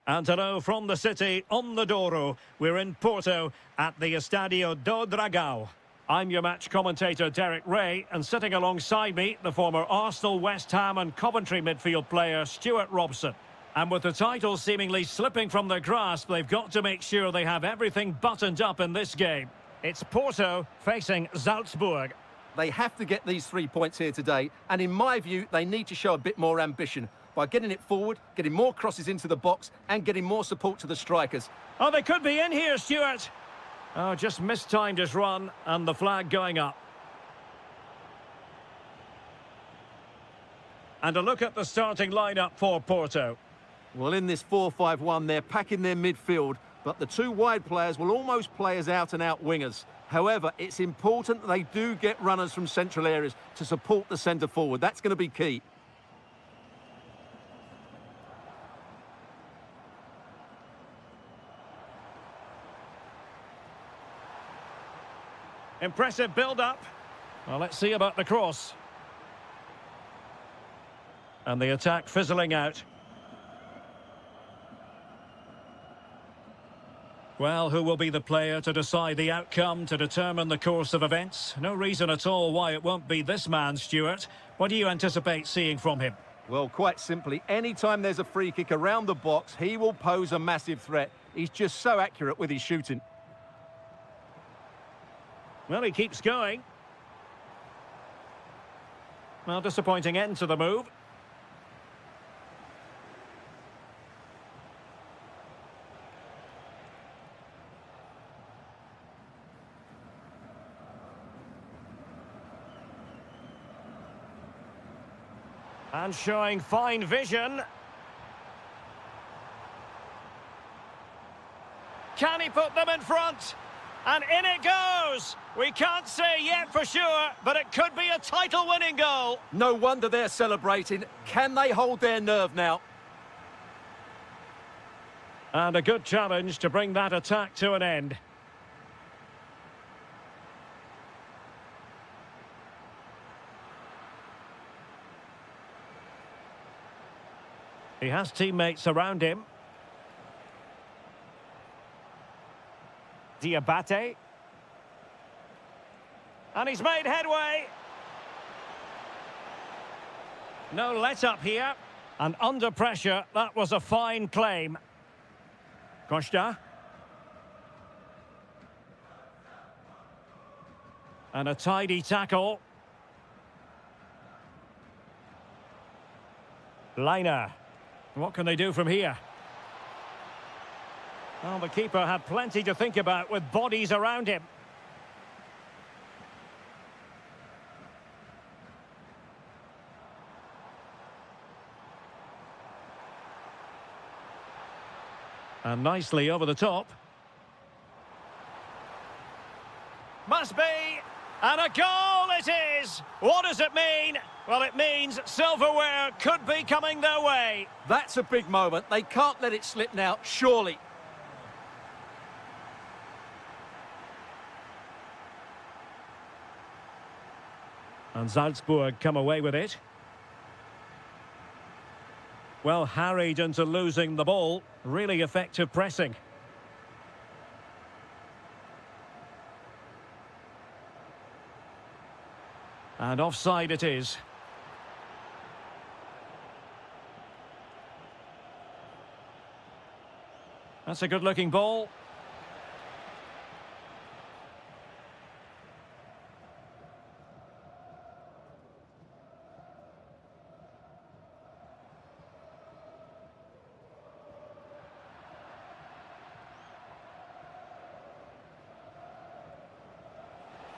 And hello from the city on the Douro. We're in Porto at the Estadio do Dragão. I'm your match commentator Derek Ray, and sitting alongside me, the former Arsenal, West Ham and Coventry midfield player Stuart Robson. And with the title seemingly slipping from their grasp, they've got to make sure they have everything buttoned up in this game. It's Porto facing Salzburg. They have to get these 3 points here today, and in my view, they need to show a bit more ambition by getting it forward, getting more crosses into the box, and getting more support to the strikers. Oh, they could be in here, Stuart. Oh, just mistimed his run, and the flag going up. And a look at the starting lineup for Porto. Well, in this 4-5-1, they're packing their midfield, but the two wide players will almost play as out-and-out wingers. However, it's important that they do get runners from central areas to support the centre forward. That's going to be key. Impressive build-up. Well, let's see about the cross. And the attack fizzling out. Well, who will be the player to decide the outcome, to determine the course of events? No reason at all why it won't be this man, Stuart. What do you anticipate seeing from him? Well, quite simply, anytime there's a free kick around the box, he will pose a massive threat. He's just so accurate with his shooting. Well, he keeps going. Well, disappointing end to the move. And showing fine vision. Can he put them in front? And in it goes! We can't say yet for sure, but it could be a title-winning goal. No wonder they're celebrating. Can they hold their nerve now? And a good challenge to bring that attack to an end. He has teammates around him. Diabate. And he's made headway. No let-up here. And under pressure, that was a fine claim. Costa. And a tidy tackle. Liner. What can they do from here? Well, the keeper had plenty to think about with bodies around him. And nicely over the top. Must be! And a goal it is! What does it mean? Well, it means silverware could be coming their way. That's a big moment. They can't let it slip now, surely. And Salzburg come away with it. Well, harried into losing the ball. Really effective pressing. And offside it is. That's a good-looking ball.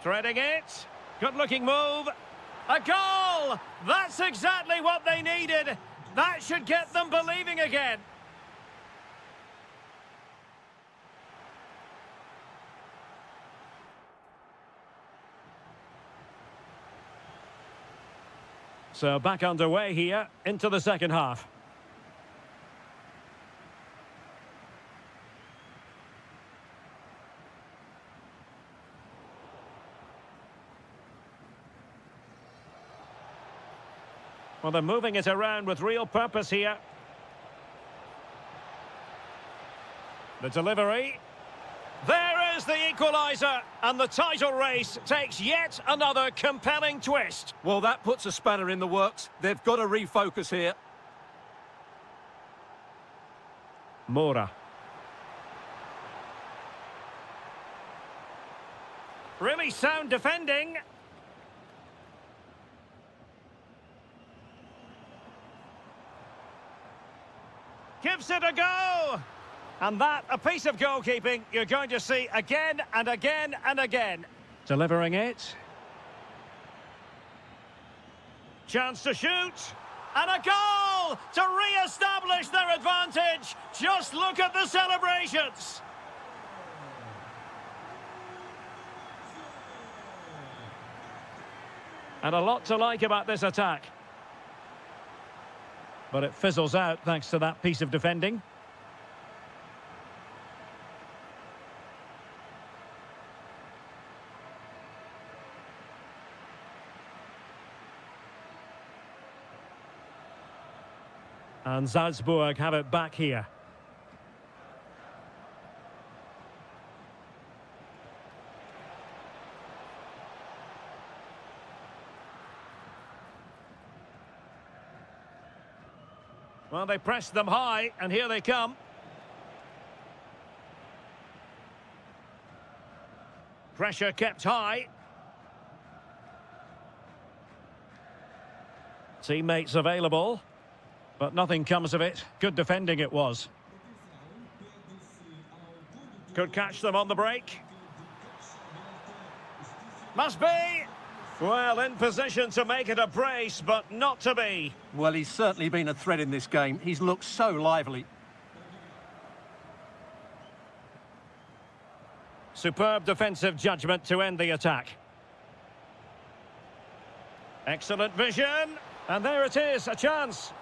Threading it. Good-looking move. A goal! That's exactly what they needed. That should get them believing again. So back underway here into the second half. Well, they're moving it around with real purpose here. The delivery. There is the equaliser, and the title race takes yet another compelling twist. Well, that puts a spanner in the works. They've got to refocus here. Mora. Really sound defending. Gives it a go. And that, a piece of goalkeeping you're going to see again and again and again. Delivering it. Chance to shoot. And a goal to re-establish their advantage. Just look at the celebrations. And a lot to like about this attack. But it fizzles out thanks to that piece of defending. And Salzburg have it back here. Well, they pressed them high, and here they come. Pressure kept high. Teammates available. But nothing comes of it. Good defending it was. Could catch them on the break. Must be. Well, in position to make it a brace, but not to be. Well, he's certainly been a threat in this game. He's looked so lively. Superb defensive judgment to end the attack. Excellent vision. And there it is, a chance.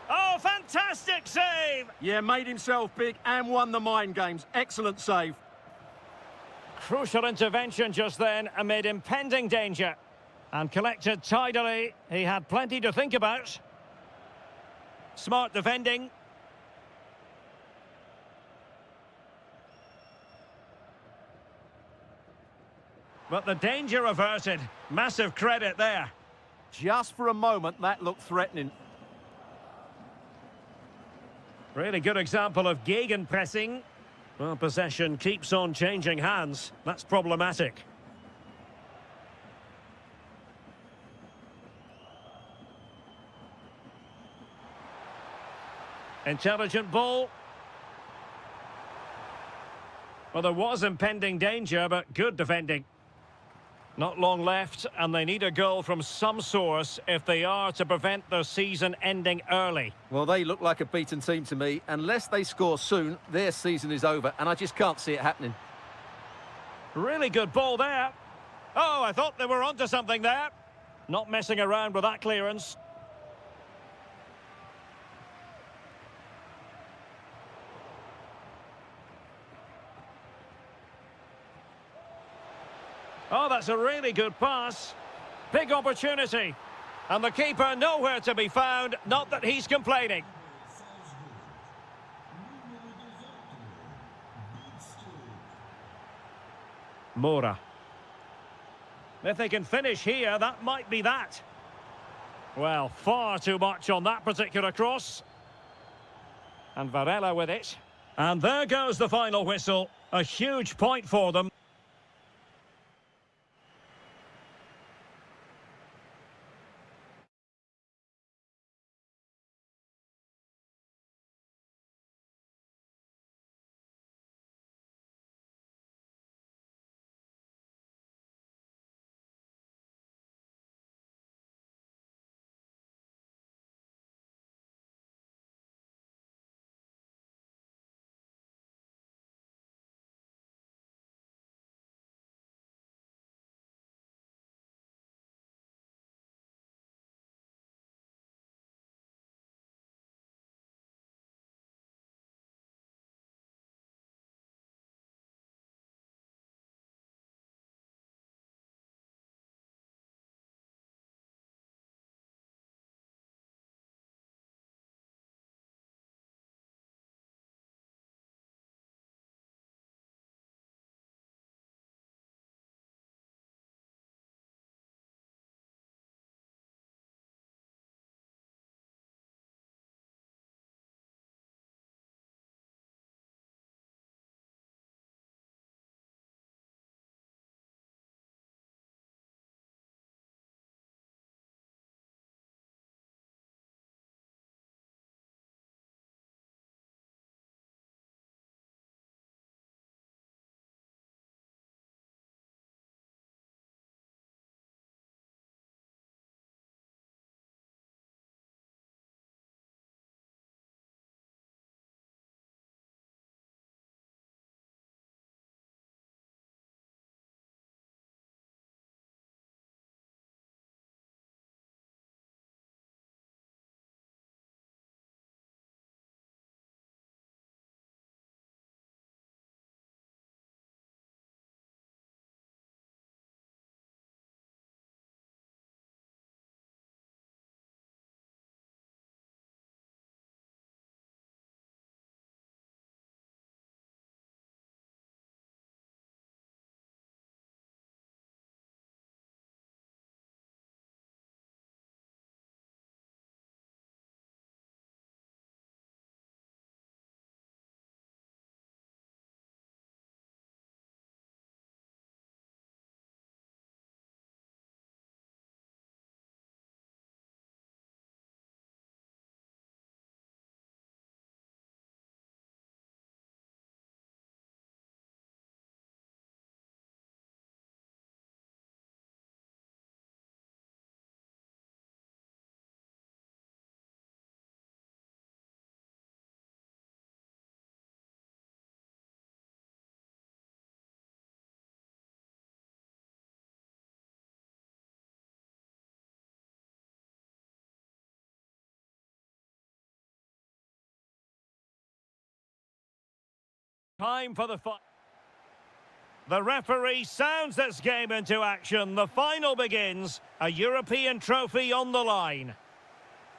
Oh, fantastic save! Yeah, made himself big and won the mind games. Excellent save. Crucial intervention just then amid impending danger. And collected tidily. He had plenty to think about. Smart defending. But the danger averted. Massive credit there. Just for a moment, that looked threatening. Really good example of gegenpressing. Well, possession keeps on changing hands. That's problematic. Intelligent ball. Well, there was impending danger, but good defending. Not long left, and they need a goal from some source if they are to prevent their season ending early. Well, they look like a beaten team to me. Unless they score soon, their season is over, and I just can't see it happening. Really good ball there. Oh, I thought they were onto something there. Not messing around with that clearance. Oh, that's a really good pass. Big opportunity. And the keeper nowhere to be found. Not that he's complaining. Mora. If they can finish here, that might be that. Well, far too much on that particular cross. And Varela with it. And there goes the final whistle. A huge point for them. Time for the fight. The referee sounds this game into action. The final begins. A European trophy on the line.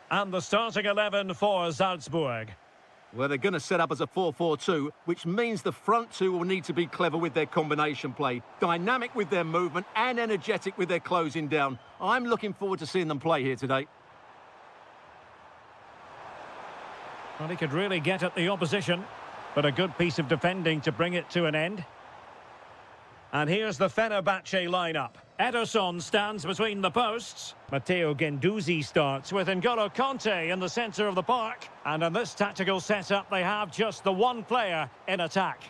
And the starting 11 for Salzburg. Well, they're going to set up as a 4-4-2, which means the front two will need to be clever with their combination play, dynamic with their movement and energetic with their closing down. I'm looking forward to seeing them play here today. Well, he could really get at the opposition, but a good piece of defending to bring it to an end. And here's the Fenerbahce lineup. Ederson stands between the posts. Matteo Guendouzi starts with N'Golo Kanté in the centre of the park. And in this tactical setup, they have just the one player in attack.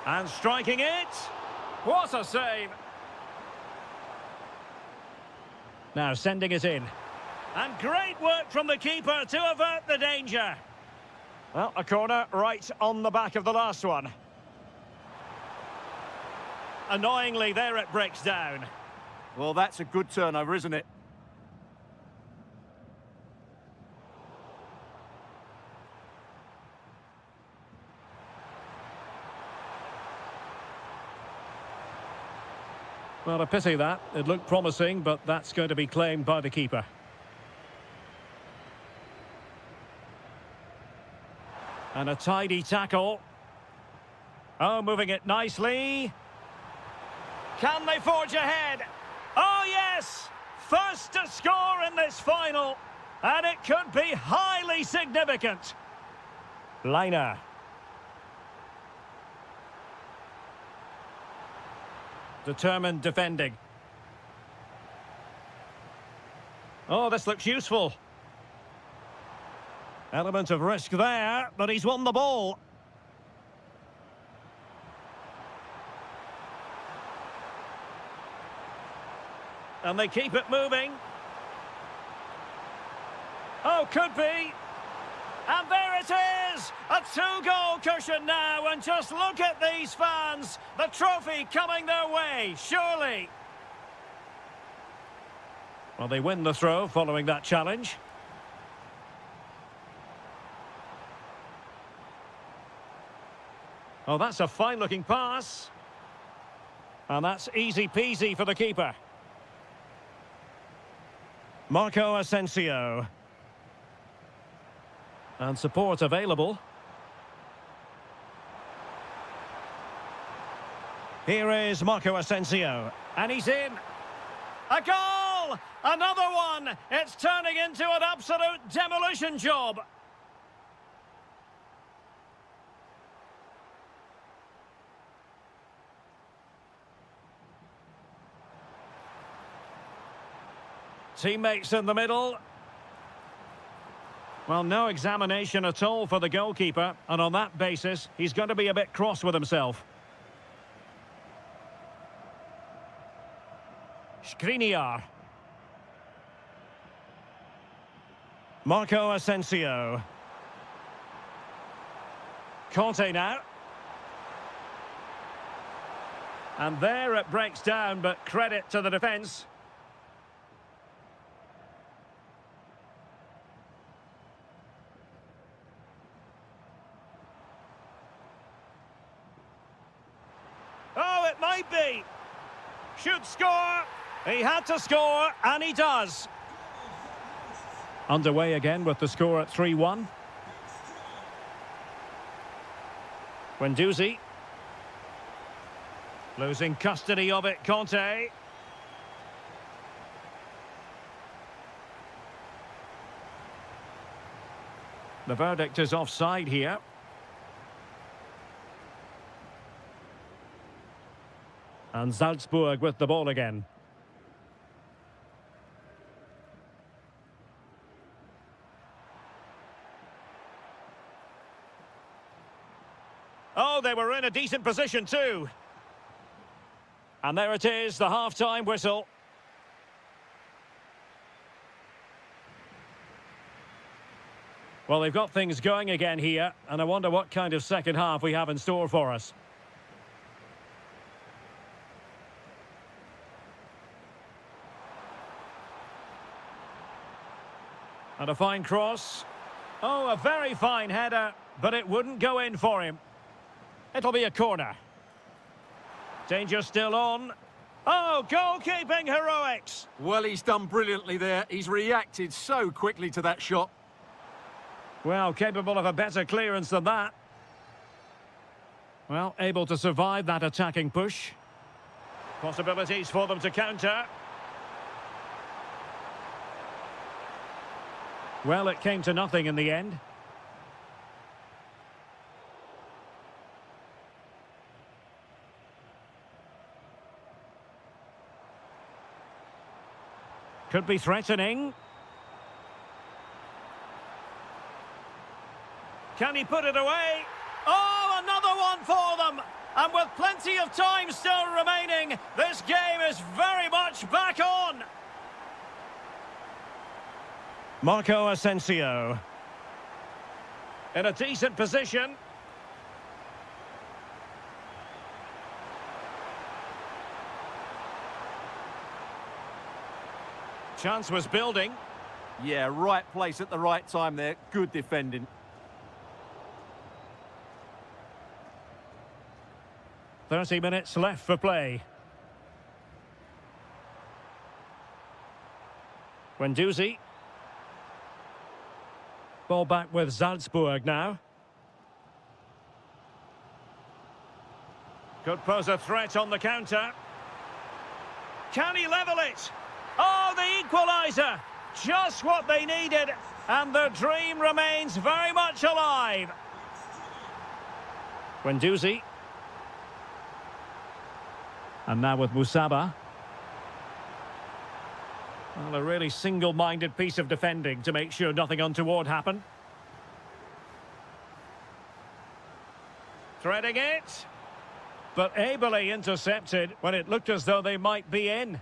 And striking it. What a save. Now sending it in. And great work from the keeper to avert the danger. Well, a corner right on the back of the last one. Annoyingly, there it breaks down. Well, that's a good turnover, isn't it? Well, a pity that. It looked promising, but that's going to be claimed by the keeper. And a tidy tackle. Oh, moving it nicely. Can they forge ahead? Oh, yes! First to score in this final. And it could be highly significant. Liner. Determined defending. Oh, this looks useful. Element of risk there, but he's won the ball. And they keep it moving. Oh, could be. And there it is! A two-goal cushion now, and just look at these fans. The trophy coming their way, surely. Well, they win the throw following that challenge. Oh, that's a fine-looking pass. And that's easy-peasy for the keeper. Marco Asensio. And support available. Here is Marco Asensio. And he's in. A goal! Another one! It's turning into an absolute demolition job. Teammates in the middle. Well, no examination at all for the goalkeeper, and on that basis, he's going to be a bit cross with himself. Skriniar. Marco Asensio. Conte now. And there it breaks down, but credit to the defence. Oh, it might be. Should score. He had to score, and he does. Underway again with the score at 3-1. Guendouzi. Losing custody of it, Conte. The verdict is offside here. And Salzburg with the ball again. Oh, they were in a decent position too. And there it is, the half-time whistle. Well, they've got things going again here, and I wonder what kind of second half we have in store for us. And a fine cross. Oh, a very fine header, but it wouldn't go in for him. It'll be a corner. Danger still on. Oh, goalkeeping heroics! Well, he's done brilliantly there. He's reacted so quickly to that shot. Well, capable of a better clearance than that. Well, able to survive that attacking push. Possibilities for them to counter. Well, it came to nothing in the end. Could be threatening. Can he put it away? Oh, another one for them! And with plenty of time still remaining, this game is very much back on! Marco Asensio. In a decent position. Chance was building. Yeah, right place at the right time there. Good defending. "30 minutes left for play. Guendouzi. Ball back with Salzburg now. Could pose a threat on the counter. Can he level it? Oh, the equaliser! Just what they needed, and the dream remains very much alive. Guendouzi. And now with Musaba. Well, a really single-minded piece of defending to make sure nothing untoward happened. Threading it. But ably intercepted when it looked as though they might be in.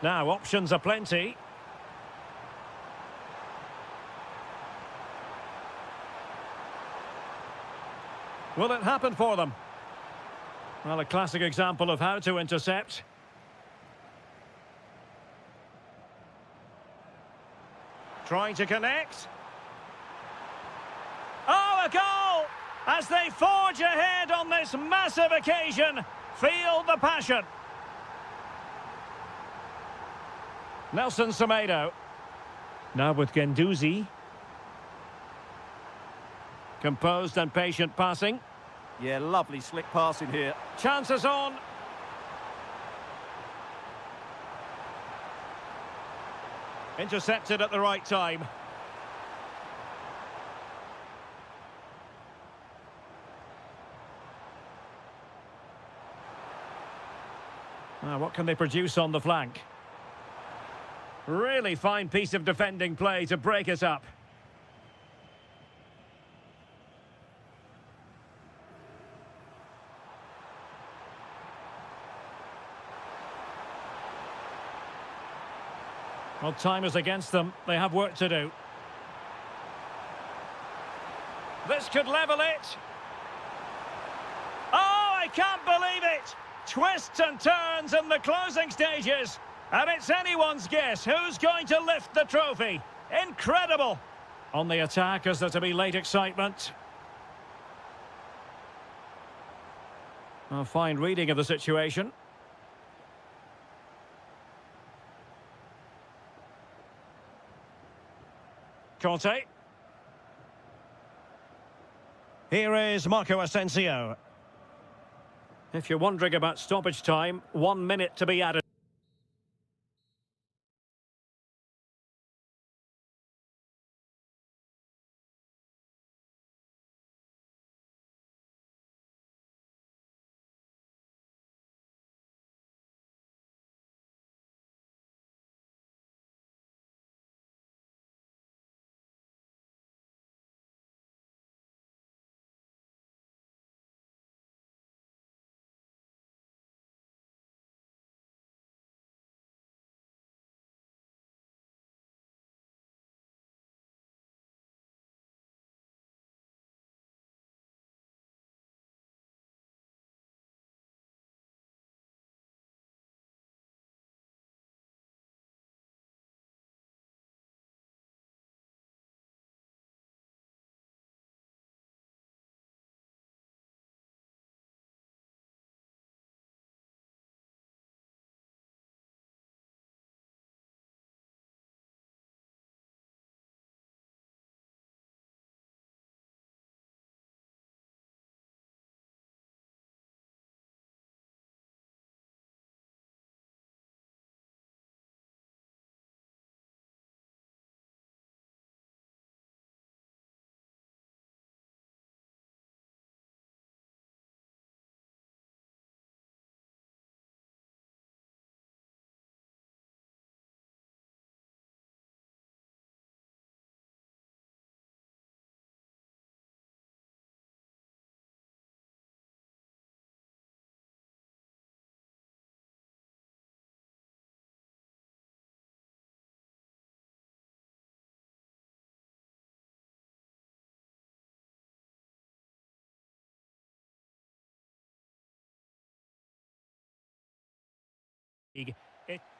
Now, options are plenty. Will it happen for them? Well, a classic example of how to intercept. Trying to connect. Oh, a goal! As they forge ahead on this massive occasion. Feel the passion. Nelson Semedo. Now with Guendouzi. Composed and patient passing. Yeah, lovely slick passing here. Chances on. Intercepted at the right time. Now, what can they produce on the flank? Really fine piece of defending play to break it up. Well, time is against them. They have work to do. This could level it. Oh, I can't believe it! Twists and turns in the closing stages. And it's anyone's guess who's going to lift the trophy. Incredible! On the attack, is there to be late excitement? A fine reading of the situation. Conte. Here is Marco Asensio. If you're wondering about stoppage time, 1 minute to be added.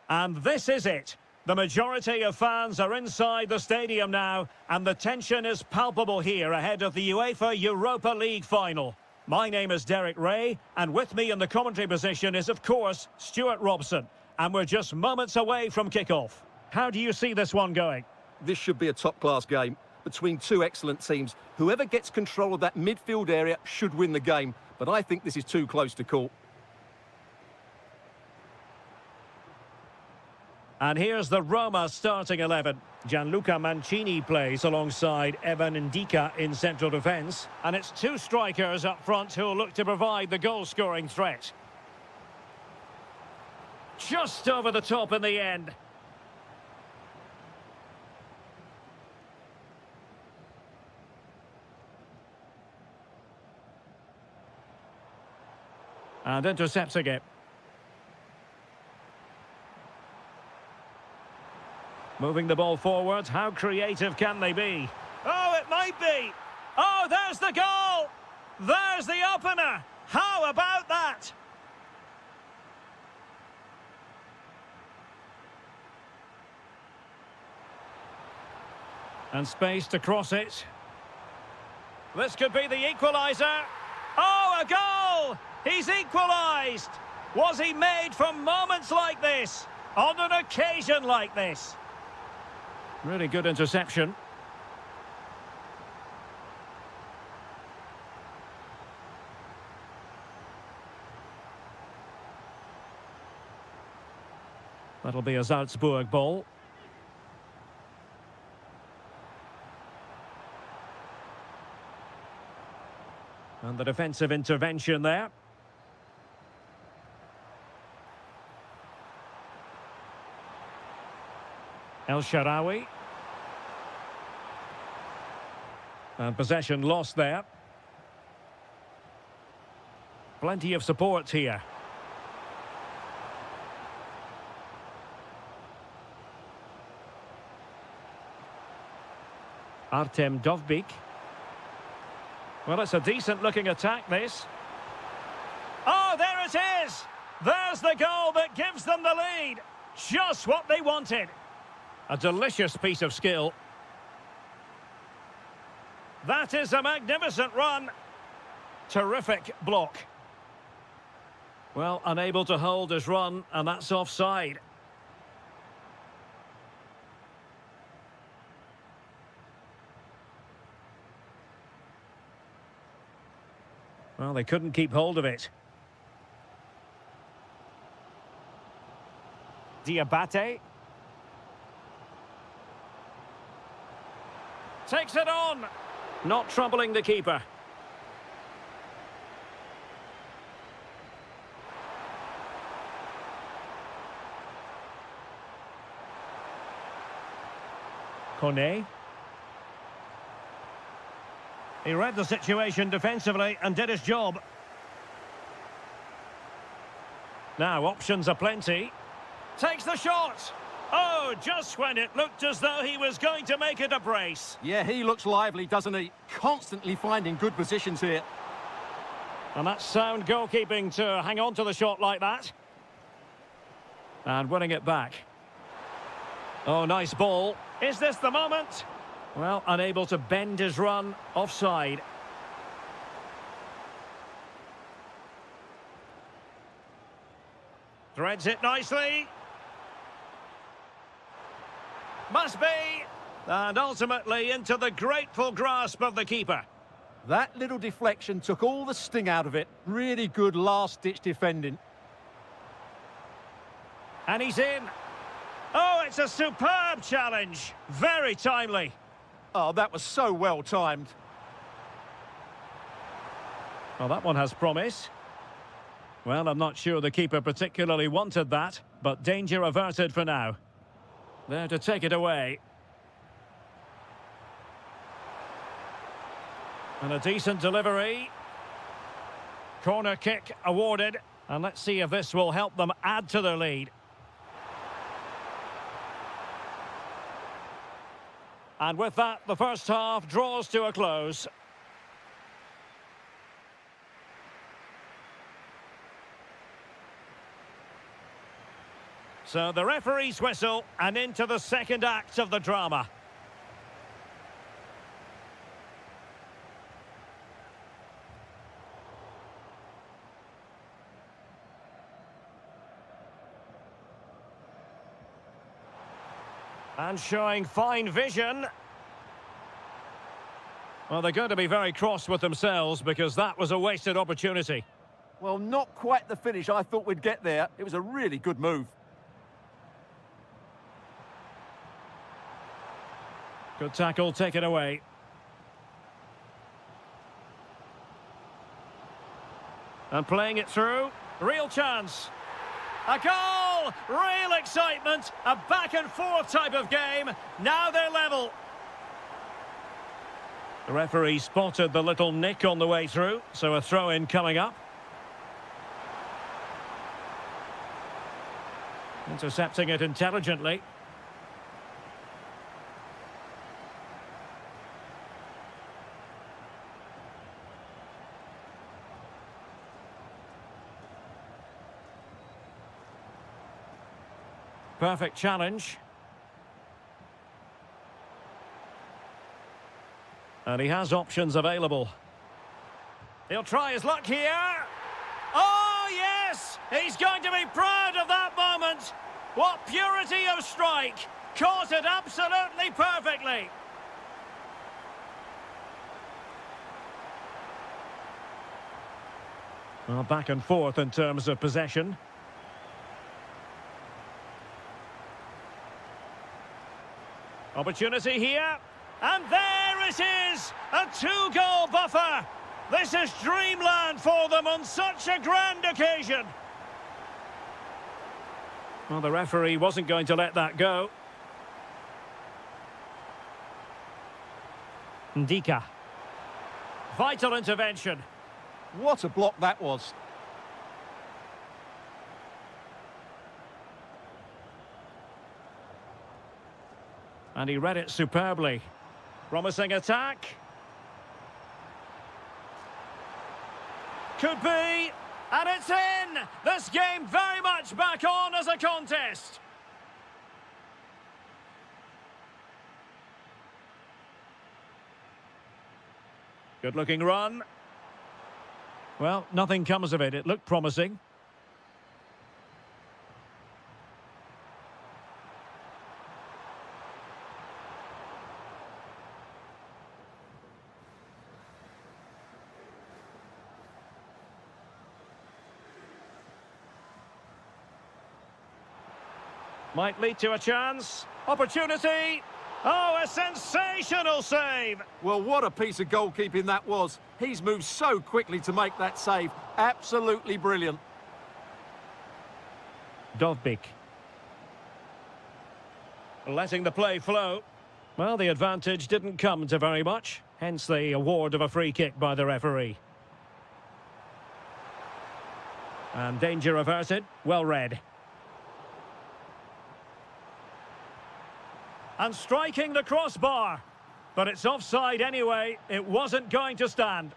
And this is it. The majority of fans are inside the stadium now, and the tension is palpable here ahead of the UEFA Europa League final. My name is Derek Ray, and with me in the commentary position is, of course, Stuart Robson. And we're just moments away from kick-off. How do you see this one going? This should be a top-class game between two excellent teams. Whoever gets control of that midfield area should win the game, but I think this is too close to call. And here's the Roma starting 11. Gianluca Mancini plays alongside Evan Ndika in central defence. And it's two strikers up front who'll look to provide the goal-scoring threat. Just over the top in the end. And intercepts again. Moving the ball forward, how creative can they be? Oh, it might be! Oh, there's the goal! There's the opener! How about that? And space to cross it. This could be the equaliser. Oh, a goal! He's equalised! Was he made for moments like this? On an occasion like this? Really good interception. That'll be a Salzburg ball. And the defensive intervention there. El Shaarawy. And possession lost there. Plenty of support here. Artem Dovbyk. Well, it's a decent-looking attack, this. Oh, there it is! There's the goal that gives them the lead. Just what they wanted. A delicious piece of skill. That is a magnificent run. Terrific block. Well, unable to hold his run, and that's offside. Well, they couldn't keep hold of it. Diabate. Takes it on. Not troubling the keeper. Kone. He read the situation defensively and did his job. Now, options are plenty. Takes the shot. Oh, just when it looked as though he was going to make it a brace. Yeah, he looks lively, doesn't he? Constantly finding good positions here. And that's sound goalkeeping to hang on to the shot like that. And winning it back. Oh, nice ball. Is this the moment? Well, unable to bend his run. Offside. Threads it nicely. Must be. And ultimately into the grateful grasp of the keeper. That little deflection took all the sting out of it. Really good last-ditch defending. And he's in. Oh, it's a superb challenge. Very timely. Oh, that was so well timed. Well, that one has promise. Well, I'm not sure the keeper particularly wanted that, but danger averted for now. There to take it away. And a decent delivery. Corner kick awarded. And let's see if this will help them add to their lead. And with that, the first half draws to a close. So the referee's whistle and into the second act of the drama. And showing fine vision. Well, they're going to be very cross with themselves because that was a wasted opportunity. Well, not quite the finish I thought we'd get there. It was a really good move. Good tackle, taken away. And playing it through. Real chance. A goal! Real excitement. A back and forth type of game. Now they're level. The referee spotted the little nick on the way through, so a throw-in coming up. Intercepting it intelligently. Perfect challenge. And he has options available. He'll try his luck here. Oh, yes! He's going to be proud of that moment. What purity of strike. Caught it absolutely perfectly. Well, back and forth in terms of possession. Opportunity here. And there it is! A two-goal buffer! This is dreamland for them on such a grand occasion. Well, the referee wasn't going to let that go. Ndika. Vital intervention. What a block that was. And he read it superbly. Promising attack. Could be. And it's in! This game very much back on as a contest. Good-looking run. Well, nothing comes of it. It looked promising. Might lead to a chance. Opportunity. Oh, a sensational save. Well, what a piece of goalkeeping that was. He's moved so quickly to make that save. Absolutely brilliant. Dovbik. Letting the play flow. Well, the advantage didn't come to very much. Hence the award of a free kick by the referee. And danger averted. Well read. And striking the crossbar. But it's offside anyway. It wasn't going to stand.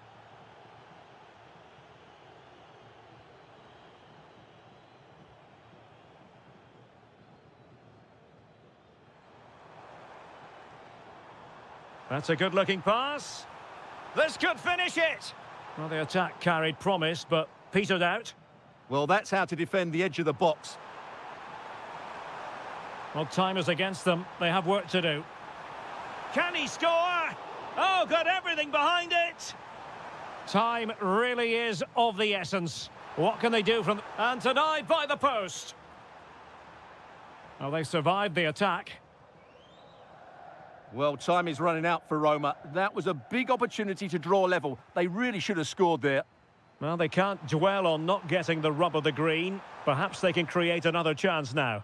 That's a good-looking pass. This could finish it. Well, the attack carried promise, but petered out. Well, that's how to defend the edge of the box. Well, time is against them. They have work to do. Can he score? Oh, got everything behind it. Time really is of the essence. What can they do from... And denied by the post. Well, they survived the attack. Well, time is running out for Roma. That was a big opportunity to draw level. They really should have scored there. Well, they can't dwell on not getting the rub of the green. Perhaps they can create another chance now.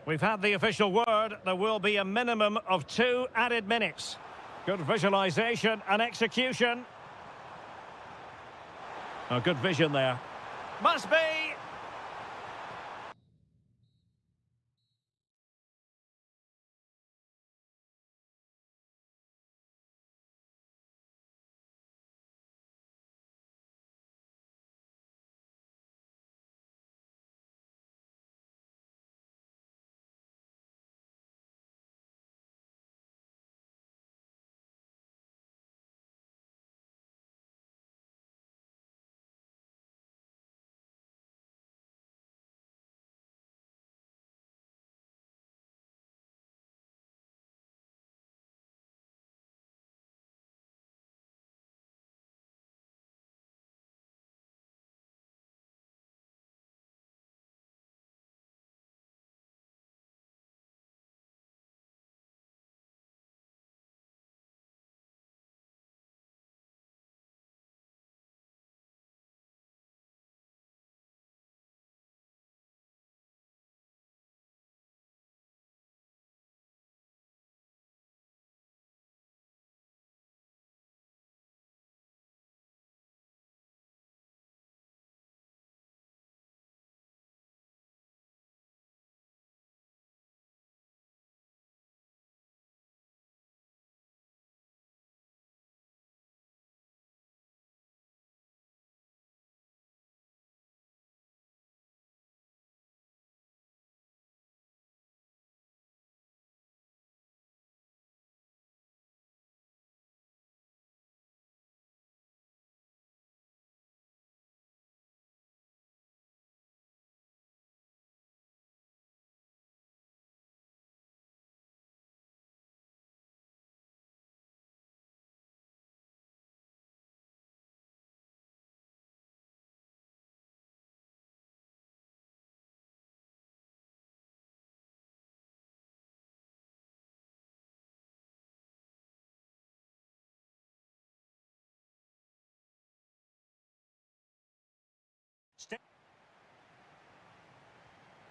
We've had the official word. There will be a minimum of 2 added minutes. Good visualisation and execution. Oh, good vision there. Must be.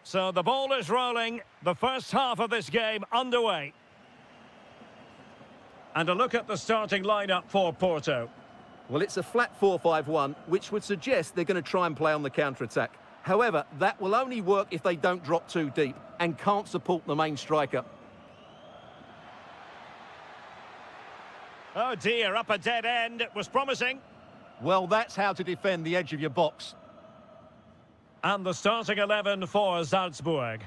So the ball is rolling. The first half of this game underway. And a look at the starting lineup for Porto. Well, it's a flat 4-5-1, which would suggest they're going to try and play on the counter-attack. However, that will only work if they don't drop too deep and can't support the main striker. Oh dear, up a dead end. It was promising. Well, that's how to defend the edge of your box. And the starting 11 for Salzburg.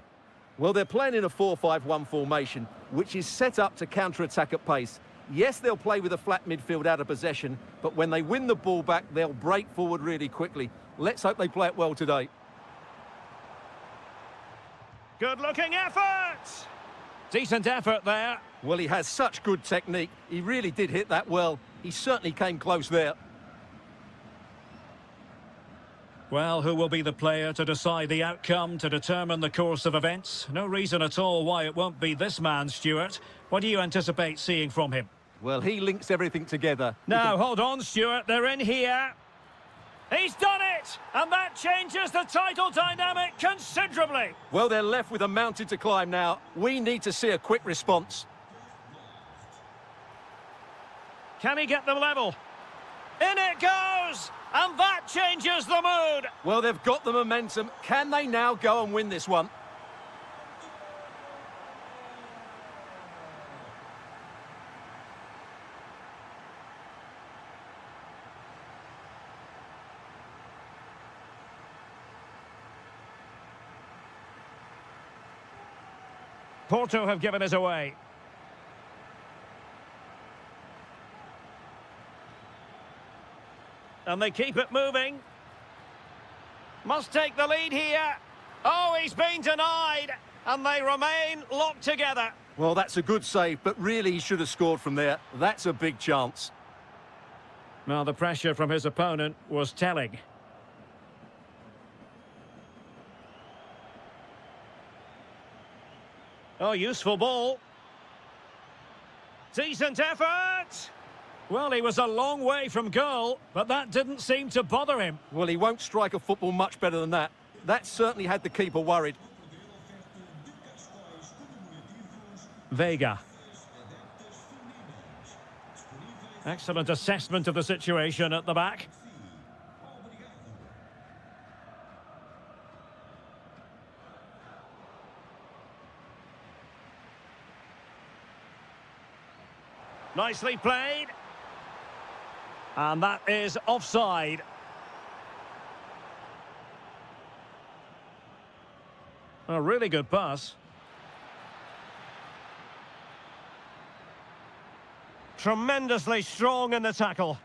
Well, they're playing in a 4-5-1 formation, which is set up to counter-attack at pace. Yes, they'll play with a flat midfield out of possession, but when they win the ball back, they'll break forward really quickly. Let's hope they play it well today. Good-looking effort! Decent effort there. Well, he has such good technique. He really did hit that well. He certainly came close there. Well, who will be the player to decide the outcome, to determine the course of events? No reason at all why it won't be this man, Stuart. What do you anticipate seeing from him? Well, he links everything together. Now, hold on, Stuart. They're in here. He's done it! And that changes the title dynamic considerably. Well, they're left with a mountain to climb now. We need to see a quick response. Can he get them level? In it goes! And that changes the mood! Well, they've got the momentum. Can they now go and win this one? Porto have given us away. And they keep it moving. Must take the lead here. Oh, he's been denied. And they remain locked together. Well, that's a good save, but really he should have scored from there. That's a big chance. Now, the pressure from his opponent was telling. Oh, useful ball. Decent effort. Well, he was a long way from goal, but that didn't seem to bother him. Well, he won't strike a football much better than that. That certainly had the keeper worried. Vega. Excellent assessment of the situation at the back. Nicely played. And that is offside. A really good pass. Tremendously strong in the tackle.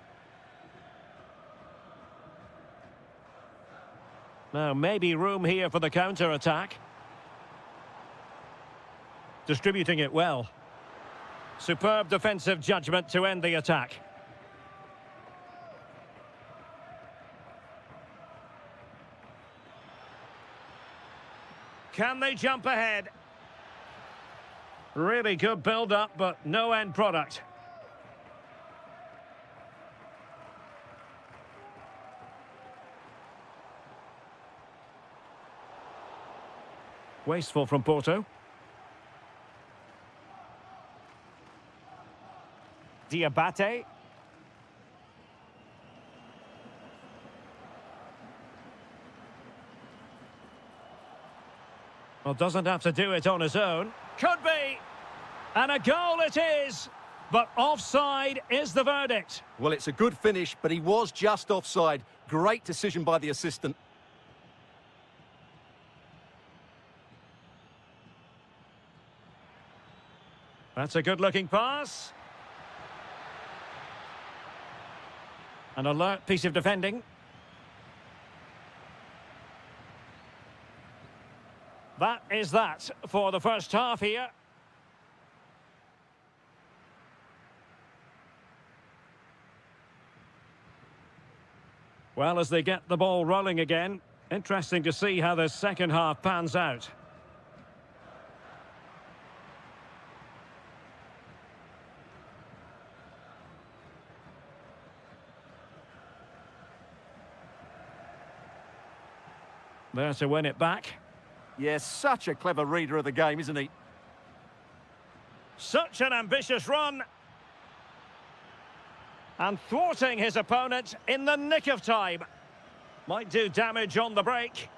Now, maybe room here for the counter-attack. Distributing it well. Superb defensive judgment to end the attack. Can they jump ahead? Really good build-up, but no end product. Wasteful from Porto. Diabate. Well, doesn't have to do it on his own. Could be. And a goal it is. But offside is the verdict. Well, it's a good finish, but he was just offside. Great decision by the assistant. That's a good-looking pass. An alert piece of defending. That is that for the first half here. Well, as they get the ball rolling again, interesting to see how the second half pans out. There to win it back. Yes, such a clever reader of the game, isn't he? Such an ambitious run. And thwarting his opponent in the nick of time. Might do damage on the break.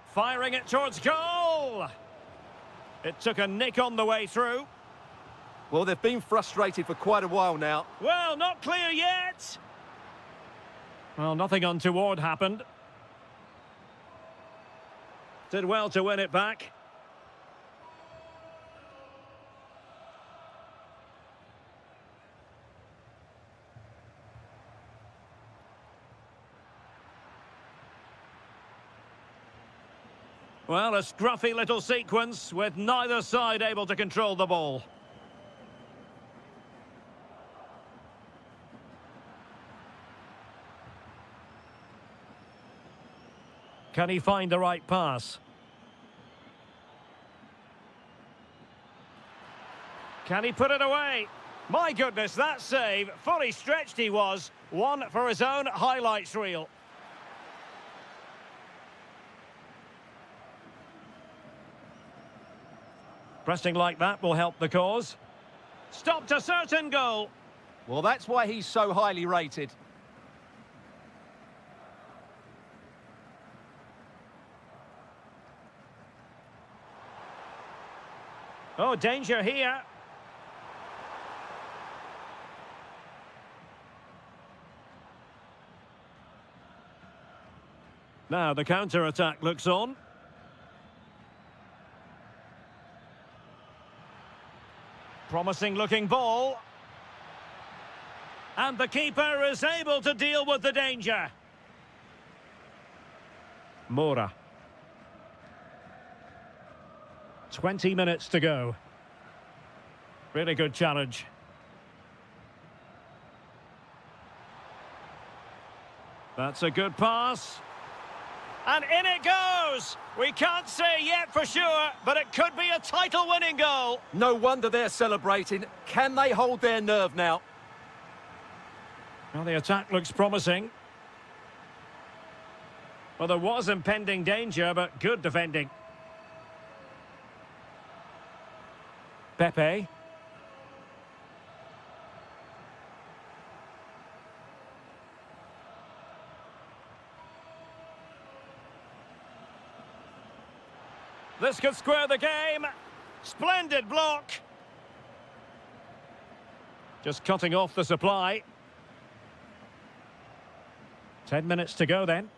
Firing it towards goal. It took a nick on the way through. Well, they've been frustrated for quite a while now. Well, not clear yet. Well, nothing untoward happened. Did well to win it back. Well, a scruffy little sequence with neither side able to control the ball. Can he find the right pass? Can he put it away? My goodness, that save. Fully stretched he was. One for his own highlights reel. Pressing like that will help the cause. Stopped a certain goal. Well, that's why he's so highly rated. Oh, danger here. Now the counter-attack looks on. Promising looking ball. And the keeper is able to deal with the danger. Mora. 20 minutes to go. Really good challenge. That's a good pass. And in it goes! We can't say yet for sure, but it could be a title-winning goal. No wonder they're celebrating. Can they hold their nerve now? Well, the attack looks promising. Well, there was impending danger, but good defending. Pepe. This could square the game. Splendid block. Just cutting off the supply. 10 minutes to go then.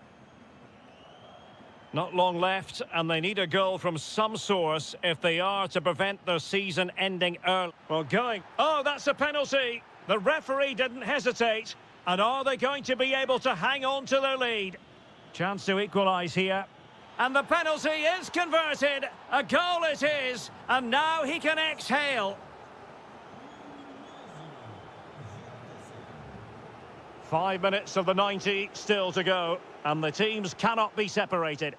Not long left, and they need a goal from some source if they are to prevent their season ending early. Well, going. Oh, that's a penalty. The referee didn't hesitate. And are they going to be able to hang on to their lead? Chance to equalise here. And the penalty is converted. A goal it is. And now he can exhale. Five minutes of the 90 still to go. And the teams cannot be separated.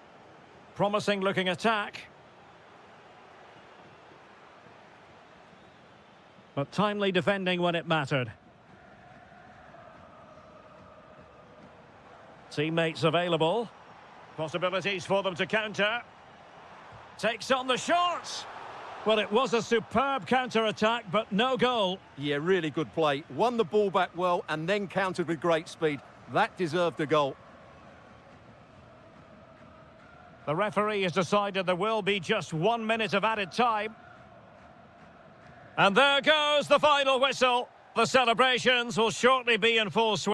Promising looking attack. But timely defending when it mattered. Teammates available. Possibilities for them to counter. Takes on the shot. Well, it was a superb counter-attack, but no goal. Yeah, really good play. Won the ball back well and then countered with great speed. That deserved a goal. The referee has decided there will be just 1 minute of added time. And there goes the final whistle. The celebrations will shortly be in full swing.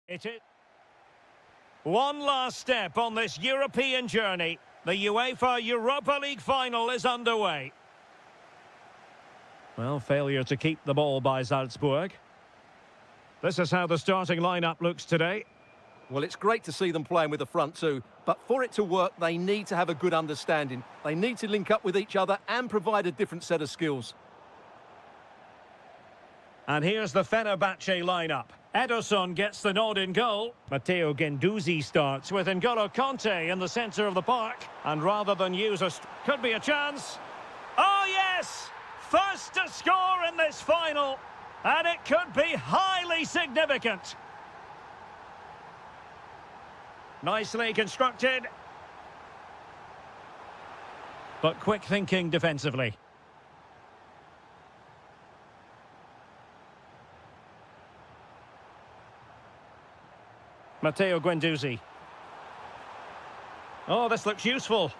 It is one last step on this European journey. The UEFA Europa League final is underway. Well, failure to keep the ball by Salzburg. This is how the starting lineup looks today. Well, it's great to see them playing with the front two, but for it to work, they need to have a good understanding. They need to link up with each other and provide a different set of skills. And here's the Fenerbahce lineup. Ederson gets the nod in goal. Matteo Guendouzi starts with N'Golo Kanté in the centre of the park. And rather than use could be a chance. Oh, yes! First to score in this final. And it could be highly significant. Nicely constructed. But quick thinking defensively. Matteo Guendouzi. Oh, this looks useful.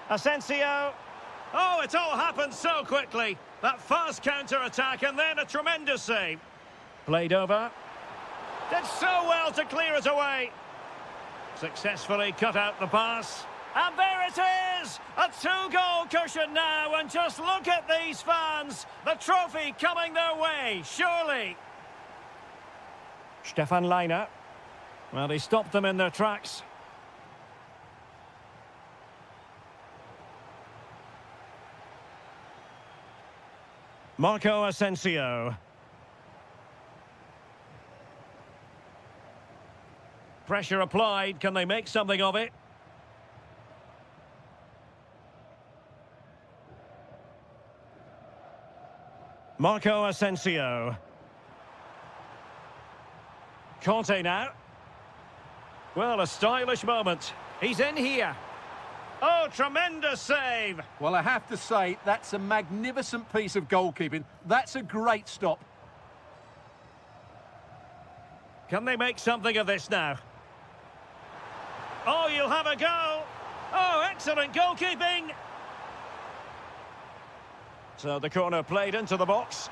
Asensio. Oh, it all happened so quickly. That fast counter-attack and then a tremendous save. Played over. Did so well to clear it away. Successfully cut out the pass. And there it is! A two-goal cushion now, and just look at these fans. The trophy coming their way, surely. Stefan Leiner. Well, he stopped them in their tracks. Marco Asensio. Pressure applied. Can they make something of it? Marco Asensio. Conte now. Well, a stylish moment. He's in here. Oh, tremendous save. Well, I have to say, that's a magnificent piece of goalkeeping. That's a great stop. Can they make something of this now? Oh, you'll have a go. Oh, excellent goalkeeping. So the corner played into the box.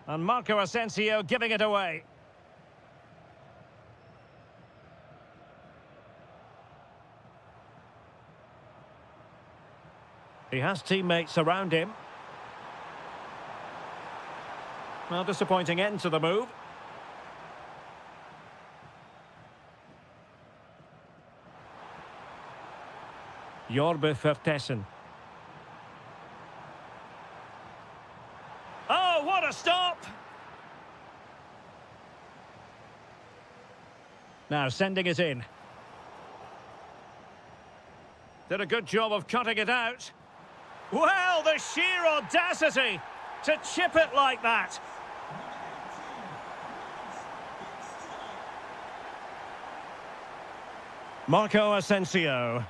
And Marco Asensio giving it away. He has teammates around him. Well, disappointing end to the move. Jorbe Vertessen. Oh, what a stop! Now sending it in. Did a good job of cutting it out. Well, the sheer audacity to chip it like that. Marco Asensio.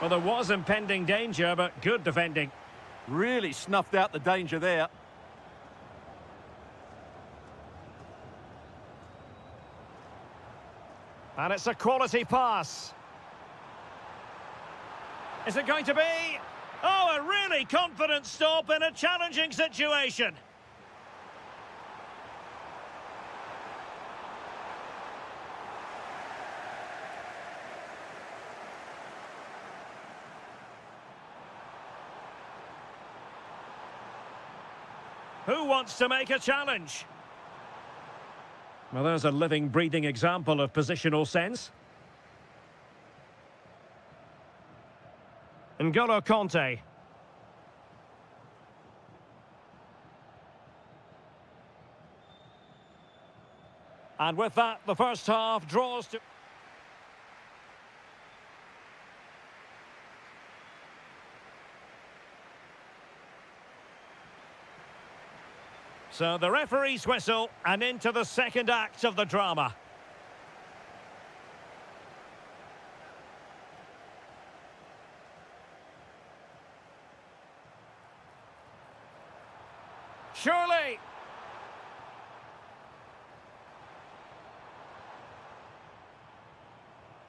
Well, there was impending danger, but good defending. Really snuffed out the danger there. And it's a quality pass. Is it going to be? Oh, a really confident stop in a challenging situation. Who wants to make a challenge? Well, there's a living, breathing example of positional sense. N'Golo Kanté. And with that, the first half draws to... So the referee's whistle, and into the second act of the drama. Surely.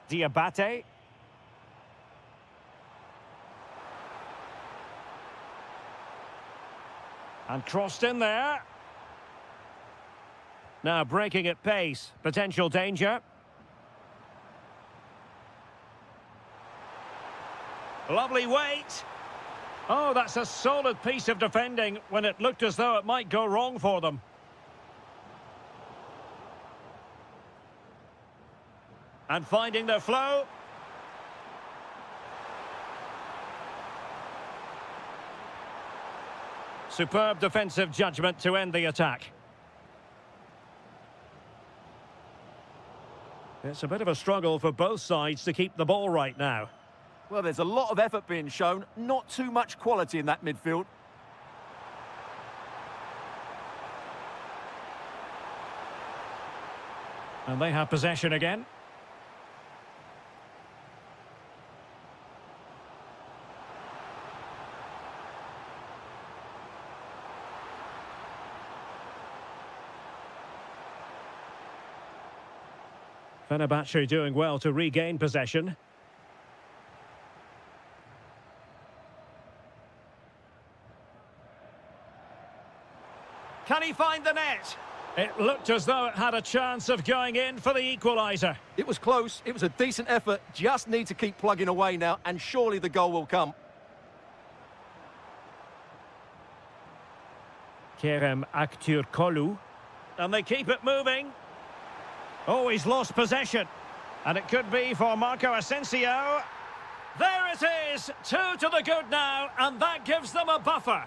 Diabate. And crossed in there. Now breaking at pace. Potential danger. Lovely weight. Oh, that's a solid piece of defending when it looked as though it might go wrong for them. And finding their flow. Superb defensive judgment to end the attack. It's a bit of a struggle for both sides to keep the ball right now. Well, there's a lot of effort being shown, not too much quality in that midfield. And they have possession again. Fenerbahce doing well to regain possession. Can he find the net? It looked as though it had a chance of going in for the equaliser. It was close, it was a decent effort, just need to keep plugging away now, and surely the goal will come. Kerem Aktürkoğlu. And they keep it moving. Oh, he's lost possession. And it could be for Marco Asensio. There it is! 2 to the good now, and that gives them a buffer.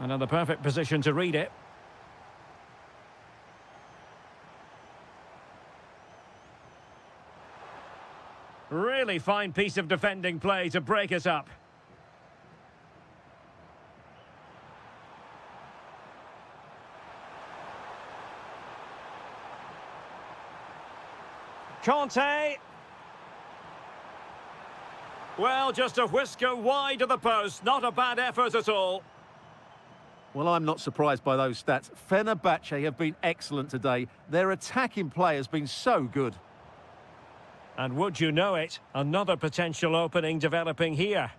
And in the perfect position to read it. Really fine piece of defending play to break it up. Conte. Well, just a whisker wide of the post. Not a bad effort at all. Well, I'm not surprised by those stats. Fenerbahce have been excellent today. Their attacking play has been so good. And would you know it, another potential opening developing here.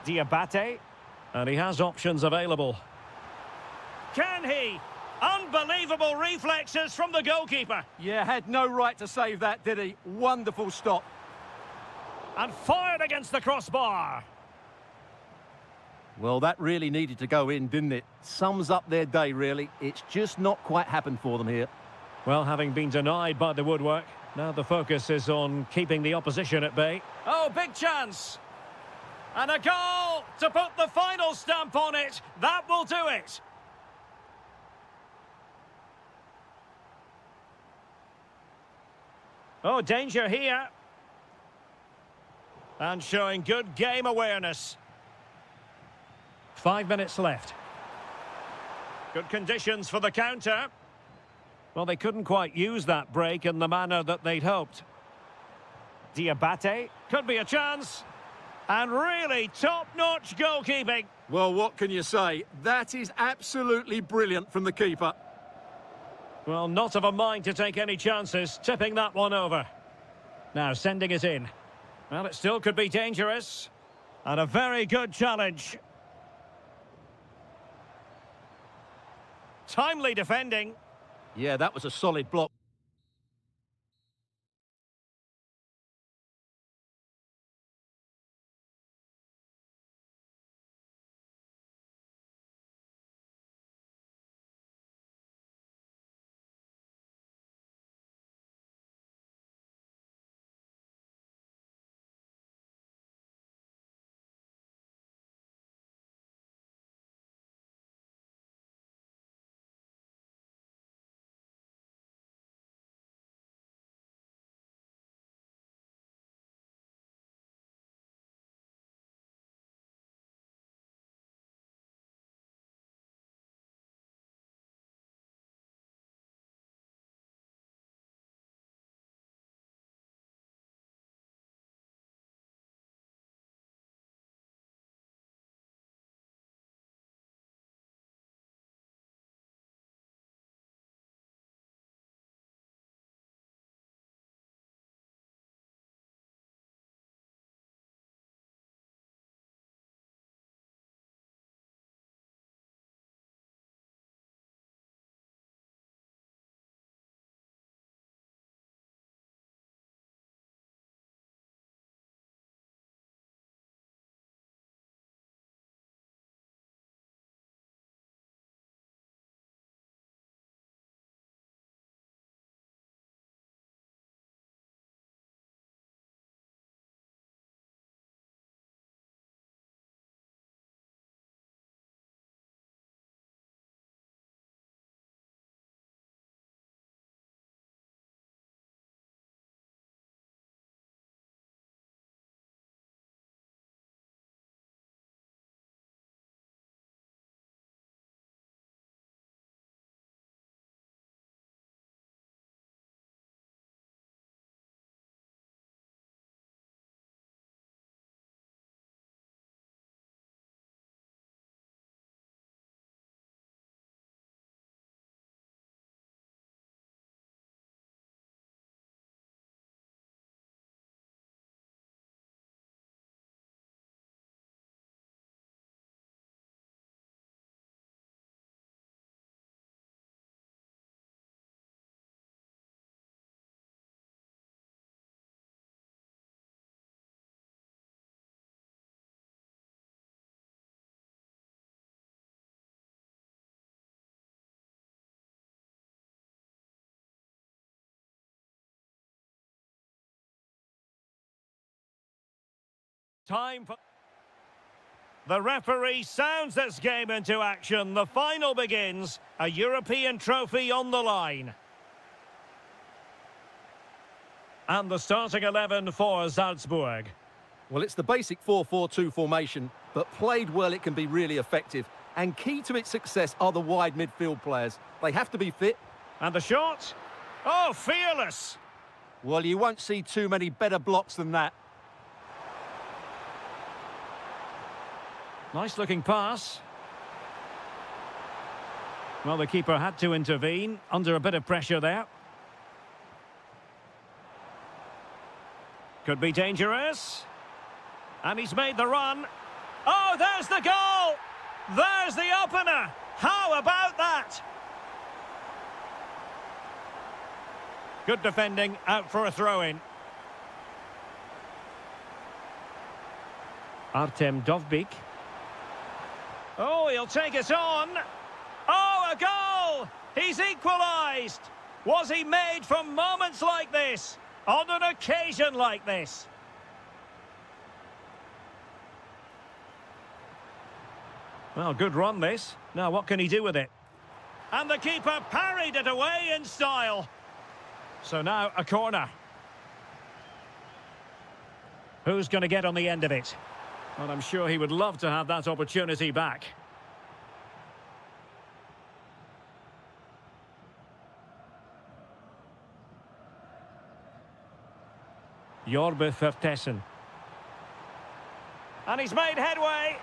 Diabate. And he has options available. Can he? Unbelievable reflexes from the goalkeeper. Yeah, had no right to save that, did he? Wonderful stop. And fired against the crossbar. Well, that really needed to go in, didn't it? Sums up their day, really. It's just not quite happened for them here. Well, having been denied by the woodwork, now the focus is on keeping the opposition at bay. Oh, big chance. And a goal to put the final stamp on it. That will do it. Oh, danger here. And showing good game awareness. 5 minutes left. Good conditions for the counter. Well, they couldn't quite use that break in the manner that they'd hoped. Diabate. Could be a chance. And really top-notch goalkeeping. Well, what can you say? That is absolutely brilliant from the keeper. Well, not of a mind to take any chances, tipping that one over. Now sending it in. Well, it still could be dangerous. And a very good challenge. Timely defending. Yeah, that was a solid block. Time for... The referee sounds this game into action. The final begins. A European trophy on the line. And the starting 11 for Salzburg. Well, it's the basic 4-4-2 formation, but played well it can be really effective. And key to its success are the wide midfield players. They have to be fit. And the shot. Oh, fearless. Well, you won't see too many better blocks than that. Nice looking pass. Well, the keeper had to intervene under a bit of pressure there. Could be dangerous. And he's made the run. Oh, there's the goal! There's the opener! How about that? Good defending, out for a throw-in. Artem Dovbyk. Oh, he'll take it on. Oh, a goal! He's equalised! Was he made for moments like this? On an occasion like this? Well, good run this. Now, what can he do with it? And the keeper parried it away in style. So now, a corner. Who's going to get on the end of it? Well, I'm sure he would love to have that opportunity back. Jorbe Vertessen. And he's made headway.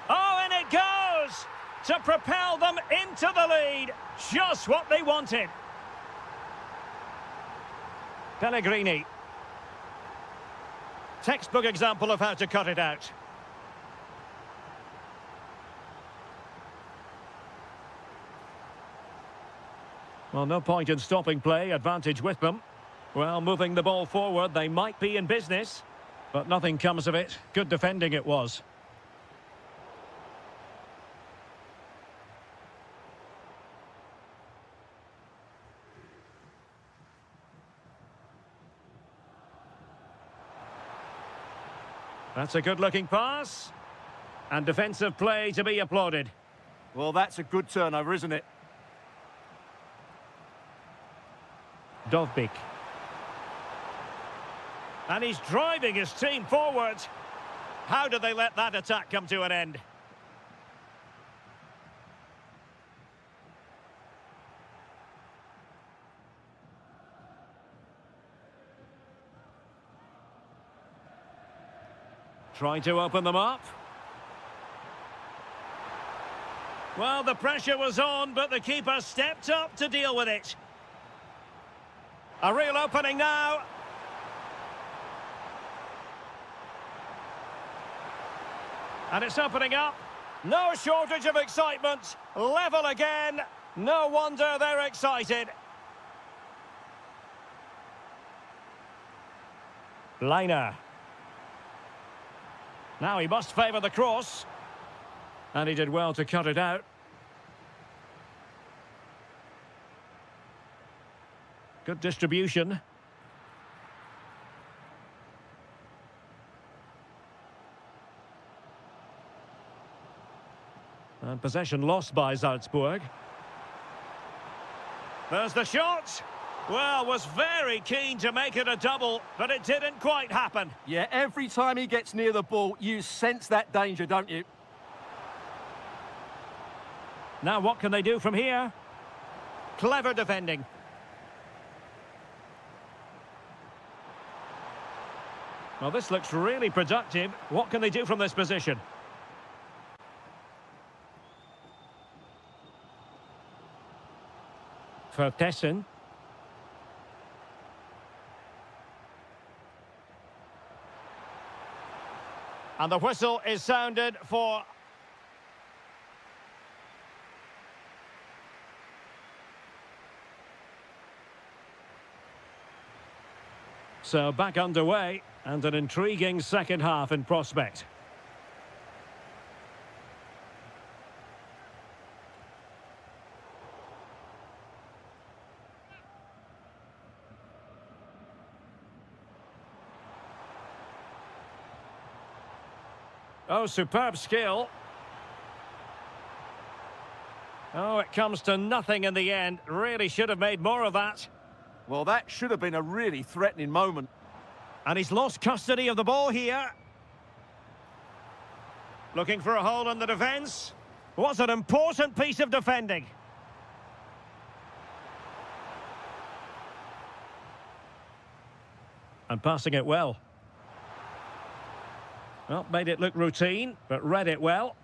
Oh, and it goes! To propel them into the lead. Just what they wanted. Pellegrini. Textbook example of how to cut it out. Well, no point in stopping play, advantage with them. Well, moving the ball forward, they might be in business, but nothing comes of it. Good defending it was. That's a good-looking pass. And defensive play to be applauded. Well, that's a good turnover, isn't it? Dovbyk. And he's driving his team forward. How did they let that attack come to an end? Trying to open them up. Well, the pressure was on, but the keeper stepped up to deal with it. A real opening now. And it's opening up. No shortage of excitement. Level again. No wonder they're excited. Liner. Now he must favour the cross. And he did well to cut it out. Good distribution. And possession lost by Salzburg. There's the shot. Well, was very keen to make it a double, but it didn't quite happen. Yeah, every time he gets near the ball, you sense that danger, don't you? Now what can they do from here? Clever defending. Well, this looks really productive. What can they do from this position? Vertessen. And the whistle is sounded for... So back underway, and an intriguing second half in prospect. Oh, superb skill. Oh, it comes to nothing in the end. Really should have made more of that. Well, that should have been a really threatening moment. And he's lost custody of the ball here. Looking for a hole in the defence. Was an important piece of defending. And passing it well. Well, made it look routine, but read it well.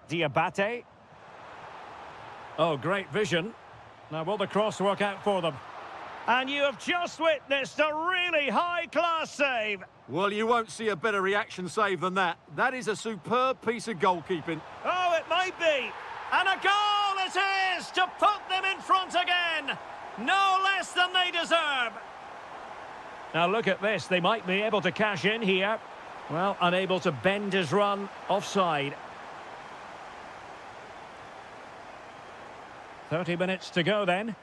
Diabate. Oh, great vision. Now, will the cross work out for them? And you have just witnessed a really high-class save. Well, you won't see a better reaction save than that. That is a superb piece of goalkeeping. Oh, it might be. And a goal it is to put them in front again. No less than they deserve. Now, look at this. They might be able to cash in here. Well, unable to bend his run offside. 30 minutes to go then.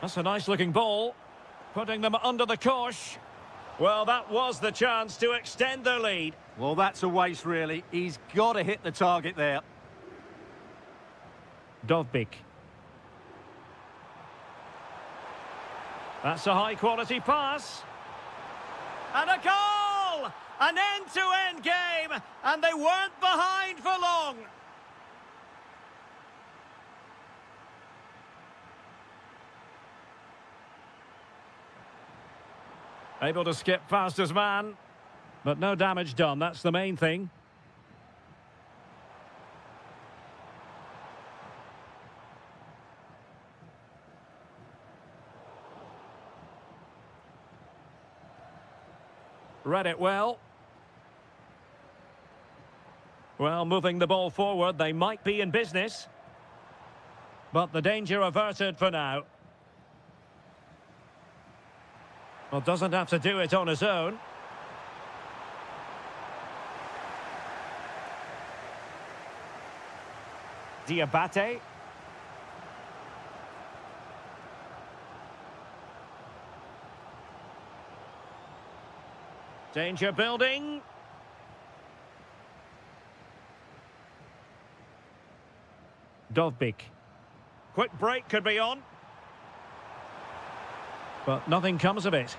That's a nice-looking ball. Putting them under the cosh. Well, that was the chance to extend their lead. Well, that's a waste, really. He's got to hit the target there. Dovbik. That's a high-quality pass. And a goal! An end-to-end game, and they weren't behind for long. Able to skip past his man, but no damage done. That's the main thing. Read it well. Well, moving the ball forward, they might be in business. But the danger averted for now. Well, doesn't have to do it on his own. Diabate. Danger building. Dovbik. Quick break could be on. But nothing comes of it.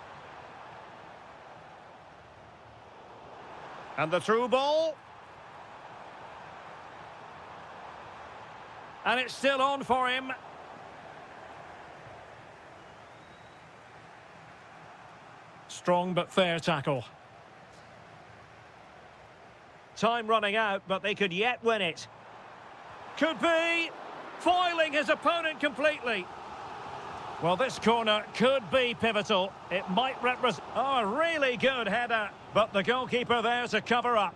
And the through ball. And it's still on for him. Strong but fair tackle. Time running out, but they could yet win it. Could be foiling his opponent completely. Well, this corner could be pivotal. It might represent... Oh, a really good header. But the goalkeeper there to cover up.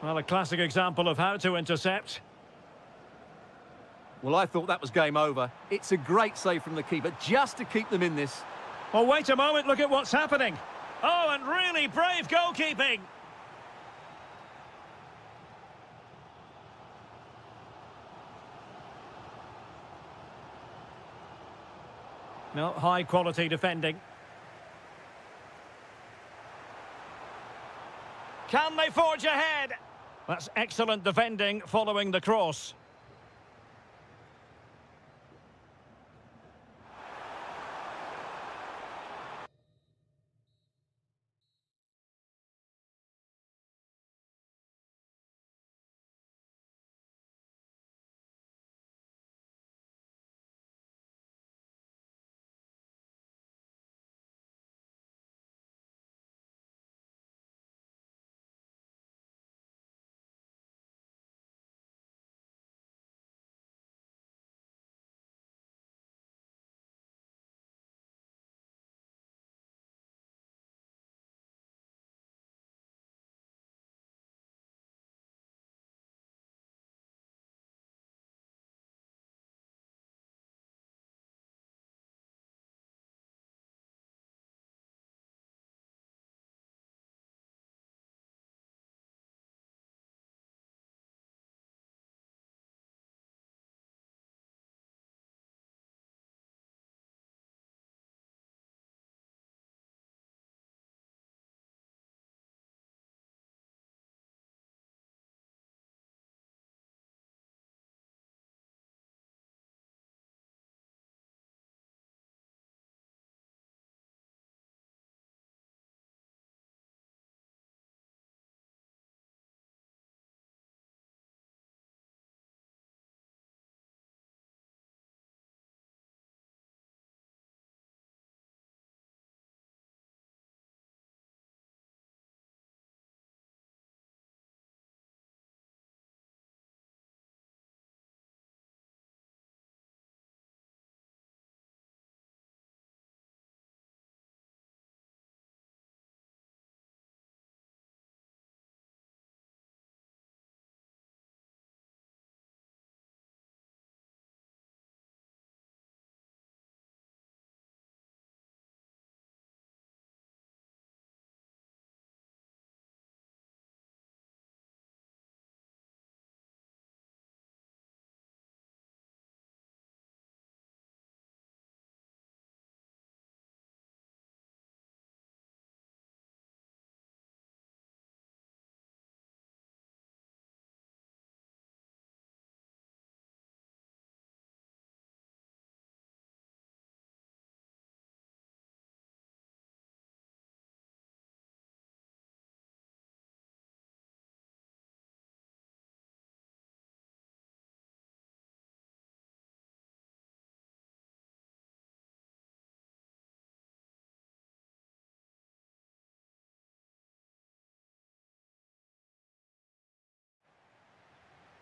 Well, a classic example of how to intercept. Well, I thought that was game over. It's a great save from the keeper just to keep them in this. Oh, wait a moment. Look at what's happening. Oh, and really brave goalkeeping. No, high-quality defending. Can they forge ahead? That's excellent defending following the cross.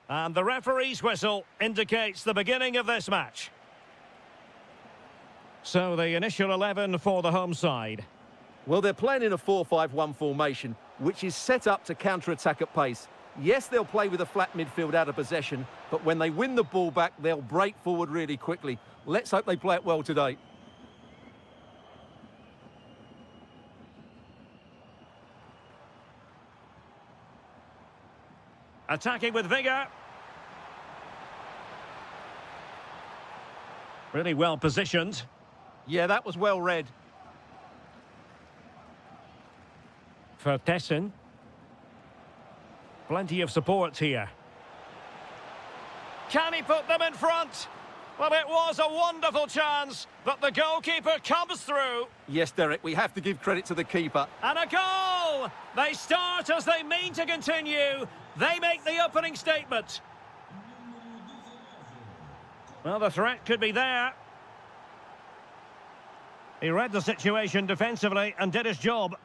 And the referee's whistle indicates the beginning of this match. So the initial 11 for the home side. Well, they're playing in a 4-5-1 formation, which is set up to counter-attack at pace. Yes, they'll play with a flat midfield out of possession, but when they win the ball back, they'll break forward really quickly. Let's hope they play it well today. Attacking with vigour. Really well positioned. Yeah, that was well read. Vertessen. Plenty of support here. Can he put them in front? Well, it was a wonderful chance, but the goalkeeper comes through. Yes, Derek, we have to give credit to the keeper. And a goal! They start as they mean to continue. They make the opening statement. Well, the threat could be there. He read the situation defensively and did his job.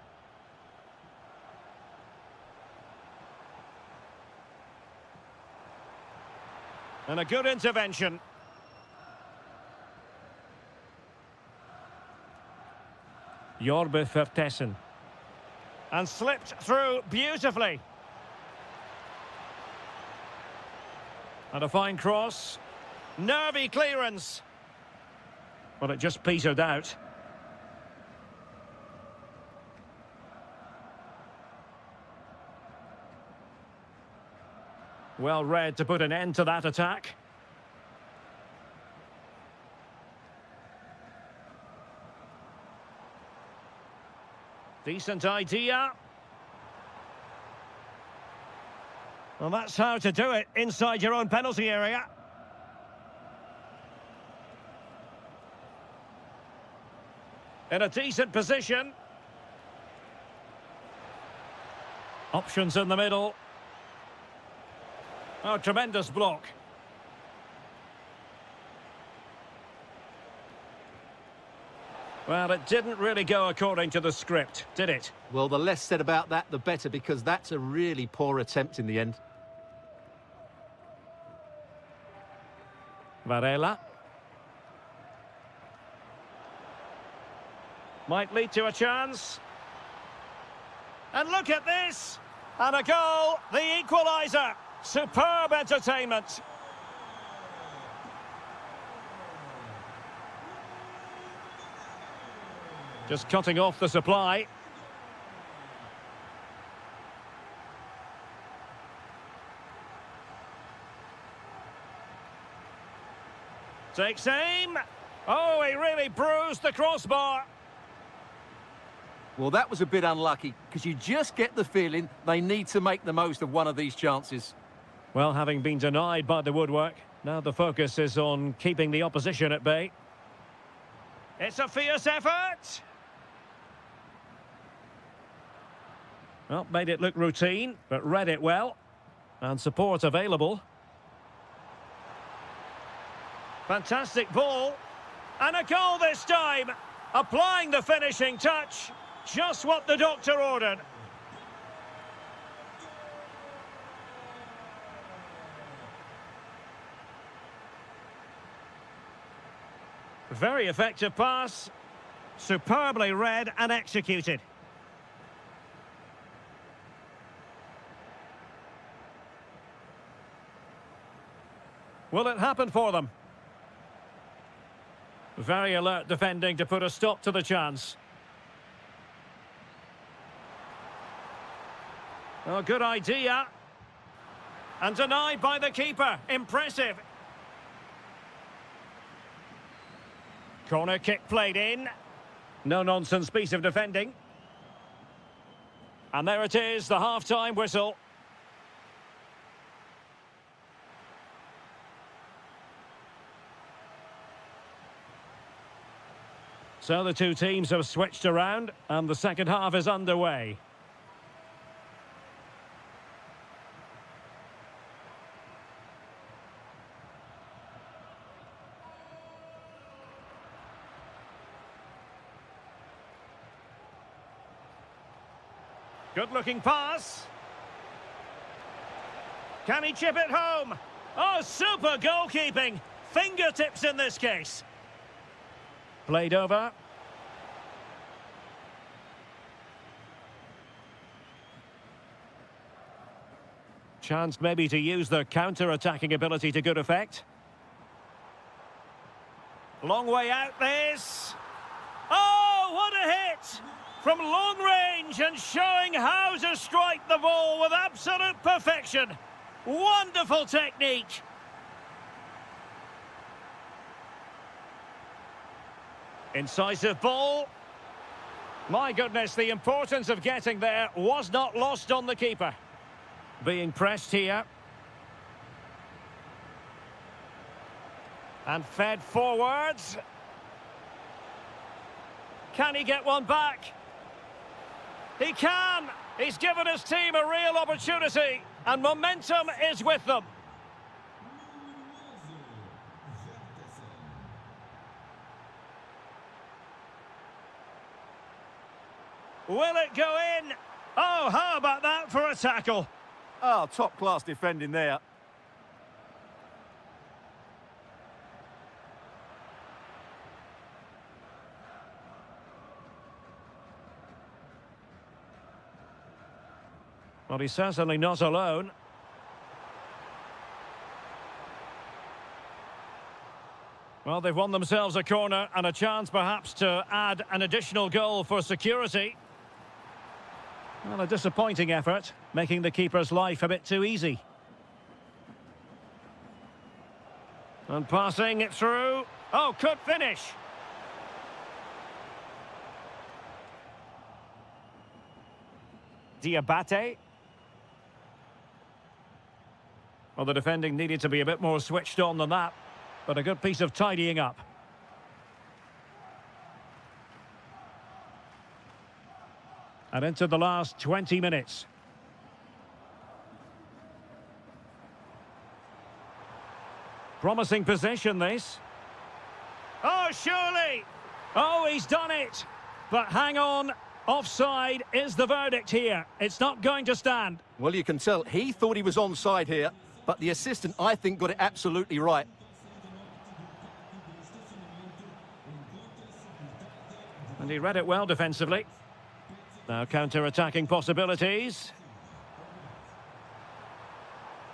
And a good intervention. Jorbe Vertessen. And slipped through beautifully. And a fine cross. Nervy clearance. But it just petered out. Well read to put an end to that attack. Decent idea. Well, that's how to do it inside your own penalty area. In a decent position. Options in the middle. Oh, tremendous block. Well, it didn't really go according to the script, did it? Well, the less said about that, the better, because that's a really poor attempt in the end. Varela. Might lead to a chance. And look at this! And a goal, the equaliser. Superb entertainment. Just cutting off the supply. Takes aim. Oh, he really bruised the crossbar. Well, that was a bit unlucky, because you just get the feeling they need to make the most of one of these chances. Well, having been denied by the woodwork, now the focus is on keeping the opposition at bay. It's a fierce effort. Well, made it look routine, but read it well. And support available. Fantastic ball. And a goal this time. Applying the finishing touch. Just what the doctor ordered. Very effective pass. Superbly read and executed. Will it happen for them? Very alert defending to put a stop to the chance. Oh, good idea. And denied by the keeper. Impressive. Corner kick played in. No-nonsense piece of defending. And there it is, the half-time whistle. So the two teams have switched around, and the second half is underway. Good-looking pass. Can he chip it home? Oh, super goalkeeping. Fingertips in this case. Played over. Chance maybe to use their counter-attacking ability to good effect. Long way out this. Oh, what a hit! From long range and showing how to strike the ball with absolute perfection. Wonderful technique. Incisive ball. My goodness, the importance of getting there was not lost on the keeper. Being pressed here. And fed forwards. Can he get one back? He can! He's given his team a real opportunity, and momentum is with them. Will it go in? Oh, how about that for a tackle? Oh, top-class defending there. Well, he's certainly not alone. Well, they've won themselves a corner and a chance perhaps to add an additional goal for security. Well, a disappointing effort, making the keeper's life a bit too easy. And passing it through. Oh, could finish. Diabate. Well, the defending needed to be a bit more switched on than that, but a good piece of tidying up. And into the last 20 minutes. Promising possession, this. Oh, surely! Oh, he's done it! But hang on, offside is the verdict here. It's not going to stand. Well, you can tell he thought he was onside here, but the assistant, I think, got it absolutely right. And he read it well defensively. Now counter-attacking possibilities.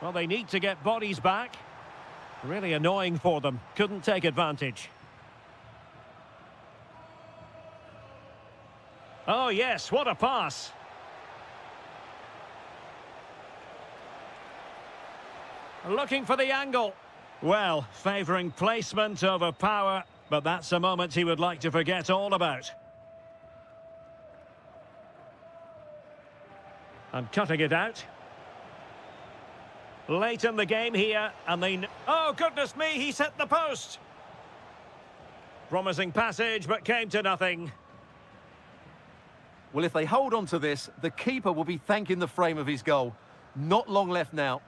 Well, they need to get bodies back. Really annoying for them. Couldn't take advantage. Oh, yes, what a pass. Looking for the angle. Well, favouring placement over power, but that's a moment he would like to forget all about. And cutting it out. Late in the game here, and then... Oh, goodness me, he's hit the post! Promising passage, but came to nothing. Well, if they hold on to this, the keeper will be thanking the frame of his goal. Not long left now.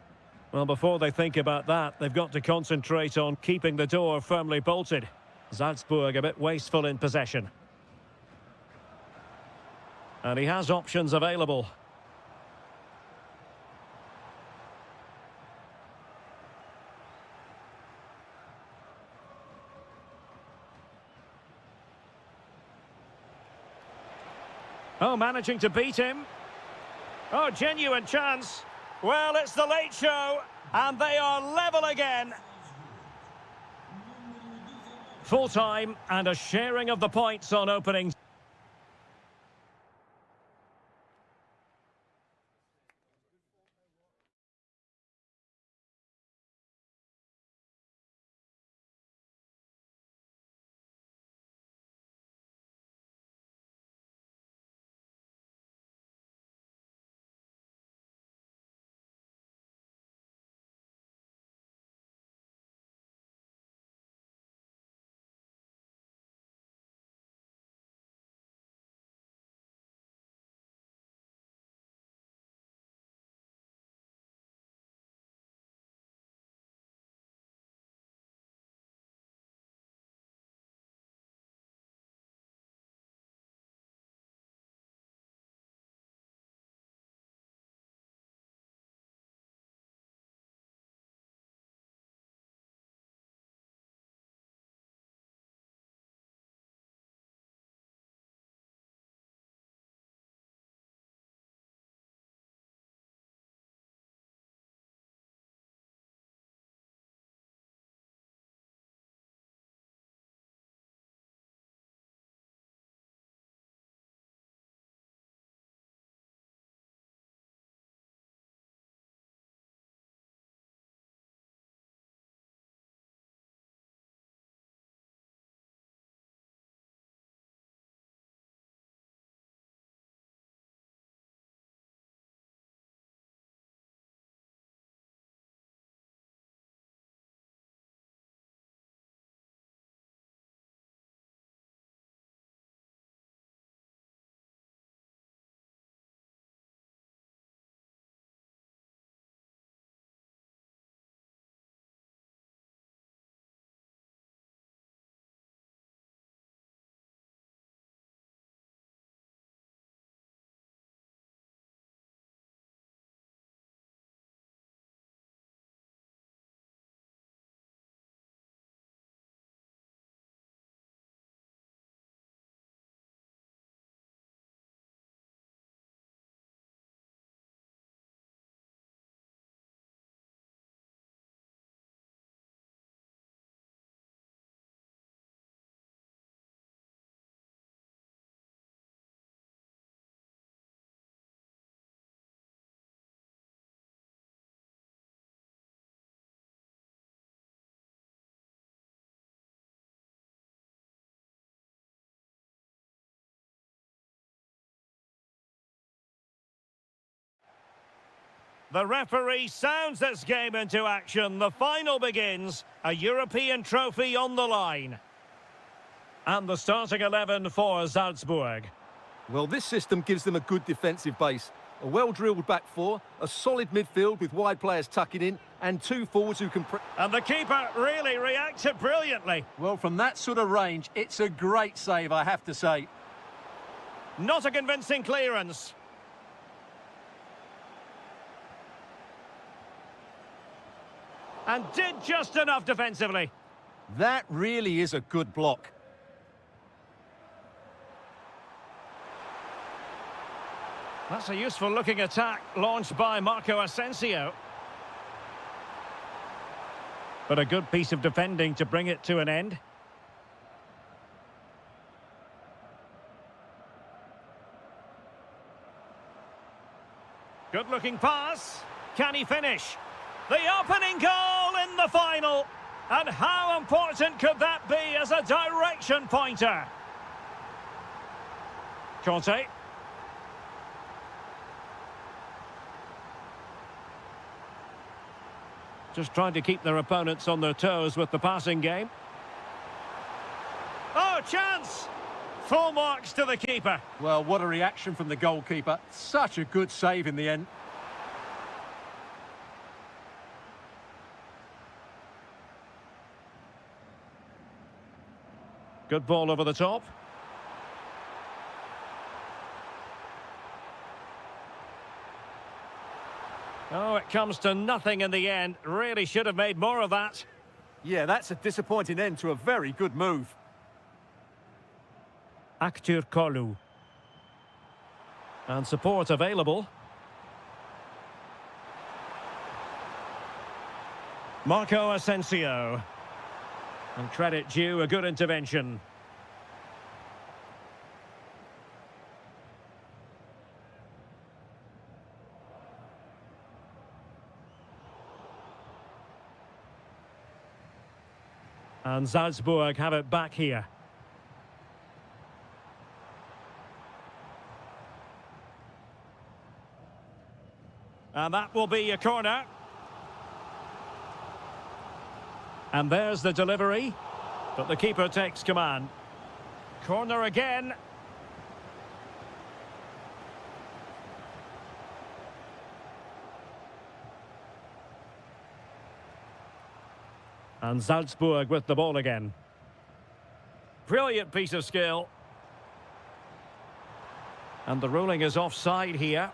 Well, before they think about that, they've got to concentrate on keeping the door firmly bolted. Salzburg a bit wasteful in possession. And he has options available. Oh, managing to beat him. Oh, genuine chance. Well, it's the late show, and they are level again. Full time and a sharing of the points on opening. The referee sounds this game into action. The final begins. A European trophy on the line. And the starting 11 for Salzburg. Well, this system gives them a good defensive base. A well-drilled back four, a solid midfield with wide players tucking in, and two forwards who can... And the keeper really reacted brilliantly. Well, from that sort of range, it's a great save, I have to say. Not a convincing clearance. And did just enough defensively. That really is a good block. That's a useful-looking attack launched by Marco Asensio. But a good piece of defending to bring it to an end. Good-looking pass. Can he finish? The opening goal in the final. And how important could that be as a direction pointer? Conte. Just trying to keep their opponents on their toes with the passing game. Oh, chance! Full marks to the keeper. Well, what a reaction from the goalkeeper. Such a good save in the end. Good ball over the top. Oh, it comes to nothing in the end. Really should have made more of that. Yeah, that's a disappointing end to a very good move. Aktur Kolu. And support available. Marco Asensio. And credit due, a good intervention. And Salzburg have it back here. And that will be a corner. And there's the delivery. But the keeper takes command. Corner again. And Salzburg with the ball again. Brilliant piece of skill. And the ruling is offside here.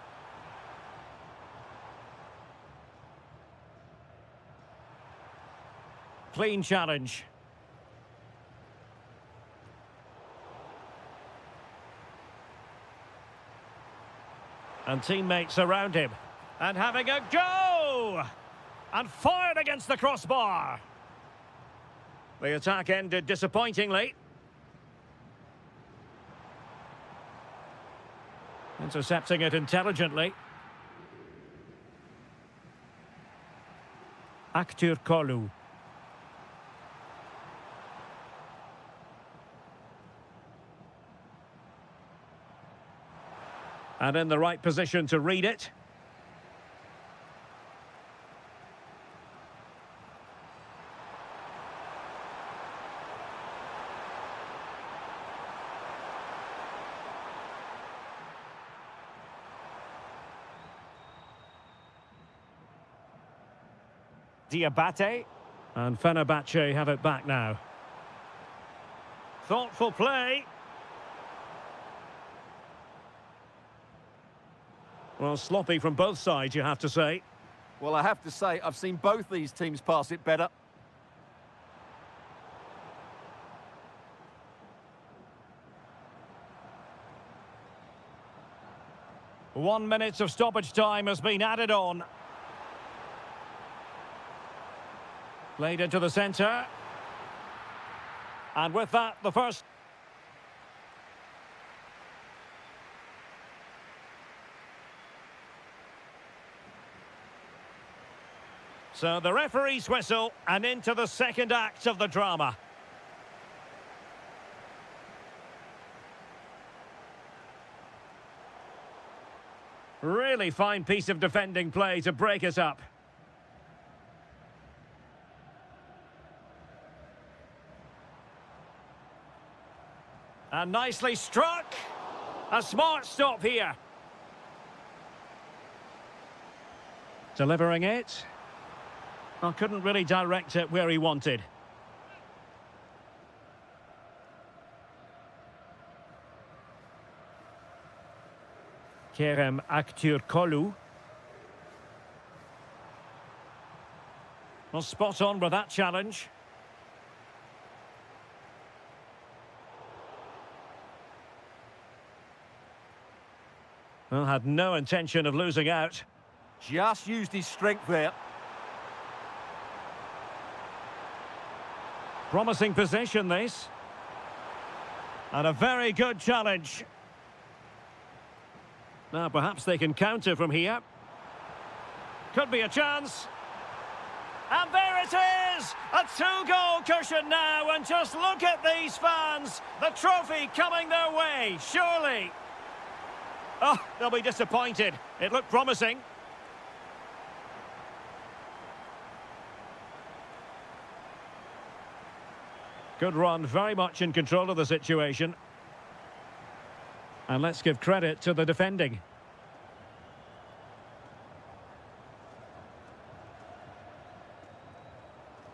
Clean challenge. And teammates around him. And having a go! And fired against the crossbar. The attack ended disappointingly. Intercepting it intelligently. Aktur Kolu. And in the right position to read it. Diabate. And Fenerbahce have it back now. Thoughtful play. Well, sloppy from both sides, you have to say. Well, I have to say, I've seen both these teams pass it better. One minute of stoppage time has been added on. Played into the centre. And with that, the first... So the referee's whistle, and into the second act of the drama. Really fine piece of defending play to break us up. And nicely struck. A smart stop here. Delivering it. Well, couldn't really direct it where he wanted. Kerem Aktürkoğlu. Well, spot on with that challenge. Well, had no intention of losing out. Just used his strength there. Promising position, this. And a very good challenge. Now, perhaps they can counter from here. Could be a chance. And there it is! A two-goal cushion now, and just look at these fans. The trophy coming their way, surely. Oh, they'll be disappointed. It looked promising. Good run, very much in control of the situation. And let's give credit to the defending.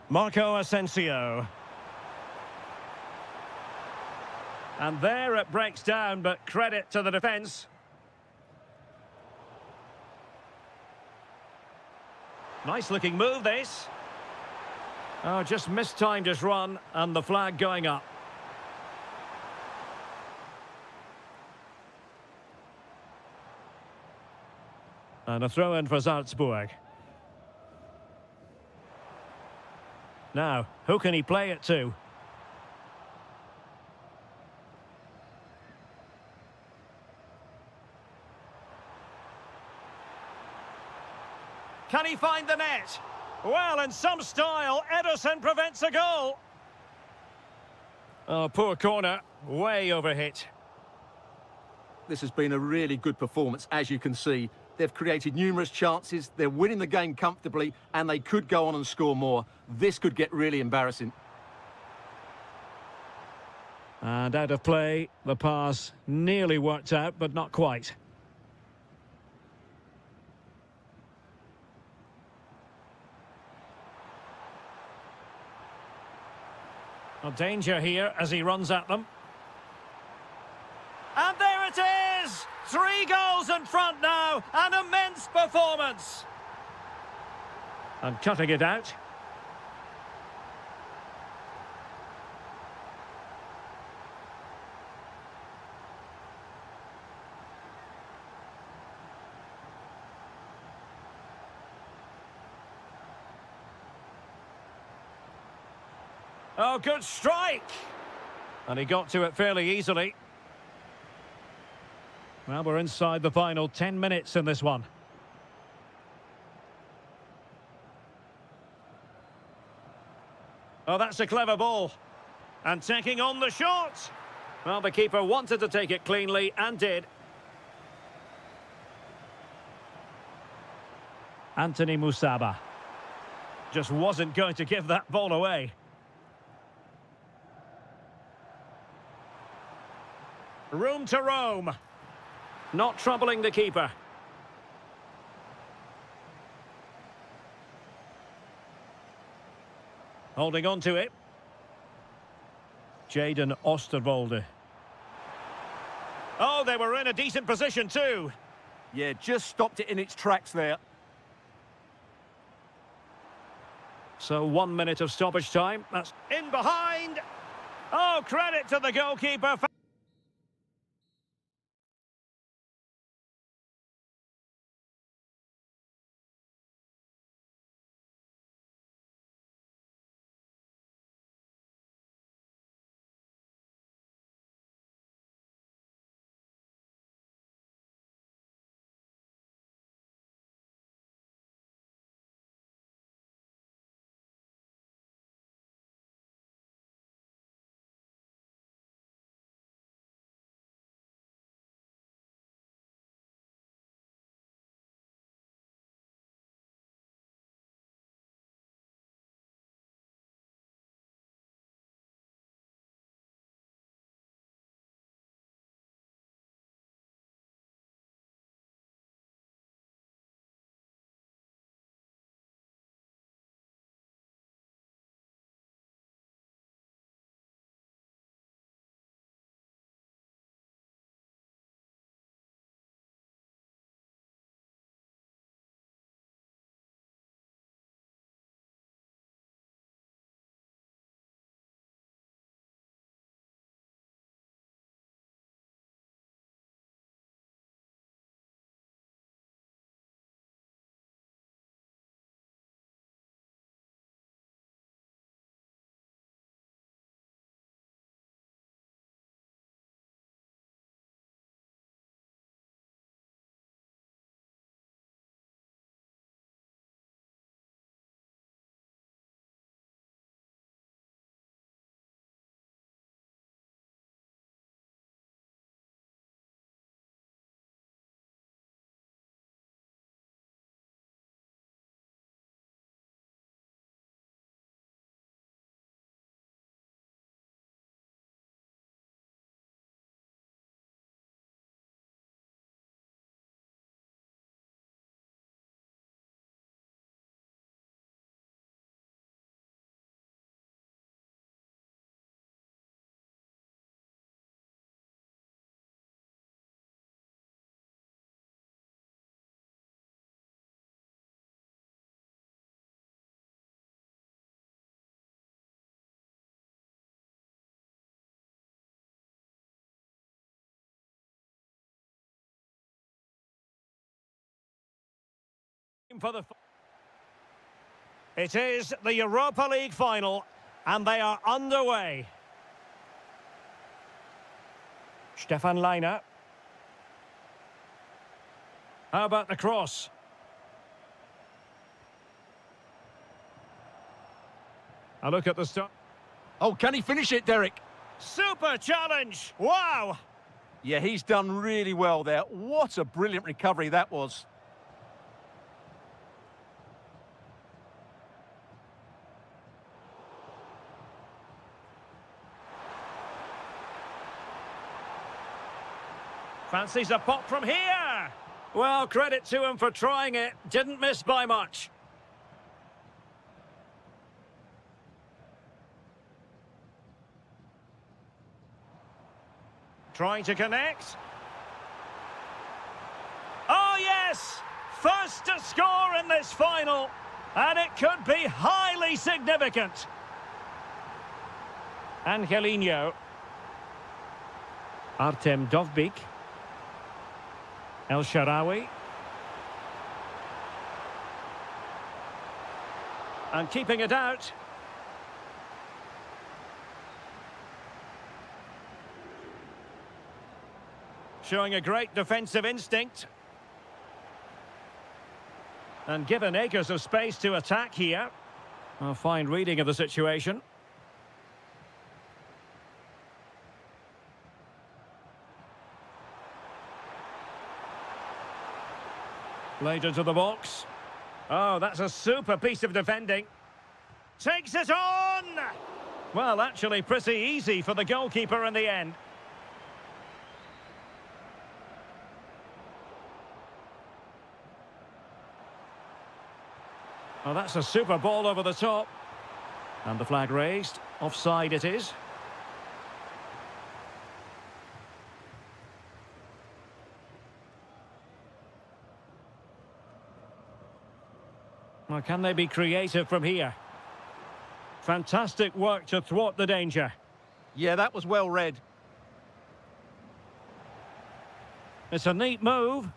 Marco Asensio. And there it breaks down, but credit to the defence. Nice looking move, this. Oh, just mistimed his run, and the flag going up. And a throw-in for Salzburg. Now, who can he play it to? Can he find the net? Well, in some style, Ederson prevents a goal. Oh, poor corner. Way overhit. This has been a really good performance, as you can see. They've created numerous chances, they're winning the game comfortably, and they could go on and score more. This could get really embarrassing. And out of play, the pass nearly worked out, but not quite. Well, danger here as he runs at them. And there it is! 3 goals in front now, an immense performance. And cutting it out. Oh, good strike! And he got to it fairly easily. Well, we're inside the final 10 minutes in this one. Oh, that's a clever ball. And taking on the shot. Well, the keeper wanted to take it cleanly and did. Anthony Musaba. Just wasn't going to give that ball away. Room to roam. Not troubling the keeper. Holding on to it. Jaden Osterwolde. Oh, they were in a decent position too. Yeah, just stopped it in its tracks there. So 1 minute of stoppage time. That's in behind. Oh, credit to the goalkeeper. For the... It is the Europa League final, and they are underway. Stefan Leiner. How about the cross? A look at the start. Oh, can he finish it, Derek? Super challenge! Wow! Yeah, he's done really well there. What a brilliant recovery that was. Fancies a pop from here! Well, credit to him for trying it. Didn't miss by much. Trying to connect. Oh, yes! First to score in this final. And it could be highly significant. Angelino. Artem Dovbyk. El Shaarawy. And keeping it out. Showing a great defensive instinct. And given acres of space to attack here. A fine reading of the situation. Played into the box. Oh, that's a super piece of defending. Takes it on! Well, actually pretty easy for the goalkeeper in the end. Oh, that's a super ball over the top. And the flag raised. Offside it is. Well, can they be creative from here? Fantastic work to thwart the danger. Yeah, that was well read. It's a neat move.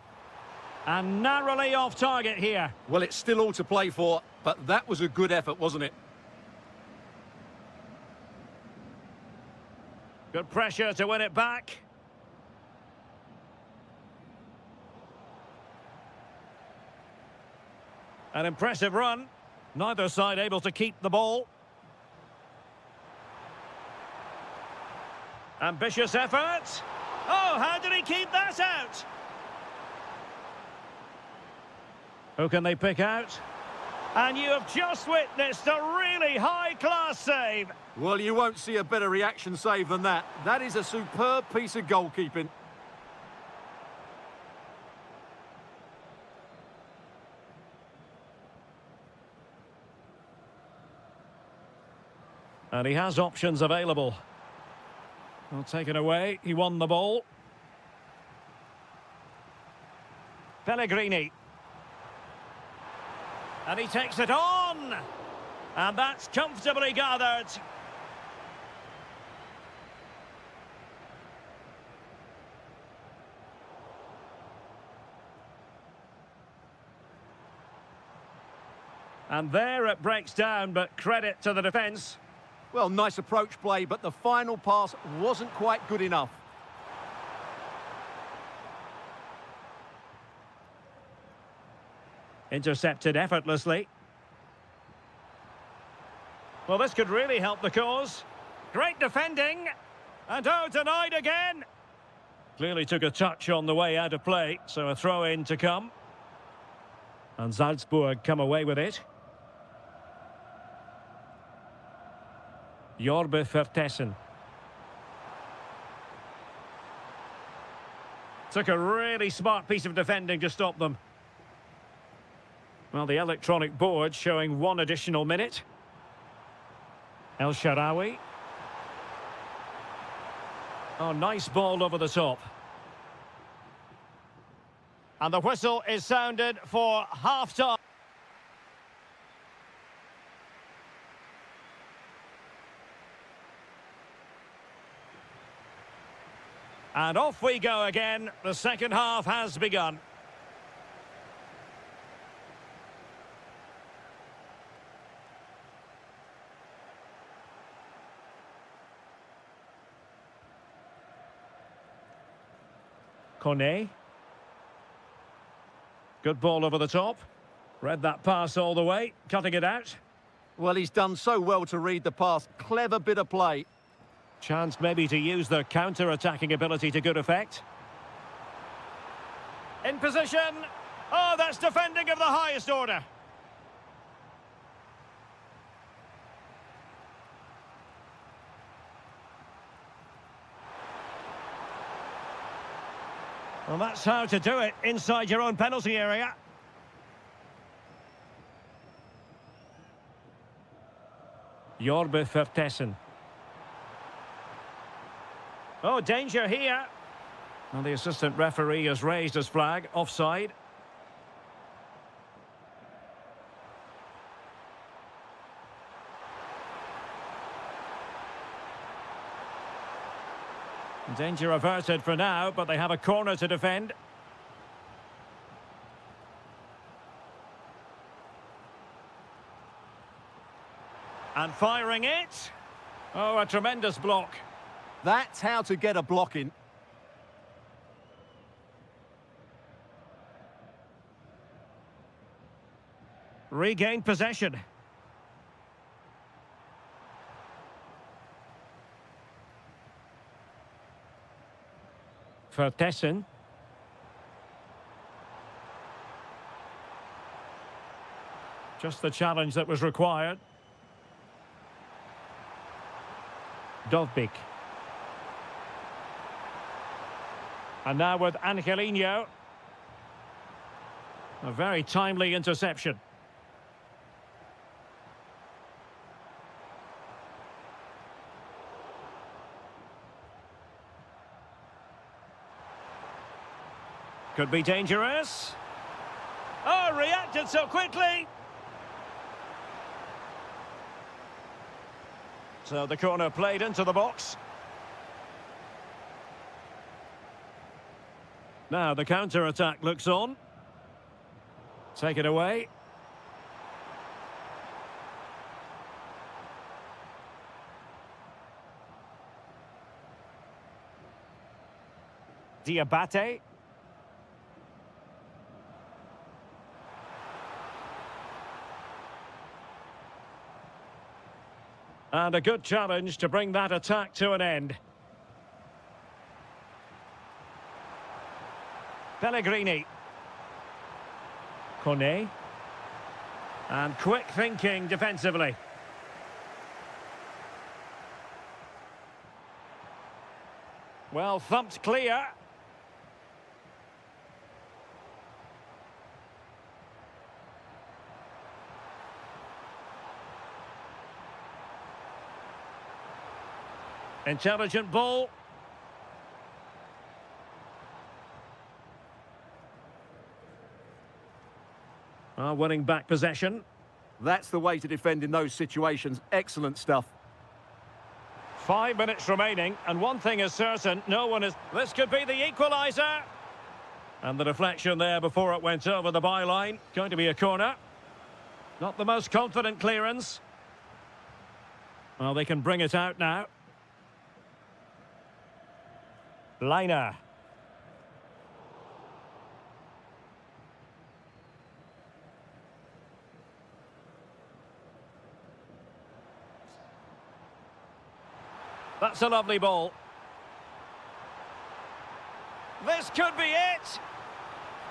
And narrowly off target here. Well, it's still all to play for, but that was a good effort, wasn't it? Good pressure to win it back. An impressive run. Neither side able to keep the ball. Ambitious effort. Oh, how did he keep that out? Who can they pick out? And you have just witnessed a really high-class save. Well, you won't see a better reaction save than that. That is a superb piece of goalkeeping. And he has options available. Well, taken away. He won the ball. Pellegrini. And he takes it on. And that's comfortably gathered. And there it breaks down, but credit to the defence. Well, nice approach play, but the final pass wasn't quite good enough. Intercepted effortlessly. Well, this could really help the cause. Great defending. And oh, denied again. Clearly took a touch on the way out of play, so a throw-in to come. And Salzburg come away with it. Jorbe Vertessen. Took a really smart piece of defending to stop them. Well, the electronic board showing one additional minute. El Shaarawy. Oh, nice ball over the top. And the whistle is sounded for half-time. And off we go again. The second half has begun. Cornet. Good ball over the top. Read that pass all the way, cutting it out. Well, he's done so well to read the pass. Clever bit of play. Chance maybe to use their counter-attacking ability to good effect. In position. Oh, that's defending of the highest order. Well, that's how to do it inside your own penalty area. Jorbe Vertessen. Oh, danger here. Well, the assistant referee has raised his flag. Offside. Danger averted for now, but they have a corner to defend. And firing it. Oh, a tremendous block. That's how to get a block in. Regained possession. Vertessen. Just the challenge that was required. Dovbik. And now with Angelino. A very timely interception. Could be dangerous. Oh, reacted so quickly. So the corner played into the box. Now the counter-attack looks on. Take it away. Diabate. And a good challenge to bring that attack to an end. Pellegrini. Cornet. And quick thinking defensively. Well thumped clear. Intelligent ball. Winning back possession. That's the way to defend in those situations. Excellent stuff. 5 minutes remaining, and one thing is certain, no one is... This could be the equaliser. And the deflection there before it went over the byline. Going to be a corner. Not the most confident clearance. Well, they can bring it out now. Liner. That's a lovely ball. This could be it.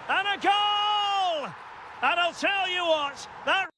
And a goal! And I'll tell you what, that...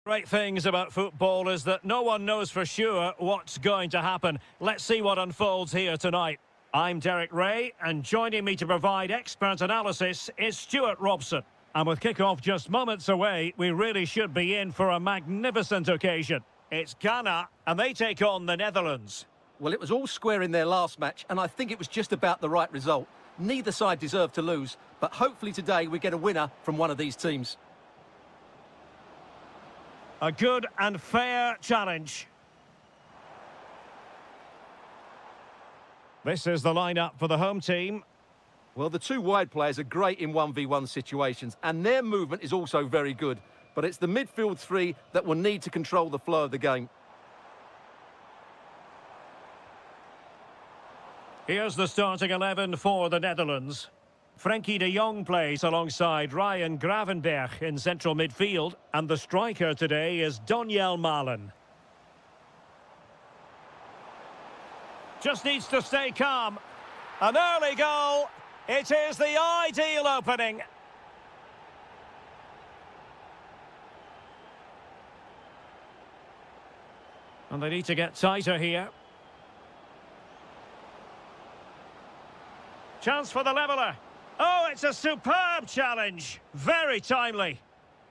Great things about football is that no one knows for sure what's going to happen. Let's see what unfolds here tonight. I'm Derek Ray, and joining me to provide expert analysis is Stuart Robson. And with kick-off just moments away, we really should be in for a magnificent occasion. It's Ghana, and they take on the Netherlands. Well, it was all square in their last match, and I think it was just about the right result. Neither side deserved to lose, but hopefully today we get a winner from one of these teams. A good and fair challenge. This is the lineup for the home team. Well, the two wide players are great in 1v1 situations, and their movement is also very good. But it's the midfield three that will need to control the flow of the game. Here's the starting 11 for the Netherlands. Frenkie de Jong plays alongside Ryan Gravenberch in central midfield, and the striker today is Donyell Malen. Just needs to stay calm. An early goal. It is the ideal opening. And they need to get tighter here. Chance for the leveller. Oh, it's a superb challenge. Very timely.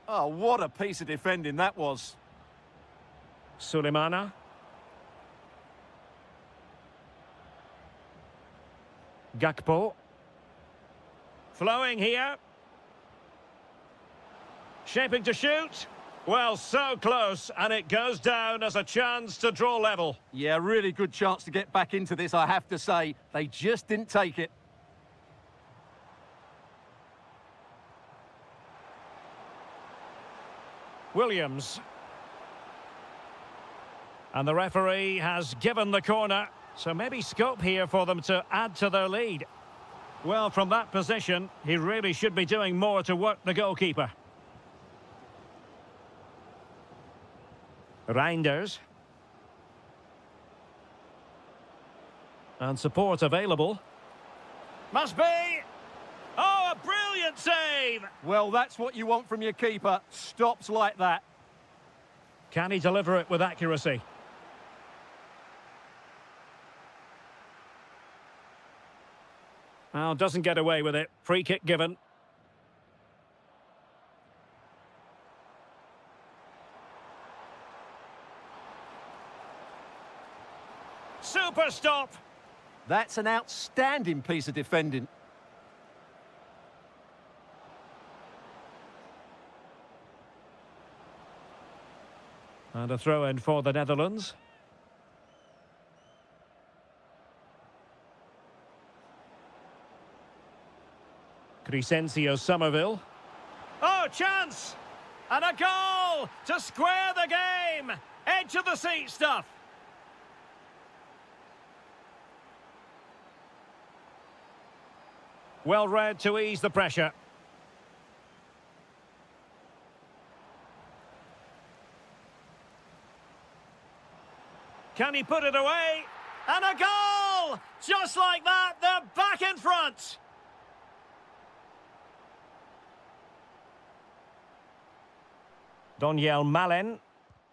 Oh, what a piece of defending that was. Sulemana. Gakpo. Flowing here. Shaping to shoot. Well, so close, and it goes down as a chance to draw level. Yeah, really good chance to get back into this, I have to say. They just didn't take it. Williams. And the referee has given the corner, so maybe scope here for them to add to their lead. Well, from that position, he really should be doing more to work the goalkeeper. Reinders. And support available. Must be! Oh, a brilliant save! Well, that's what you want from your keeper. Stops like that. Can he deliver it with accuracy? Well, doesn't get away with it. Free kick given. Super stop! That's an outstanding piece of defending. And a throw-in for the Netherlands. Crescencio Somerville. Oh, chance! And a goal to square the game! Edge of the seat stuff. Well read to ease the pressure. Can he put it away? And a goal! Just like that, they're back in front. Donyell Malen.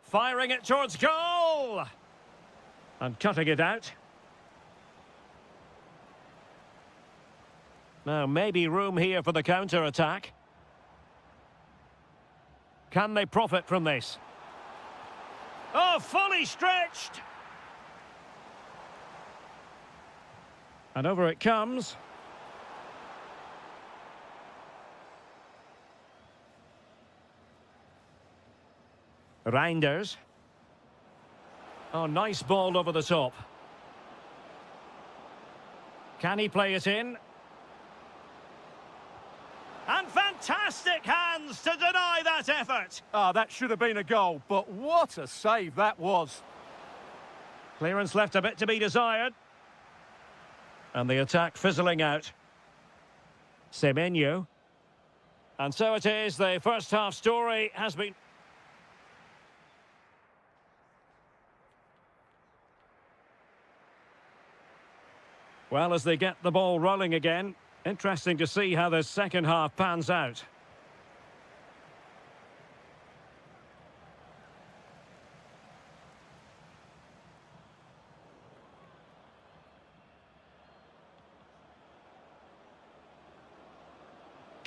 Firing it towards goal! And cutting it out. Now, maybe room here for the counter-attack. Can they profit from this? Oh, fully stretched! And over it comes. Reinders. Oh, nice ball over the top. Can he play it in? And fantastic hands to deny that effort. Ah, that should have been a goal, but what a save that was. Clearance left a bit to be desired. And the attack fizzling out. Semenyo. And so it is, the first half story has been... Well, as they get the ball rolling again, interesting to see how the second half pans out.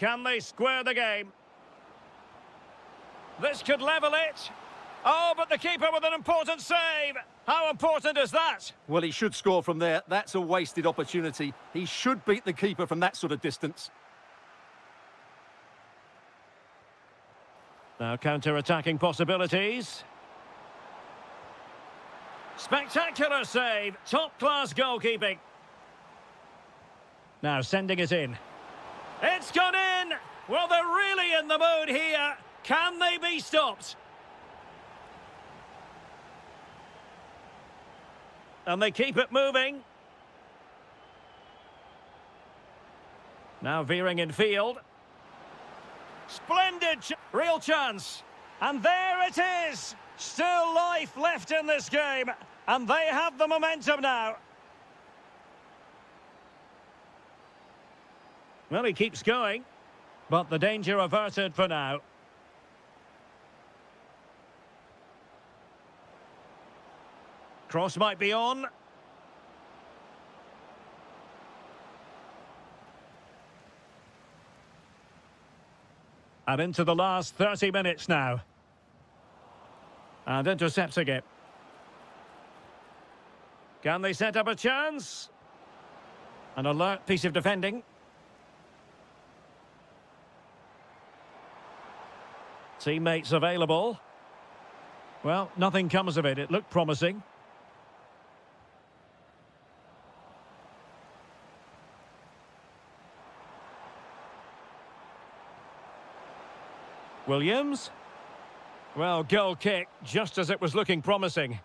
Can they square the game? This could level it. Oh, but the keeper with an important save. How important is that? Well, he should score from there. That's a wasted opportunity. He should beat the keeper from that sort of distance. Now counter-attacking possibilities. Spectacular save. Top-class goalkeeping. Now sending it in. It's gone in! Well, they're really in the mood here. Can they be stopped? And they keep it moving. Now veering in field. Splendid, real chance. And there it is. Still life left in this game. And they have the momentum now. Well, he keeps going. But the danger averted for now. Cross might be on. And into the last 30 minutes now. And intercepting it. Can they set up a chance? An alert piece of defending. Teammates available. Well, nothing comes of it. It looked promising. Williams. Well, goal kick, just as it was looking promising.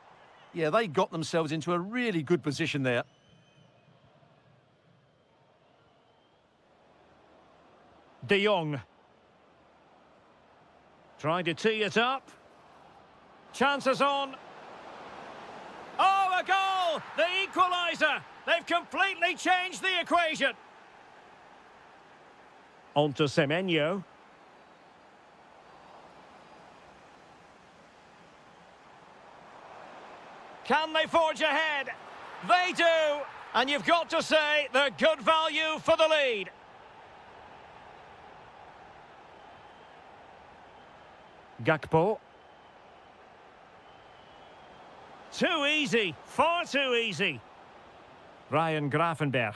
Yeah, they got themselves into a really good position there. De Jong. Trying to tee it up. Chances on. Oh, a goal! The equaliser! They've completely changed the equation. On to Semenyo. Can they forge ahead? They do! And you've got to say they're good value for the lead. Gakpo. Too easy, far too easy. Ryan Gravenberch.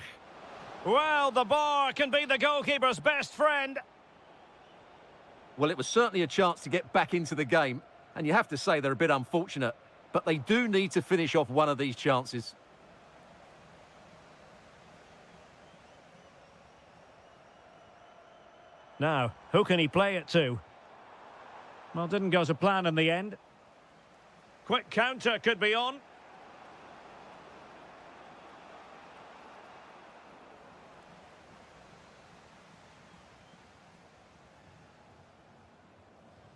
Well, the bar can be the goalkeeper's best friend. Well, it was certainly a chance to get back into the game, and you have to say they're a bit unfortunate, but they do need to finish off one of these chances. Now, who can he play it to? Well, didn't go to plan in the end. Quick counter could be on.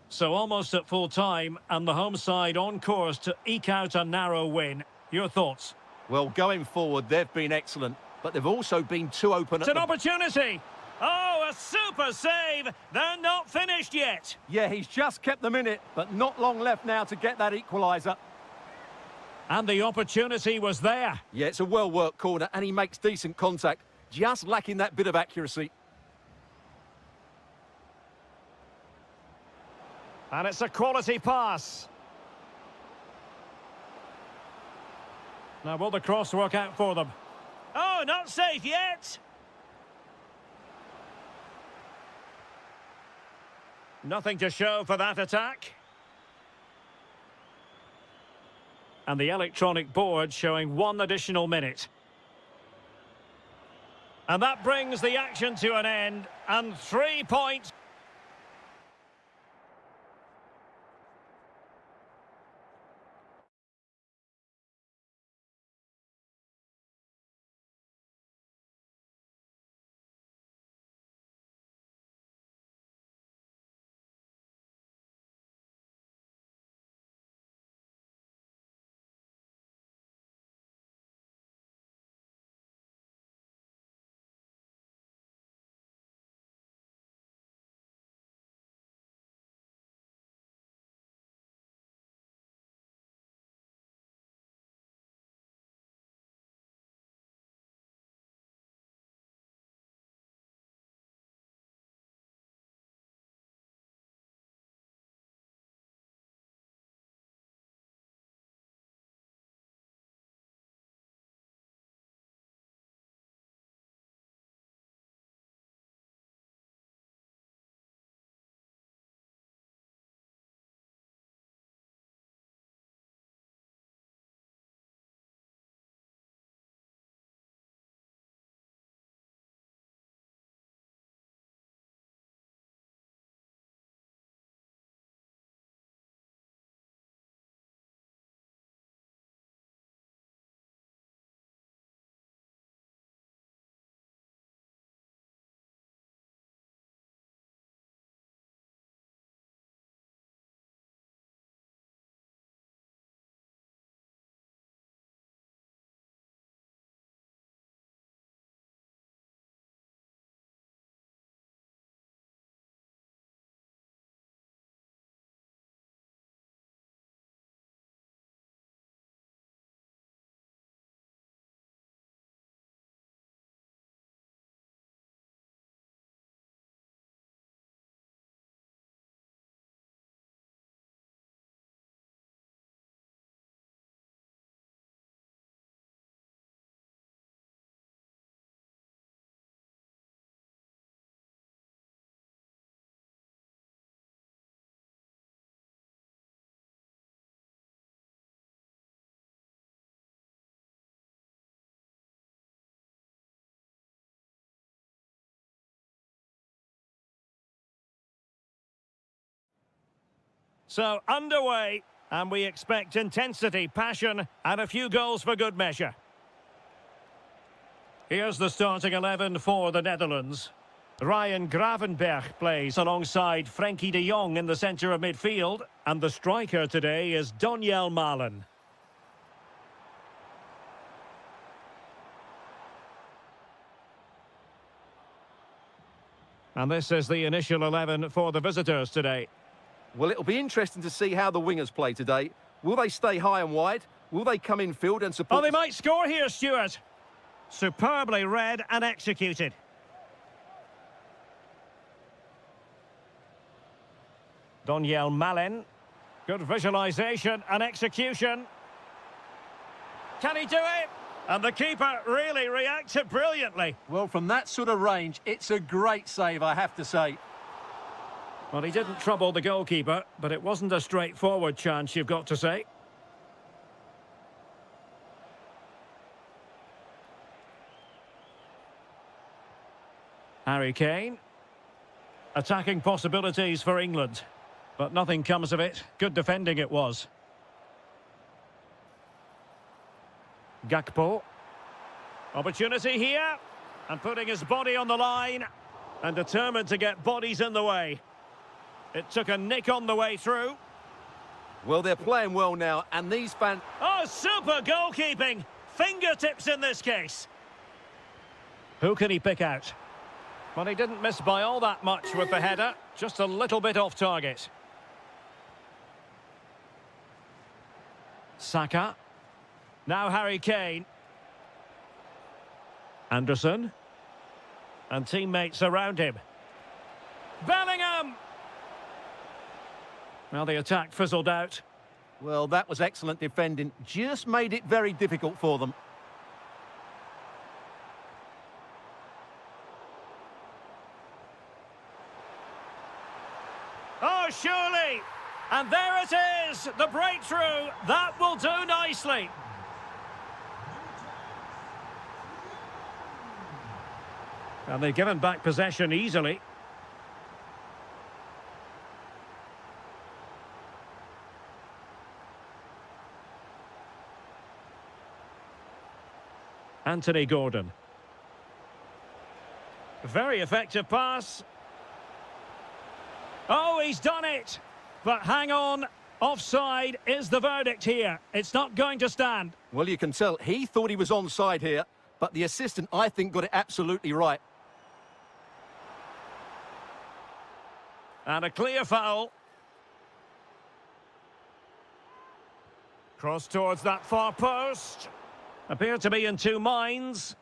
So almost at full time, and the home side on course to eke out a narrow win. Your thoughts? Well, going forward, they've been excellent, but they've also been too open. It's an opportunity. Oh, a super save. They're not finished yet. Yeah, he's just kept them in it, but not long left now to get that equaliser. And the opportunity was there. Yeah, it's a well-worked corner, and he makes decent contact, just lacking that bit of accuracy. And it's a quality pass. Now, will the cross work out for them? Oh, not safe yet. Nothing to show for that attack. And the electronic board showing 1 additional minute. And that brings the action to an end. And 3 points. So, underway, and we expect intensity, passion, and a few goals for good measure. Here's the starting 11 for the Netherlands. Ryan Gravenberch plays alongside Frenkie de Jong in the centre of midfield, and the striker today is Donyell Malen. And this is the initial 11 for the visitors today. Well, it'll be interesting to see how the wingers play today. Will they stay high and wide? Will they come in field and support... Oh, they might score here, Stuart. Superbly read and executed. Donyell Malen. Good visualisation and execution. Can he do it? And the keeper really reacted brilliantly. Well, from that sort of range, it's a great save, I have to say. Well, he didn't trouble the goalkeeper, but it wasn't a straightforward chance, you've got to say. Harry Kane. Attacking possibilities for England, but nothing comes of it. Good defending it was. Gakpo. Opportunity here, and putting his body on the line, and determined to get bodies in the way. It took a nick on the way through. Well, they're playing well now, and these fans... Oh, super goalkeeping! Fingertips in this case. Who can he pick out? Well, he didn't miss by all that much with the header, just a little bit off target. Saka. Now Harry Kane. Anderson. And teammates around him. Bellingham! Well, the attack fizzled out. Well, that was excellent defending. Just made it very difficult for them. Oh, surely! And there it is! The breakthrough! That will do nicely! And they've given back possession easily. Anthony Gordon. Very effective pass. Oh, he's done it! But hang on, offside is the verdict here. It's not going to stand. Well, you can tell he thought he was onside here, but the assistant, I think, got it absolutely right. And a clear foul. Cross towards that far post. Appear to be in two minds.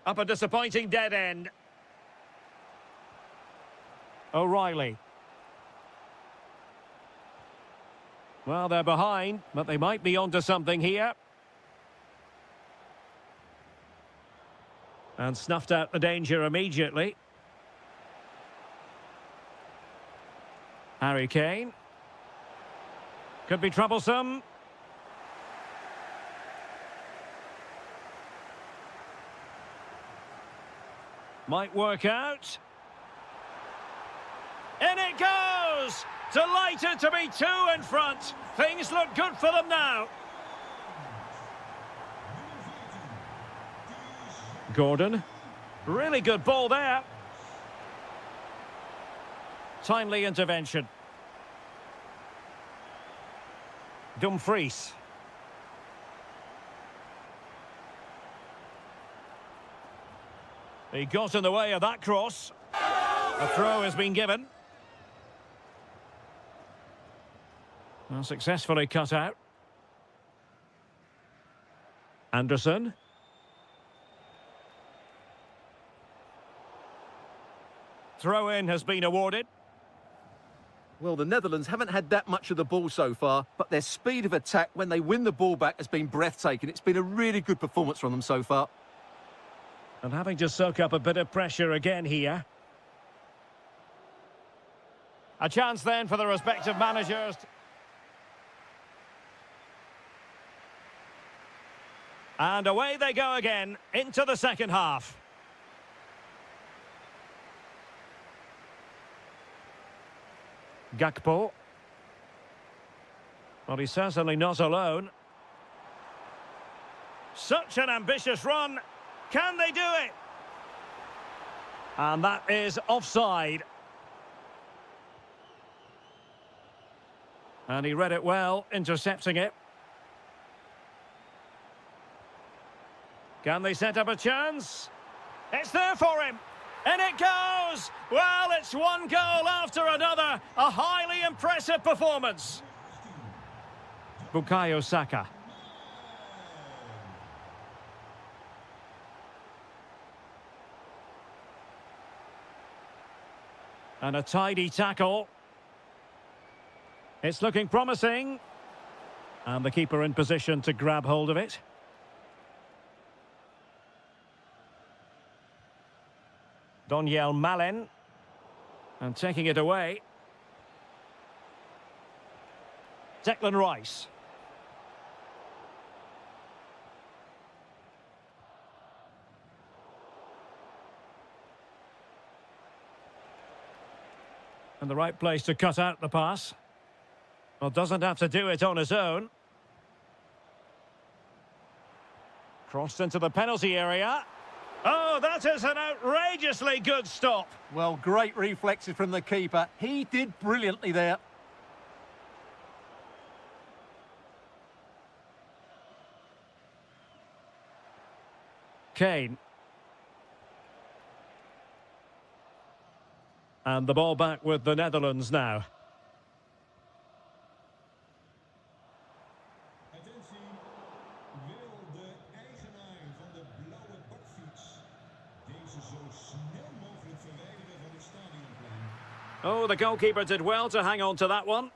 Up a disappointing dead end. O'Reilly. Well, they're behind, but they might be onto something here. And snuffed out the danger immediately. Harry Kane. Could be troublesome. Might work out. In it goes! Delighted to be two in front. Things look good for them now. Gordon. Really good ball there. Timely intervention. Dumfries. He got in the way of that cross. A throw has been given. Well, successfully cut out. Anderson. Throw-in has been awarded. Well, the Netherlands haven't had that much of the ball so far, but their speed of attack when they win the ball back has been breathtaking. It's been a really good performance from them so far. And having to soak up a bit of pressure again here. A chance then for the respective managers. And away they go again into the second half. Gakpo. Well, he's certainly not alone. Such an ambitious run. Can they do it? And that is offside. And he read it well, intercepting it. Can they set up a chance? It's there for him. And it goes! Well, it's one goal after another. A highly impressive performance. Bukayo Saka. And a tidy tackle. It's looking promising. And the keeper in position to grab hold of it. Daniel Malen. And taking it away. Declan Rice. And the right place to cut out the pass. Well, doesn't have to do it on his own. Crossed into the penalty area. Oh, that is an outrageously good stop. Well, great reflexes from the keeper. He did brilliantly there. Kane. And the ball back with the Netherlands now. Oh, the goalkeeper did well to hang on to that one.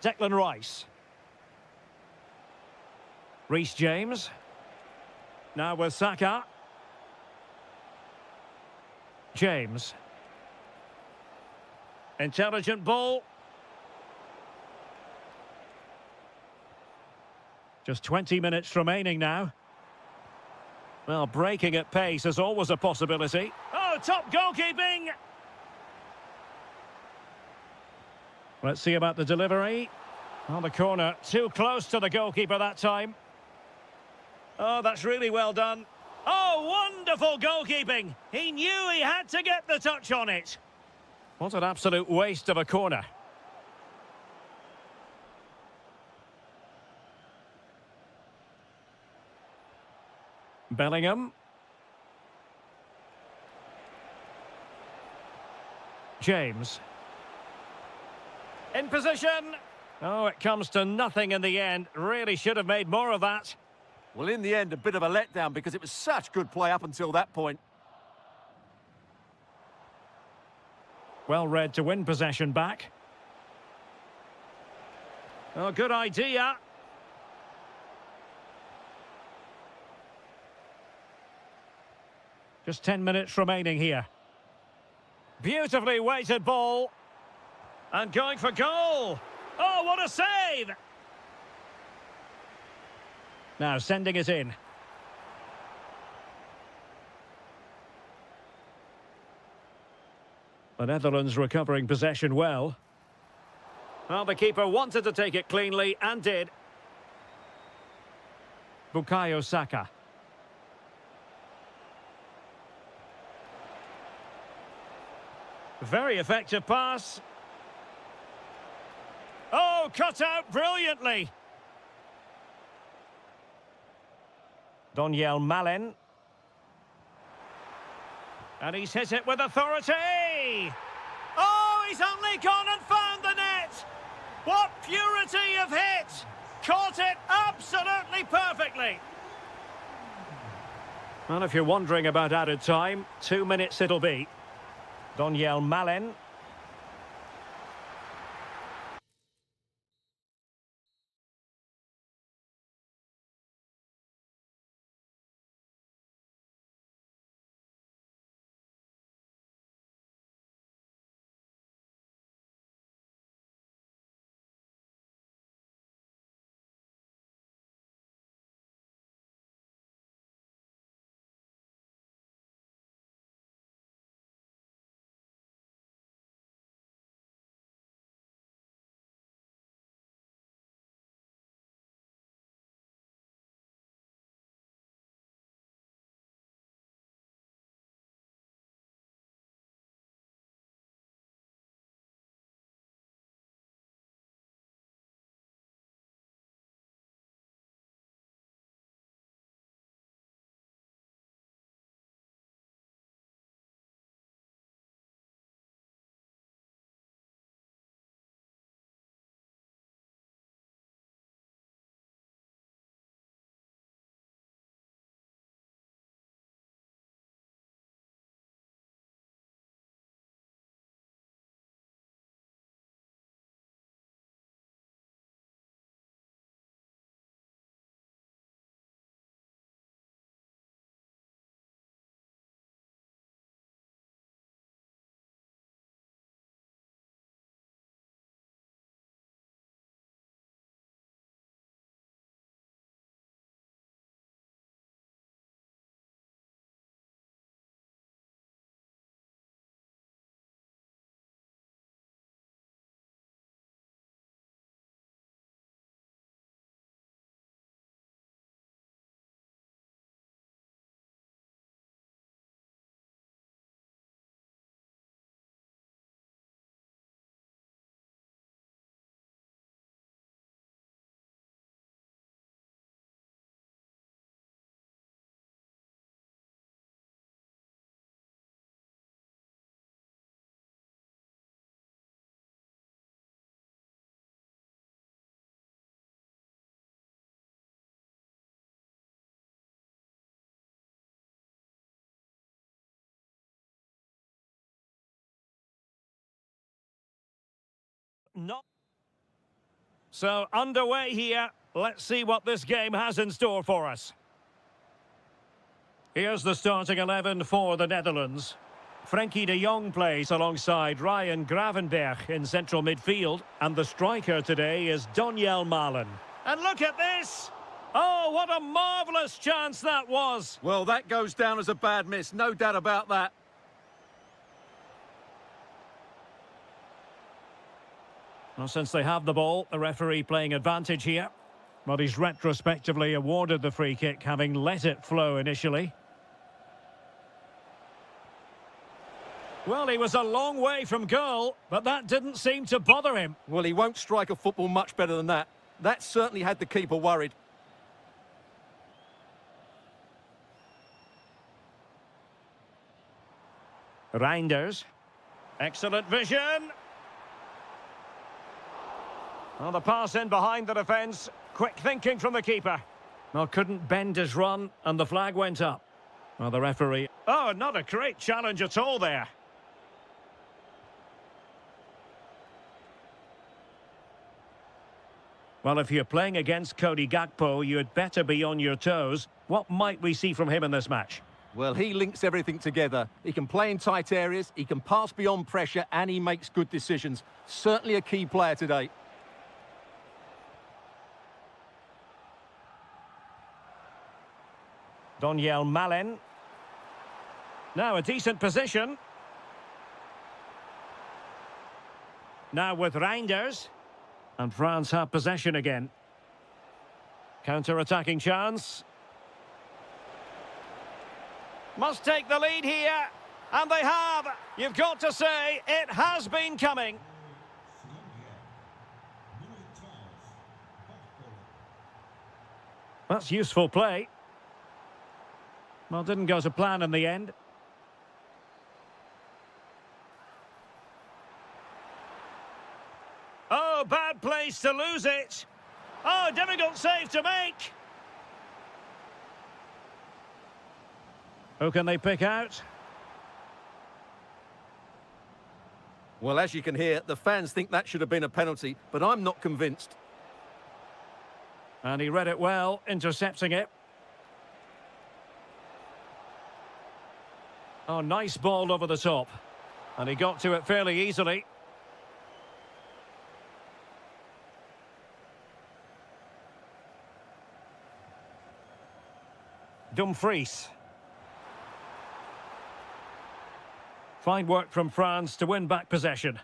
Declan Rice. Reece James. Now with Saka. James. Intelligent ball. Just 20 minutes remaining now. Well, breaking at pace is always a possibility. Oh, top goalkeeping! Let's see about the delivery. On the corner, too close to the goalkeeper that time. Oh, that's really well done. Oh, wonderful goalkeeping. He knew he had to get the touch on it. What an absolute waste of a corner. Bellingham. James. In position. Oh, it comes to nothing in the end. Really should have made more of that. Well, in the end, a bit of a letdown because it was such good play up until that point. Well read to win possession back. Oh, good idea. Just 10 minutes remaining here. Beautifully weighted ball. And going for goal. Oh, what a save! Now sending it in. The Netherlands recovering possession well. Well, the keeper wanted to take it cleanly and did. Bukayo Saka. Very effective pass. Oh, cut out brilliantly. Daniel Malen. And he's hit it with authority. Oh, he's only gone and found the net. What purity of hit. Caught it absolutely perfectly. Well, if you're wondering about added time, 2 minutes it'll be. Daniel Malen. not. So underway here. Let's see what this game has in store for us. Here's the starting 11 for the Netherlands. Frenkie de Jong plays alongside Ryan Gravenberch in central midfield. And the striker today is Donyell Malen. And look at this! Oh, what a marvellous chance that was! Well, that goes down as a bad miss, no doubt about that. Well, since they have the ball, the referee playing advantage here. But he's retrospectively awarded the free kick, having let it flow initially. Well, he was a long way from goal, but that didn't seem to bother him. Well, he won't strike a football much better than that. That certainly had the keeper worried. Reinders. Excellent vision. Well, the pass in behind the defence. Quick thinking from the keeper. Well, couldn't bend his run, and the flag went up. Well, the referee... Oh, not a great challenge at all there. Well, if you're playing against Cody Gakpo, you'd better be on your toes. What might we see from him in this match? Well, he links everything together. He can play in tight areas, he can pass beyond pressure, and he makes good decisions. Certainly a key player today. Donyell Malen. Now a decent position. Now with Reinders. And France have possession again. Counter-attacking chance. Must take the lead here. And they have. You've got to say, it has been coming. That's useful play. Well, didn't go to plan in the end. Oh, bad place to lose it. Oh, difficult save to make. Who can they pick out? Well, as you can hear, the fans think that should have been a penalty, but I'm not convinced. And he read it well, intercepting it. Oh, nice ball over the top. And he got to it fairly easily. Dumfries. Fine work from France to win back possession.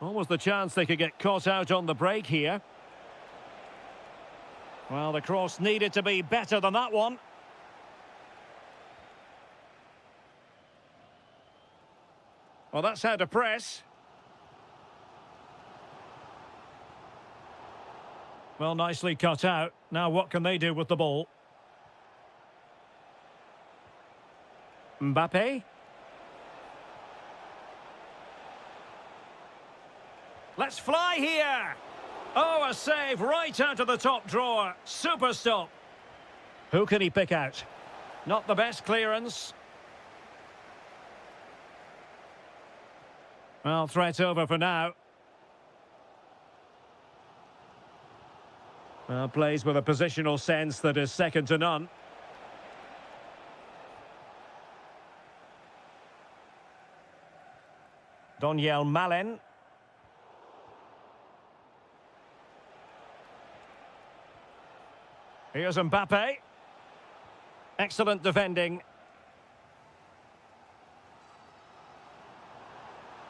Almost the chance they could get caught out on the break here. Well, the cross needed to be better than that one. Well, that's how to press. Well, nicely cut out. Now what can they do with the ball? Mbappe. Let's fly here. Oh, a save right out of the top drawer. Super stop. Who can he pick out? Not the best clearance. Well, threat over for now. Well, plays with a positional sense that is second to none. Donyell Malen. Here's Mbappe. Excellent defending.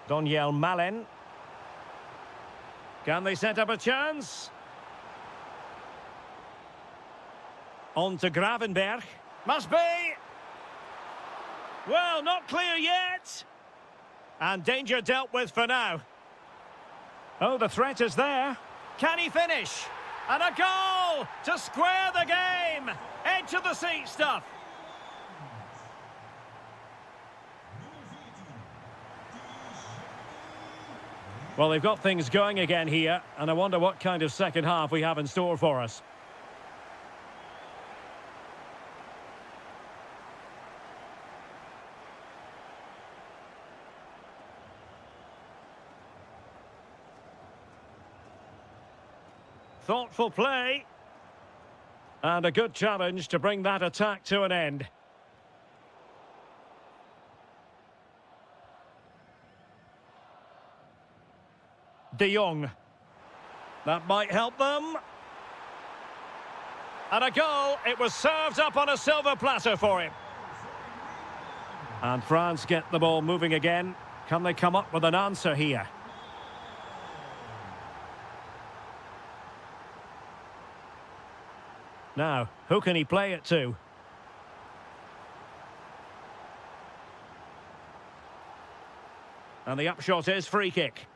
Donyell Malen. Can they set up a chance? On to Gravenberch. Must be! Well, not clear yet. And danger dealt with for now. Oh, the threat is there. Can he finish? And a goal to square the game. Edge of the seat stuff. Well, they've got things going again here, and I wonder what kind of second half we have in store for us. Thoughtful play. And a good challenge to bring that attack to an end. De Jong. That might help them. And a goal. It was served up on a silver platter for him. And France get the ball moving again. Can they come up with an answer here? Now, who can he play it to? And the upshot is free kick.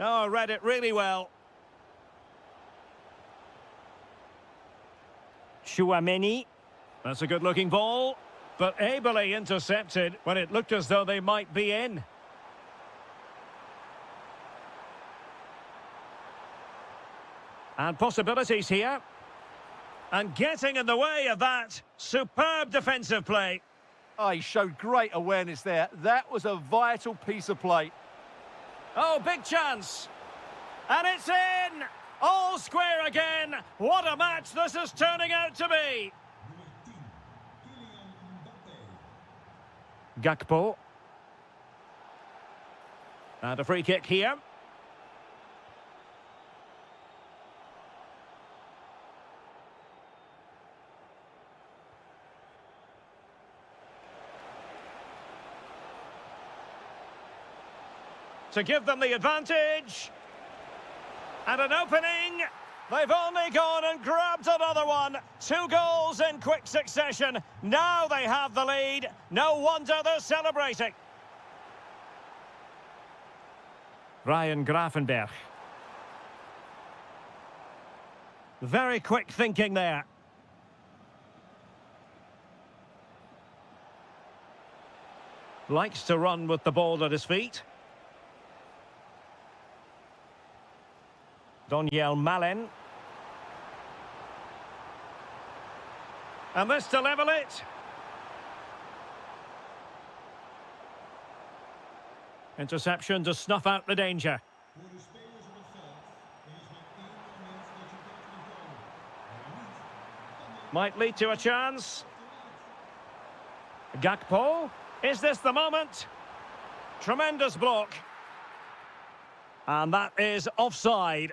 Oh, read it really well. Chouameni. That's a good-looking ball, but ably intercepted when it looked as though they might be in. And possibilities here. And getting in the way of that. Superb defensive play. Oh, he showed great awareness there. That was a vital piece of play. Oh, big chance. And it's in! All square again. What a match this is turning out to be. Gakpo. And a free kick here. To give them the advantage. And an opening. They've only gone and grabbed another one. 2 goals in quick succession. Now they have the lead. No wonder they're celebrating. Ryan Grafenberg. Very quick thinking there. Likes to run with the ball at his feet. Doniel Malen. And this to level it. Interception to snuff out the danger. Might lead to a chance. Gakpo. Is this the moment? Tremendous block. And that is offside.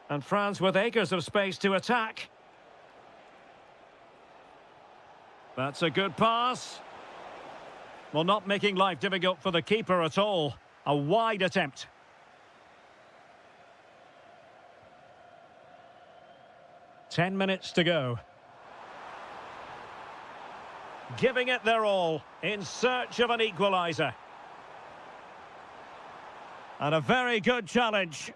And France with acres of space to attack. That's a good pass. Well, not making life difficult for the keeper at all. A wide attempt. Ten minutes to go. Giving it their all in search of an equaliser. And a very good challenge.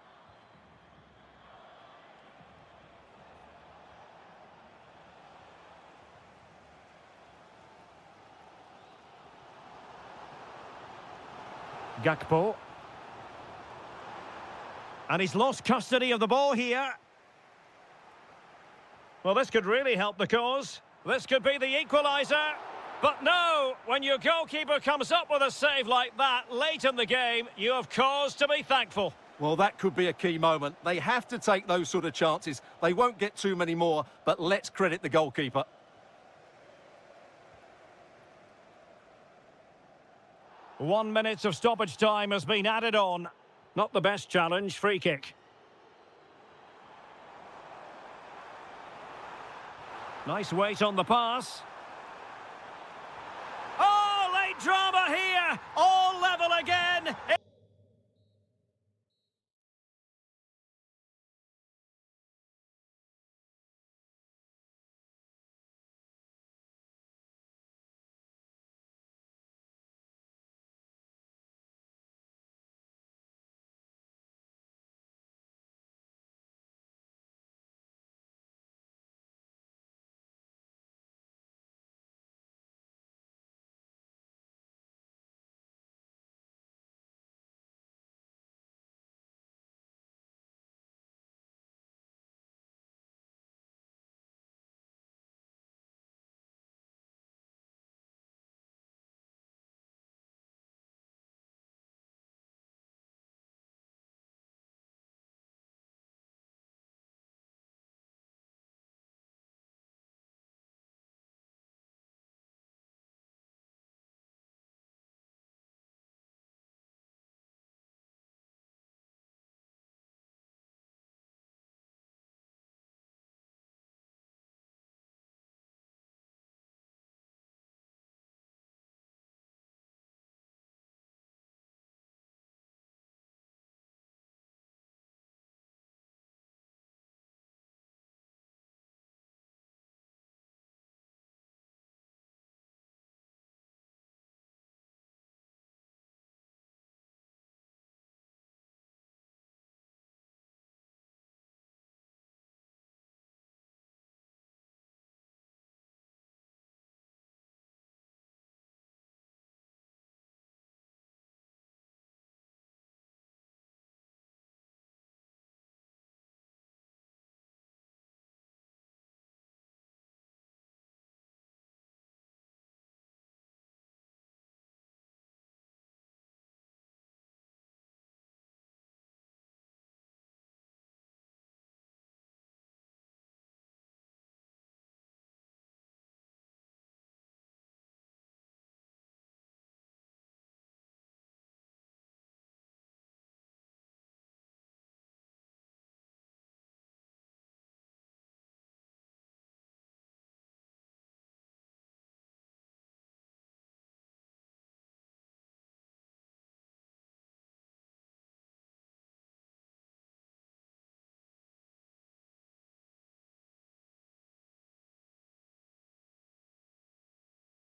Gakpo. And he's lost custody of the ball here. Well, this could really help the cause. This could be the equaliser. But no, when your goalkeeper comes up with a save like that late in the game, you have cause to be thankful. Well, that could be a key moment. They have to take those sort of chances. They won't get too many more, but let's credit the goalkeeper. One minute of stoppage time has been added on. Not the best challenge, free kick. Nice weight on the pass. Oh, late drama here. All level again.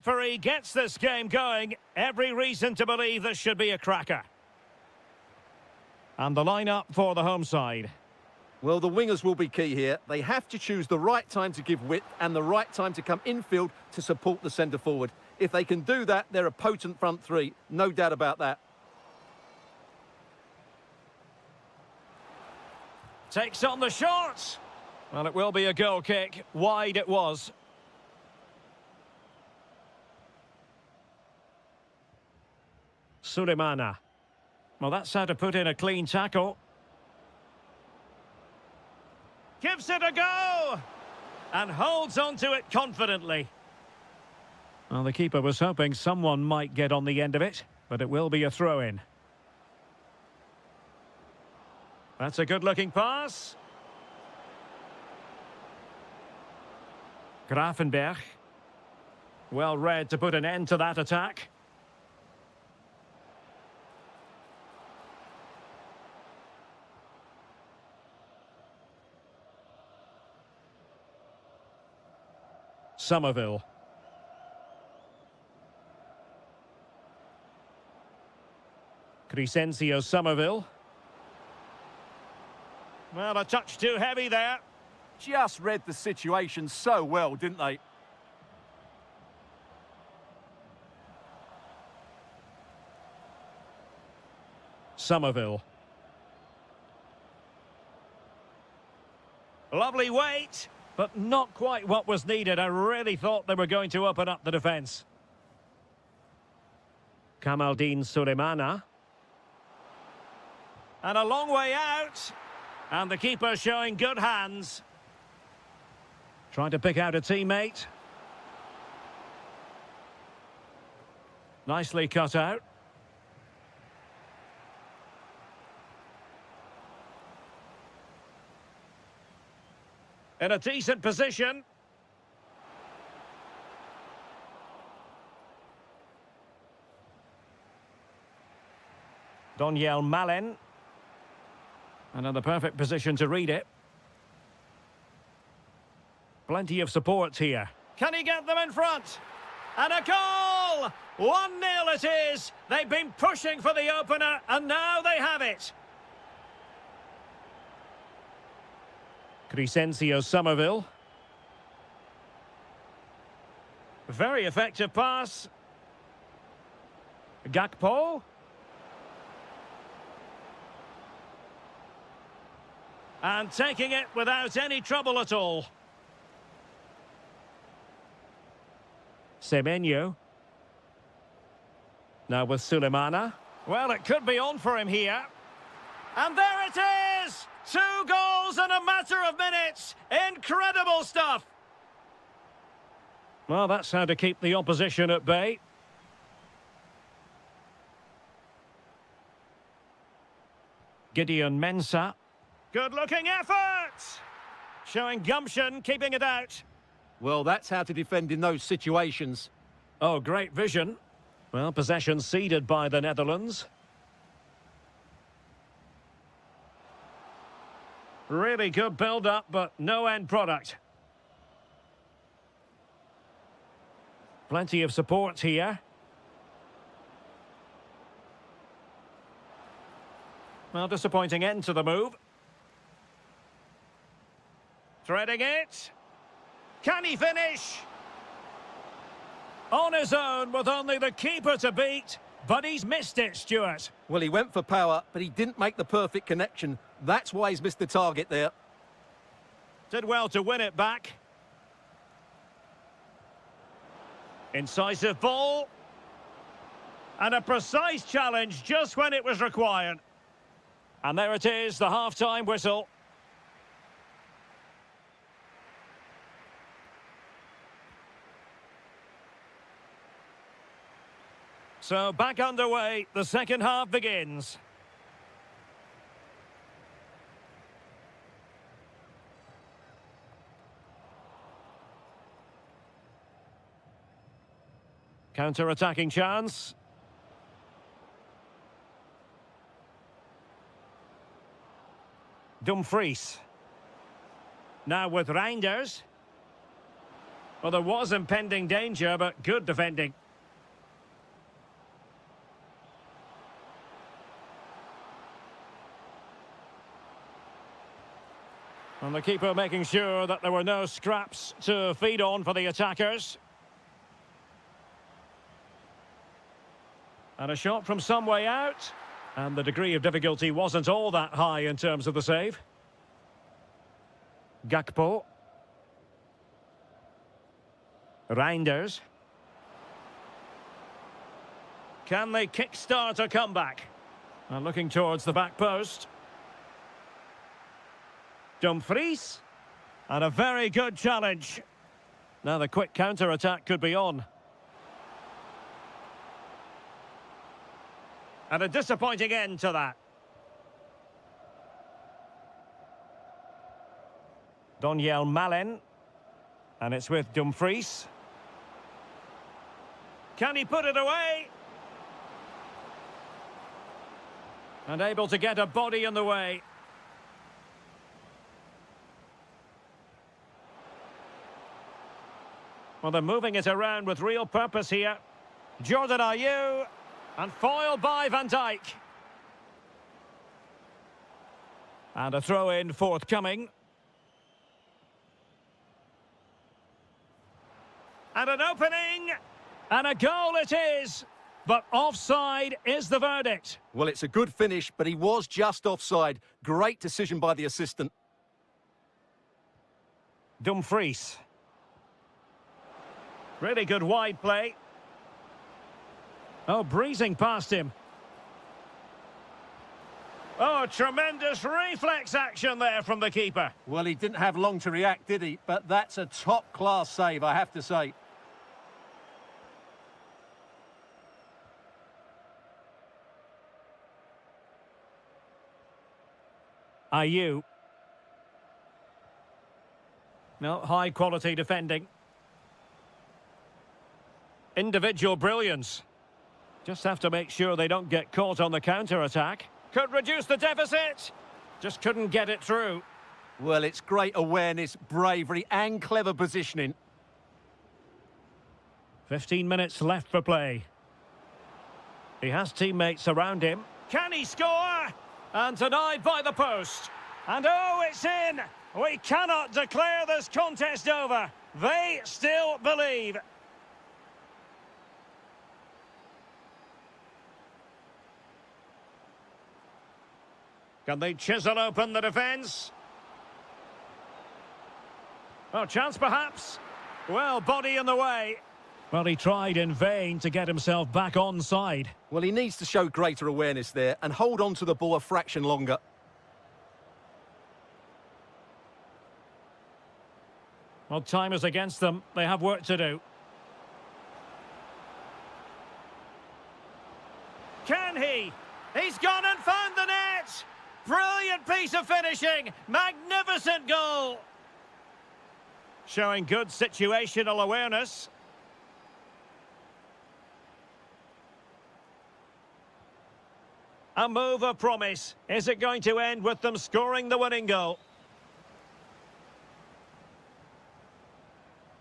referee gets this game going, every reason to believe this should be a cracker. And the lineup for the home side. Well, the wingers will be key here. They have to choose the right time to give width and the right time to come infield to support the centre forward. If they can do that, they're a potent front three. No doubt about that. Takes on the shot. Well, it will be a goal kick. Wide it was. Sulemana. Well, that's how to put in a clean tackle. Gives it a go! And holds on to it confidently. Well, the keeper was hoping someone might get on the end of it, but it will be a throw-in. That's a good-looking pass. Grafenberg. Well read to put an end to that attack. Somerville. Crescencio Somerville. Well, a touch too heavy there. Just read the situation so well, didn't they? Somerville. Lovely weight, but not quite what was needed. I really thought they were going to open up the defence. Kamaldeen Sulemana. And a long way out. And the keeper showing good hands. Trying to pick out a teammate. Nicely cut out. In a decent position. Doniel Malen. Another perfect position to read it. Plenty of support here. Can he get them in front? And a goal! 1-0 it is. They've been pushing for the opener, and now they have it. Crescencio Somerville. Very effective pass. Gakpo. And taking it without any trouble at all. Semenyo. Now with Sulemana. Well, it could be on for him here. And there it is! 2 goals in a matter of minutes. Incredible stuff. Well, that's how to keep the opposition at bay. Gideon Mensah. Good-looking effort! Showing gumption, keeping it out. Well, that's how to defend in those situations. Oh, great vision. Well, possession ceded by the Netherlands. Really good build-up, but no end product. Plenty of support here. Well, disappointing end to the move. Threading it. Can he finish? On his own with only the keeper to beat, but he's missed it, Stuart. Well, he went for power, but he didn't make the perfect connection. That's why he's missed the target there. Did well to win it back. Incisive ball. And a precise challenge just when it was required. And there it is, the half-time whistle. So back underway, the second half begins. Counter-attacking chance. Dumfries. Now with Reinders. Well, there was impending danger, but good defending. And the keeper making sure that there were no scraps to feed on for the attackers. And a shot from some way out. And the degree of difficulty wasn't all that high in terms of the save. Gakpo. Reinders. Can they kickstart a comeback? And looking towards the back post. Dumfries. And a very good challenge. Now the quick counter-attack could be on. And a disappointing end to that. Doniel Malen. And it's with Dumfries. Can he put it away? And able to get a body in the way. Well, they're moving it around with real purpose here. Jordan Ayew. And foiled by Van Dijk. And a throw-in forthcoming. And an opening. And a goal it is. But offside is the verdict. Well, it's a good finish, but he was just offside. Great decision by the assistant. Dumfries. Really good wide play. Oh, breezing past him. Oh, tremendous reflex action there from the keeper. Well, he didn't have long to react, did he? But that's a top-class save, I have to say. Ayew. No, high-quality defending. Individual brilliance. Just have to make sure they don't get caught on the counter-attack. Could reduce the deficit. Just couldn't get it through. Well, it's great awareness, bravery and clever positioning. 15 minutes left for play. He has teammates around him. Can he score? And denied by the post. And oh, it's in! We cannot declare this contest over. They still believe. Can they chisel open the defence? Oh, chance perhaps. Well, body in the way. Well, he tried in vain to get himself back onside. Well, he needs to show greater awareness there and hold on to the ball a fraction longer. Well, time is against them. They have work to do. Can he? He's gone and found the net! Brilliant piece of finishing! Magnificent goal! Showing good situational awareness. A move of promise. Is it going to end with them scoring the winning goal?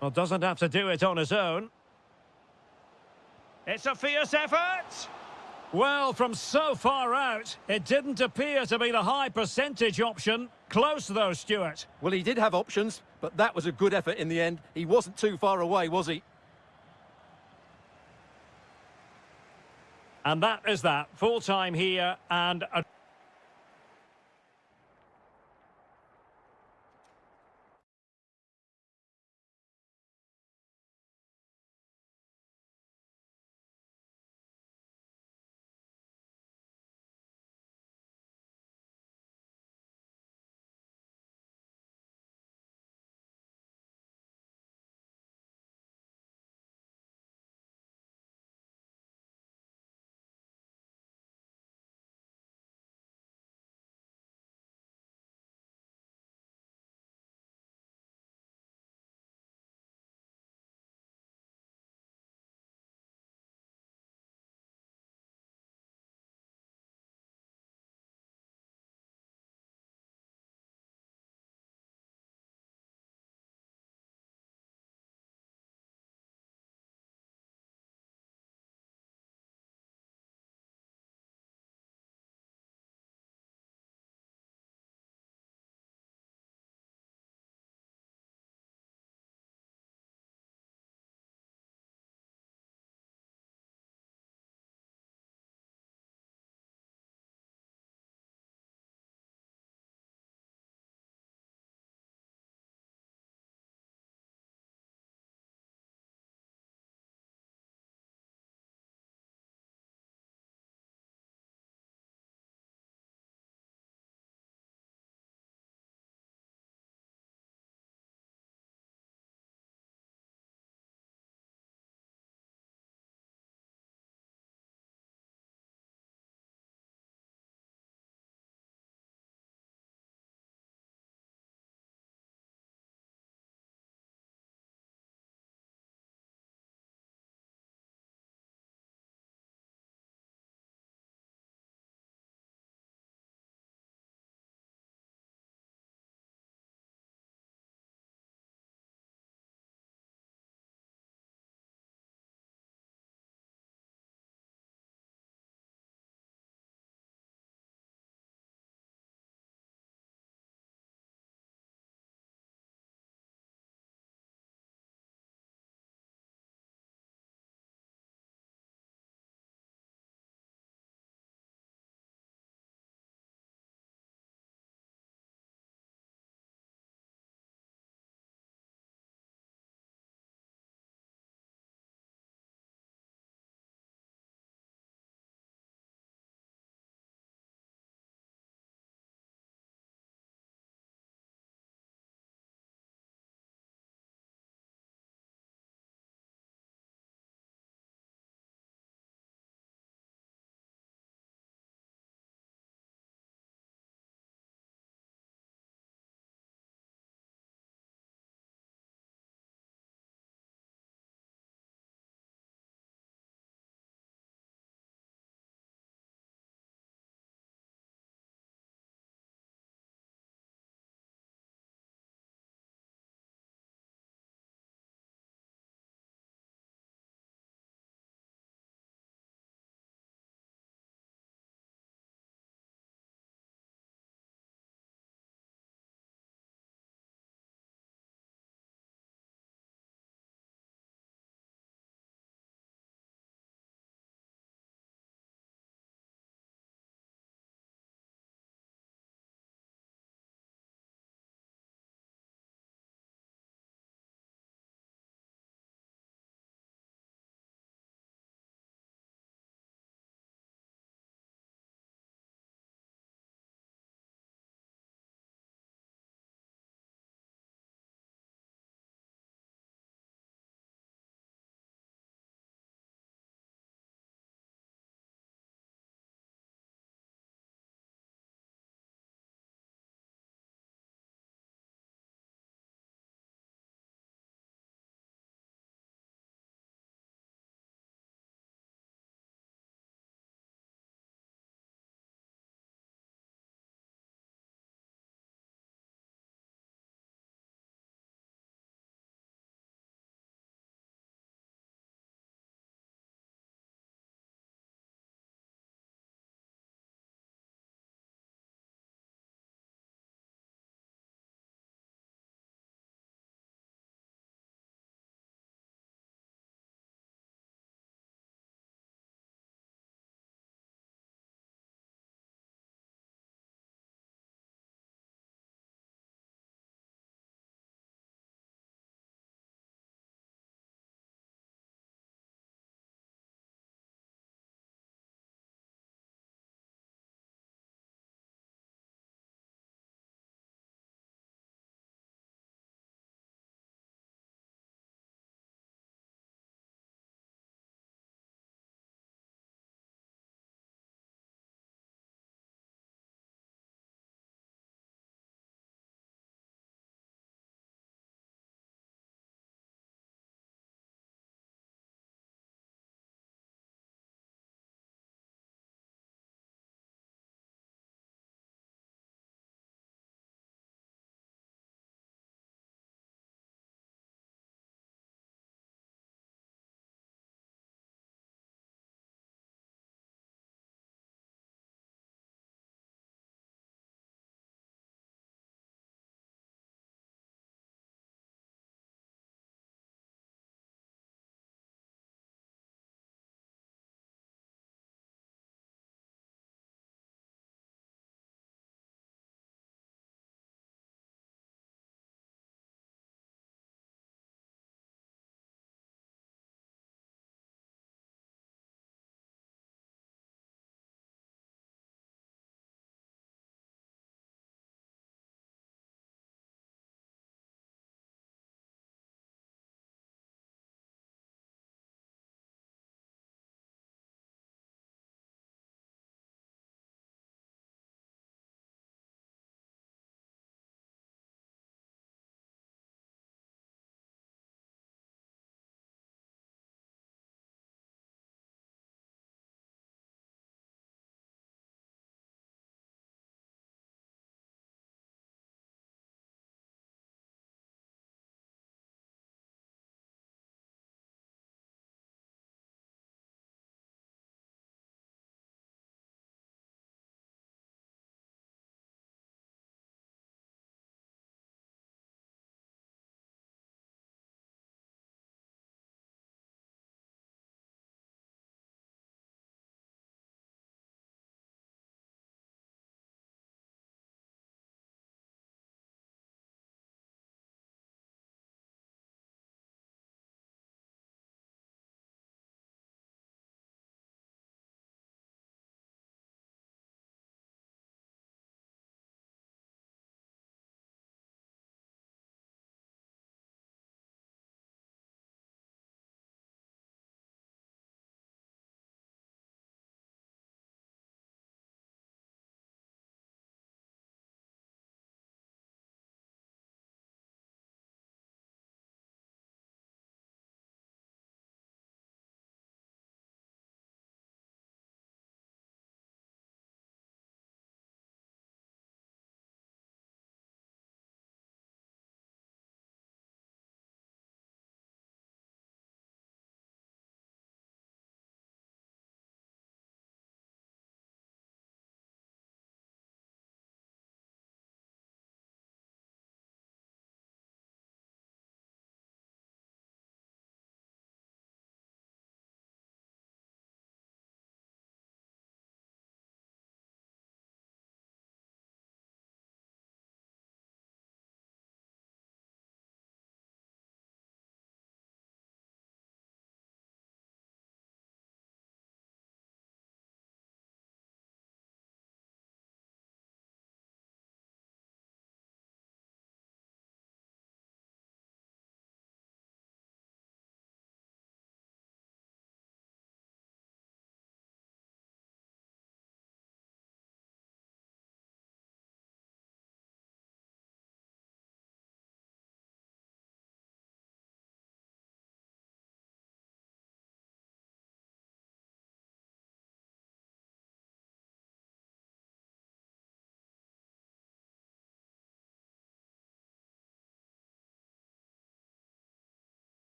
Well, doesn't have to do it on his own. It's a fierce effort! Well, from so far out, it didn't appear to be the high percentage option. Close though, Stuart. Well, he did have options, but that was a good effort in the end. He wasn't too far away, was he? And that is that. Full time here and a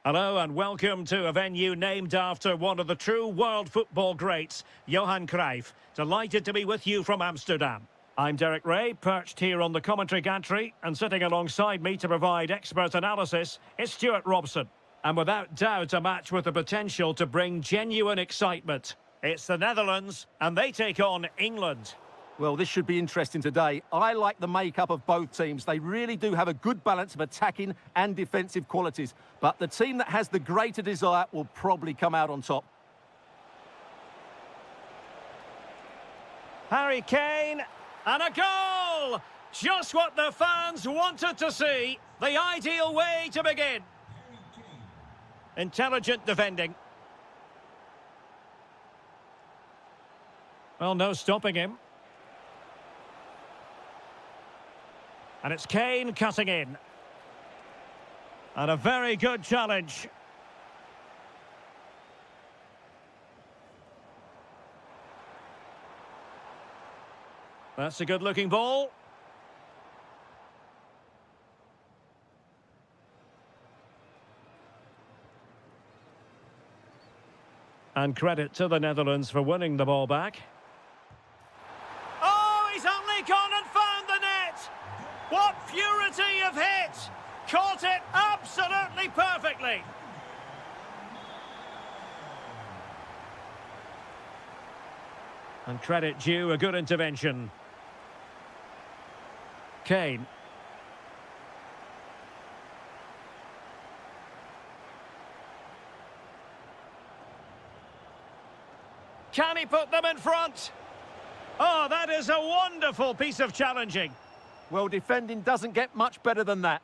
Hello and welcome to a venue named after one of the true world football greats, Johan Cruyff. Delighted to be with you from Amsterdam. I'm Derek Ray, perched here on the commentary gantry, and sitting alongside me to provide expert analysis is Stuart Robson. And without doubt, a match with the potential to bring genuine excitement. It's the Netherlands, and they take on England. Well, this should be interesting today. I like the makeup of both teams. They really do have a good balance of attacking and defensive qualities. But the team that has the greater desire will probably come out on top. Harry Kane, and a goal! Just what the fans wanted to see. The ideal way to begin. Intelligent defending. Well, no stopping him. And it's Kane cutting in. And a very good challenge. That's a good-looking ball. And credit to the Netherlands for winning the ball back. Oh, he's only gone and found the net! What purity of hit! Caught it absolutely perfectly! And credit due, a good intervention. Kane. Can he put them in front? Oh, that is a wonderful piece of challenging. Well, defending doesn't get much better than that.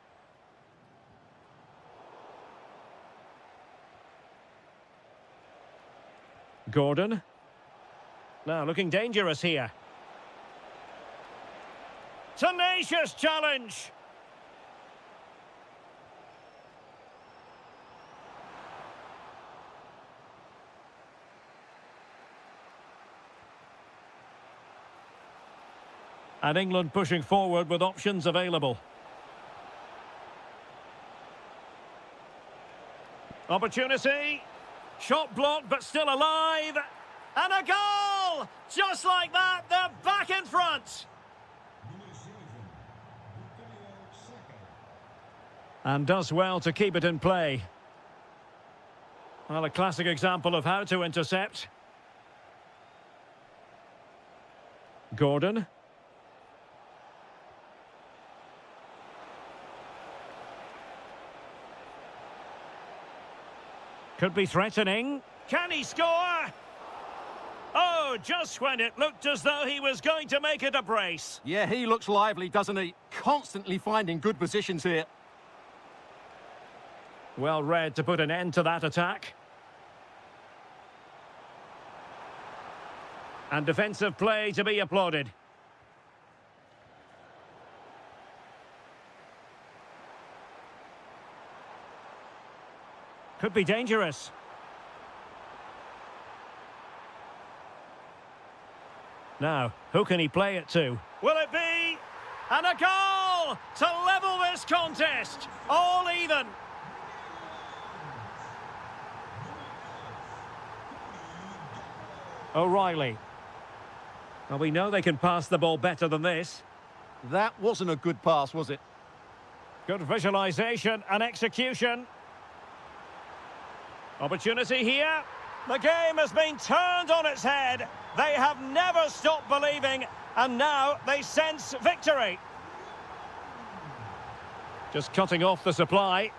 Gordon. Now looking dangerous here. Tenacious challenge. And England pushing forward with options available. Opportunity. Shot blocked, but still alive. And a goal! Just like that, they're back in front. And does well to keep it in play. Well, a classic example of how to intercept. Gordon. Could be threatening. Can he score? Oh, just when it looked as though he was going to make it a brace. Yeah, he looks lively, doesn't he? Constantly finding good positions here. Well read to put an end to that attack. And defensive play to be applauded. Could be dangerous. Now, who can he play it to? Will it be? And a goal to level this contest. All even. O'Reilly. Well, we know they can pass the ball better than this. That wasn't a good pass, was it? Good visualisation and execution. Opportunity here. The game has been turned on its head. They have never stopped believing, and now they sense victory. Just cutting off the supply.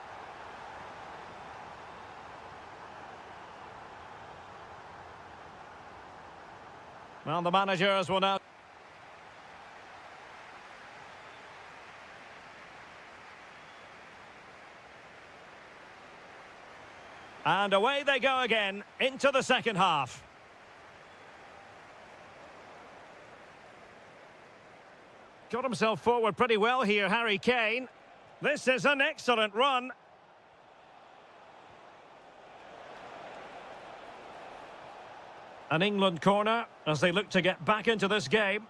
Well, the managers will now... And away they go again, into the second half. Got himself forward pretty well here, Harry Kane. This is an excellent run. An England corner as they look to get back into this game.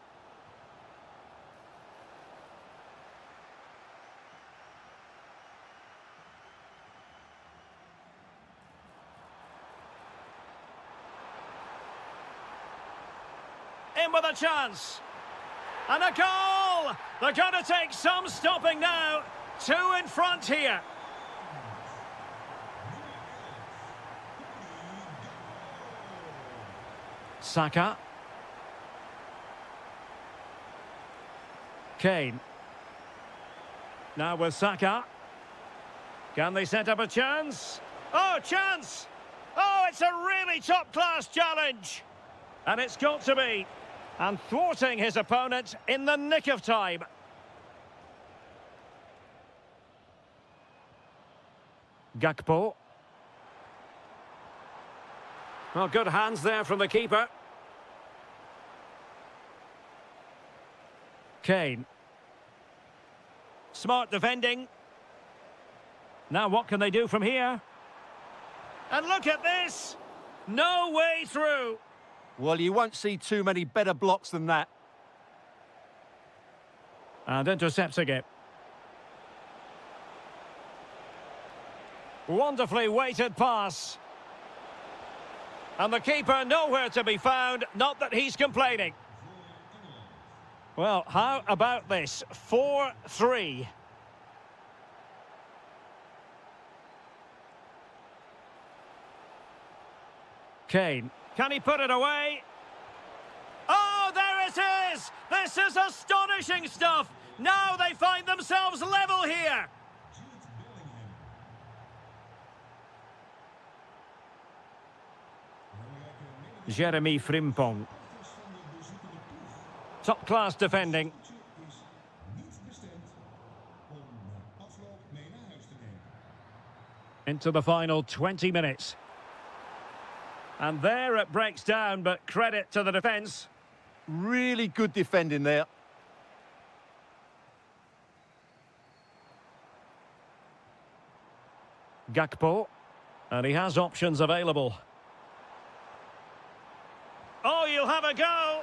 him with a chance. And a goal! They're going to take some stopping now. 2 in front here. Saka. Kane. Now with Saka. Can they set up a chance? Oh, chance! Oh, it's a really top-class challenge. And it's got to be. And thwarting his opponent in the nick of time. Gakpo. Well, good hands there from the keeper. Kane. Smart defending. Now what can they do from here? And look at this! No way through! Well, you won't see too many better blocks than that. And intercepting it. Wonderfully weighted pass. And the keeper nowhere to be found, not that he's complaining. Well, how about this? 4-3. Kane. Can he put it away? Oh, there it is! This is astonishing stuff! Now they find themselves level here! Jeremy Frimpong. Top-class defending. Into the final 20 minutes. And there it breaks down, but credit to the defence. Really good defending there. Gakpo. And he has options available. Oh, you'll have a go.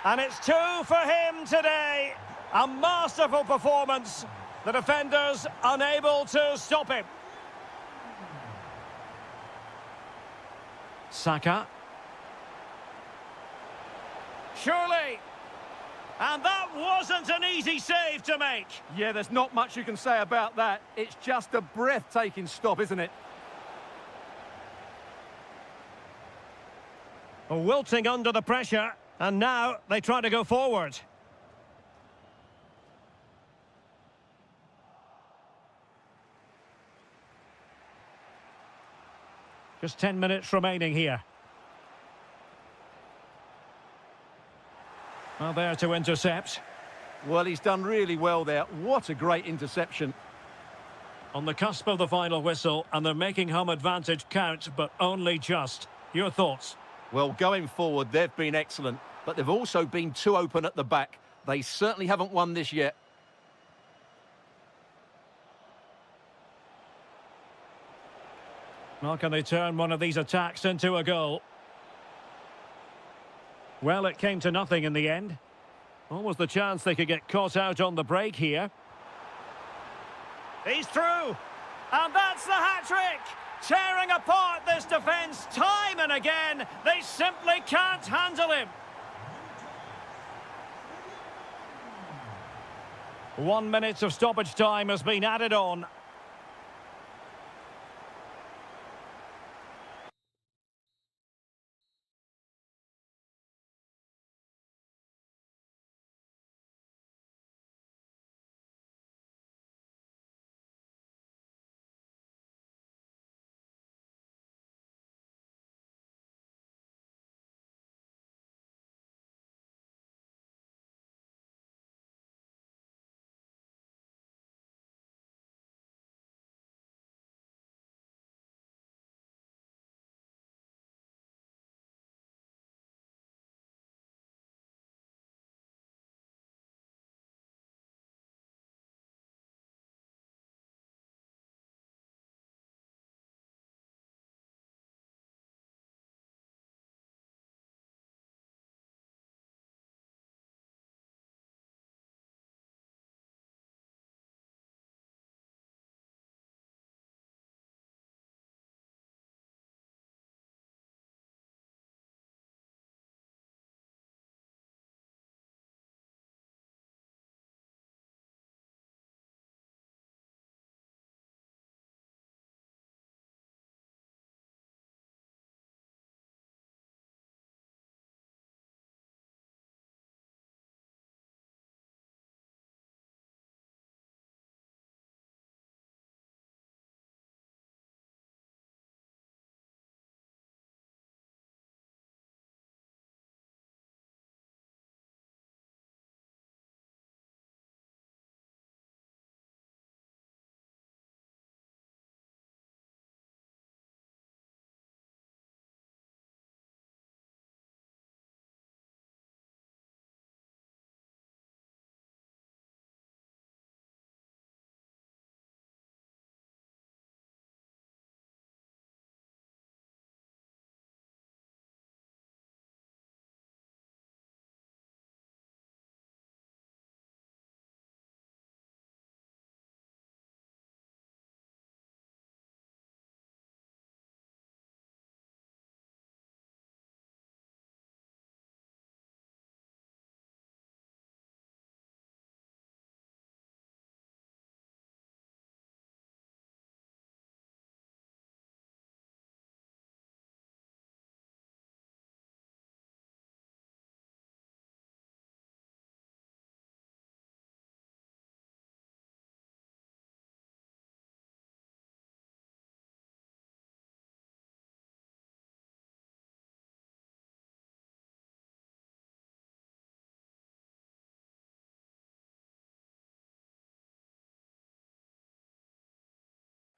And it's 2 for him today. A masterful performance. The defenders unable to stop him. Saka. Surely. And that wasn't an easy save to make. Yeah, there's not much you can say about that. It's just a breathtaking stop, isn't it? Wilting under the pressure, and now they try to go forward. Just 10 minutes remaining here. Well, there to intercept. Well, he's done really well there. What a great interception. On the cusp of the final whistle, and they're making home advantage count, but only just. Your thoughts? Well, going forward, they've been excellent, but they've also been too open at the back. They certainly haven't won this yet. Well, can they turn one of these attacks into a goal? Well, it came to nothing in the end. What was the chance they could get caught out on the break here? He's through! And that's the hat-trick! Tearing apart this defence time and again. They simply can't handle him. 1 minute of stoppage time has been added on.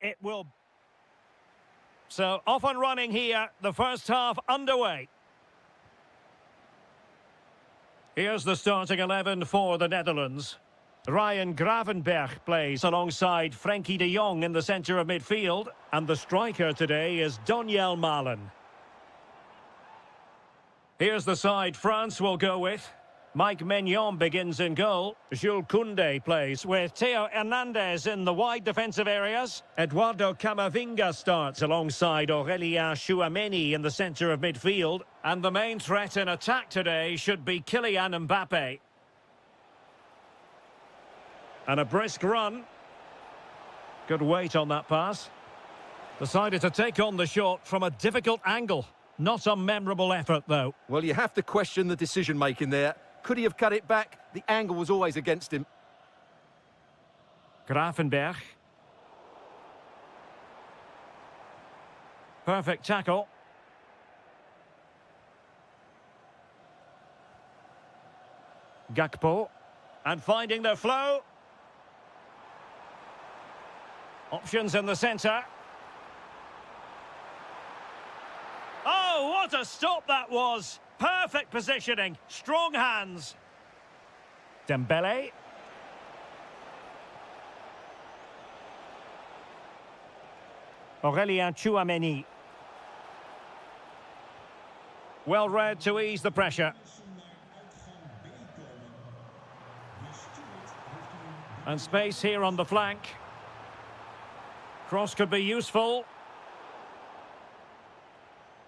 it will... So, off and running here, the first half underway. Here's the starting 11 for the Netherlands. Ryan Gravenberch plays alongside Frenkie de Jong in the centre of midfield. And the striker today is Donyell Malen. Here's the side France will go with. Mike Maignan begins in goal. Jules Koundé plays with Theo Hernandez in the wide defensive areas. Eduardo Camavinga starts alongside Aurélien Tchouameni in the centre of midfield. And the main threat in attack today should be Kylian Mbappe. And a brisk run. Good weight on that pass. Decided to take on the shot from a difficult angle. Not a memorable effort, though. Well, you have to question the decision-making there. Could he have cut it back? The angle was always against him. Gravenberch. Perfect tackle. Gakpo. And finding their flow. Options in the centre. Oh, what a stop that was! Perfect positioning, strong hands. Dembele. Aurélien Tchouameni. Well read to ease the pressure. And space here on the flank. Cross could be useful.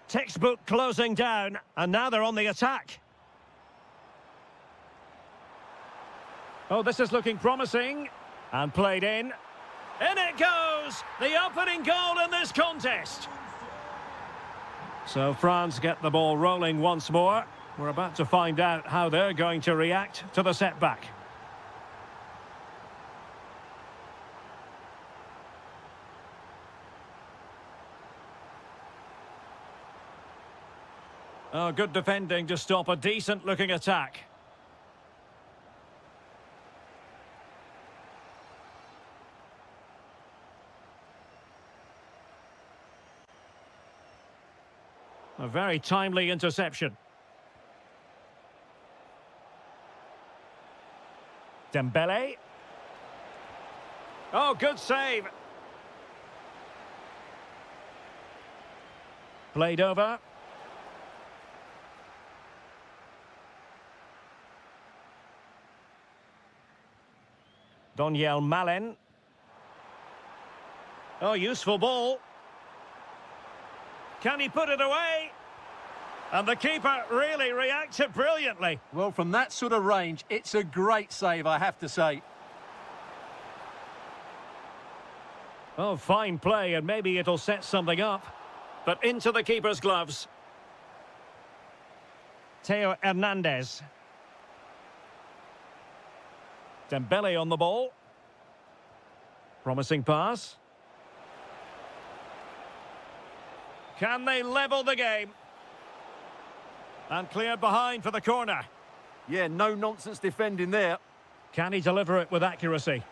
Textbook closing down, and now they're on the attack. Oh, this is looking promising. And played in. In it goes! The opening goal in this contest. So France get the ball rolling once more. We're about to find out how they're going to react to the setback. Oh, good defending to stop a decent-looking attack. A very timely interception. Dembele. Oh, good save. Played over. Donyell Malen. Oh, useful ball. Can he put it away? And the keeper really reacted brilliantly. Well, from that sort of range, it's a great save, I have to say. Oh, fine play, and maybe it'll set something up. But into the keeper's gloves. Theo Hernandez. Dembele on the ball. Promising pass. Can they level the game? And cleared behind for the corner. Yeah, no nonsense defending there. Can he deliver it with accuracy?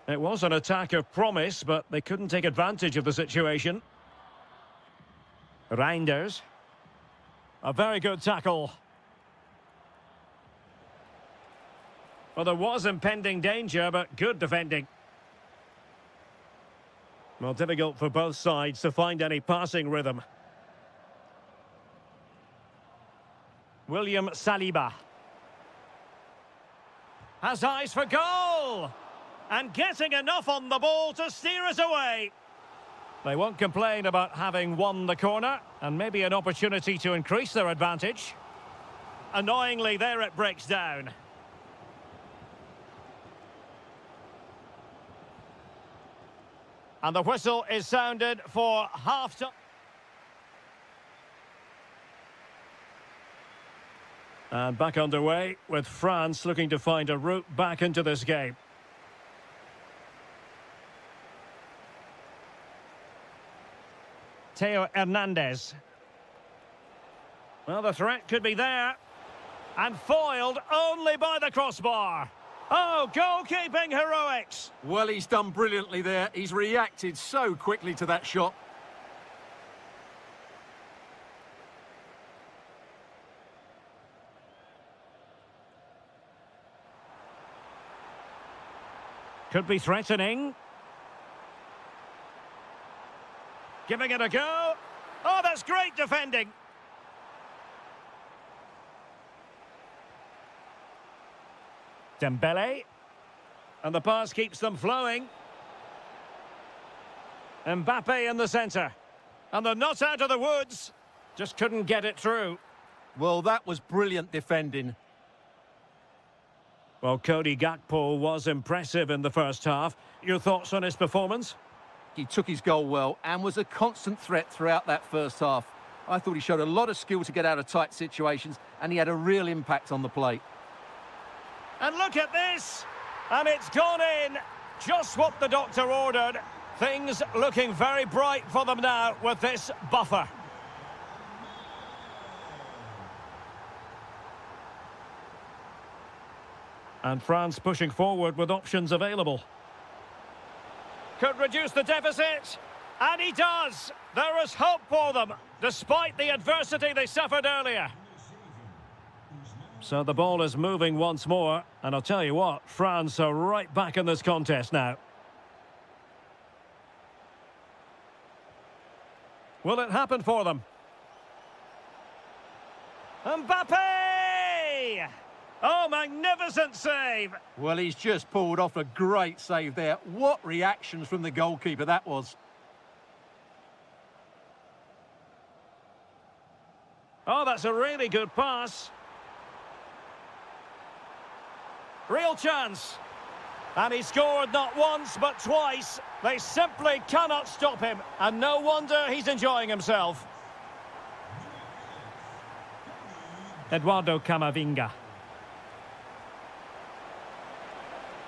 It was an attack of promise, but they couldn't take advantage of the situation. Reinders. A very good tackle. Well, there was impending danger, but good defending. Well, difficult for both sides to find any passing rhythm. William Saliba. Has eyes for goal! And getting enough on the ball to steer us away. They won't complain about having won the corner, and maybe an opportunity to increase their advantage. Annoyingly, there it breaks down. And the whistle is sounded for half-time. And back underway, with France looking to find a route back into this game. Theo Hernandez. Well, the threat could be there. And foiled only by the crossbar. Oh, goalkeeping heroics. Well, he's done brilliantly there. He's reacted so quickly to that shot. Could be threatening. Giving it a go. Oh, that's great defending. Dembele. And the pass keeps them flowing. Mbappe in the centre. And they're not out of the woods. Just couldn't get it through. Well, that was brilliant defending. Well, Cody Gakpo was impressive in the first half. Your thoughts on his performance? He took his goal well and was a constant threat throughout that first half. I thought he showed a lot of skill to get out of tight situations, and he had a real impact on the plate. And look at this! And it's gone in! Just what the doctor ordered. Things looking very bright for them now with this buffer. And France pushing forward with options available. Could reduce the deficit. And he does! There is hope for them, despite the adversity they suffered earlier. So the ball is moving once more, and I'll tell you what, France are right back in this contest now. Will it happen for them? Mbappe! Oh, magnificent save! Well, he's just pulled off a great save there. What reactions from the goalkeeper that was. Oh, that's a really good pass. Real chance. And he scored not once, but twice. They simply cannot stop him. And no wonder he's enjoying himself. Eduardo Camavinga.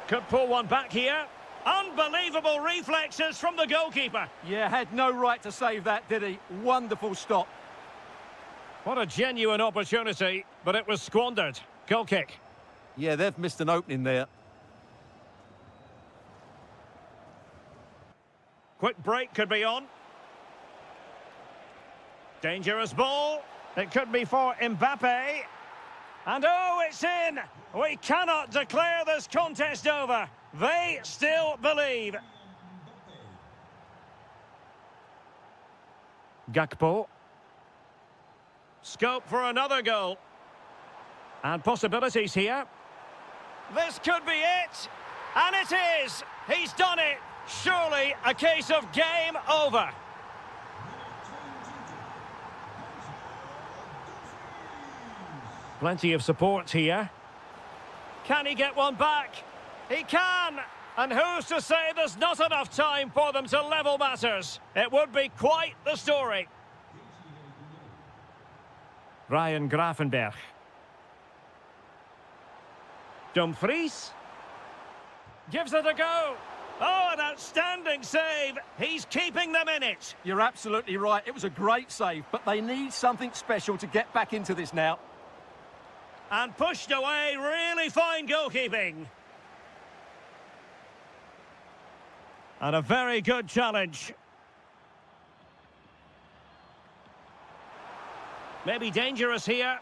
Could pull one back here. Unbelievable reflexes from the goalkeeper. Yeah, had no right to save that, did he? Wonderful stop. What a genuine opportunity, but it was squandered. Goal kick. Yeah, they've missed an opening there. Quick break could be on. Dangerous ball. It could be for Mbappe. And oh, it's in! We cannot declare this contest over. They still believe. Gakpo. Scope for another goal. And possibilities here. This could be it. And it is. He's done it. Surely a case of game over. Plenty of support here. Can he get one back? He can! And who's to say there's not enough time for them to level matters? It would be quite the story. Ryan Gravenberch. Dumfries. Gives it a go. Oh, an outstanding save. He's keeping them in it. You're absolutely right. It was a great save, but they need something special to get back into this now. And pushed away, really fine goalkeeping. And a very good challenge. Maybe dangerous here.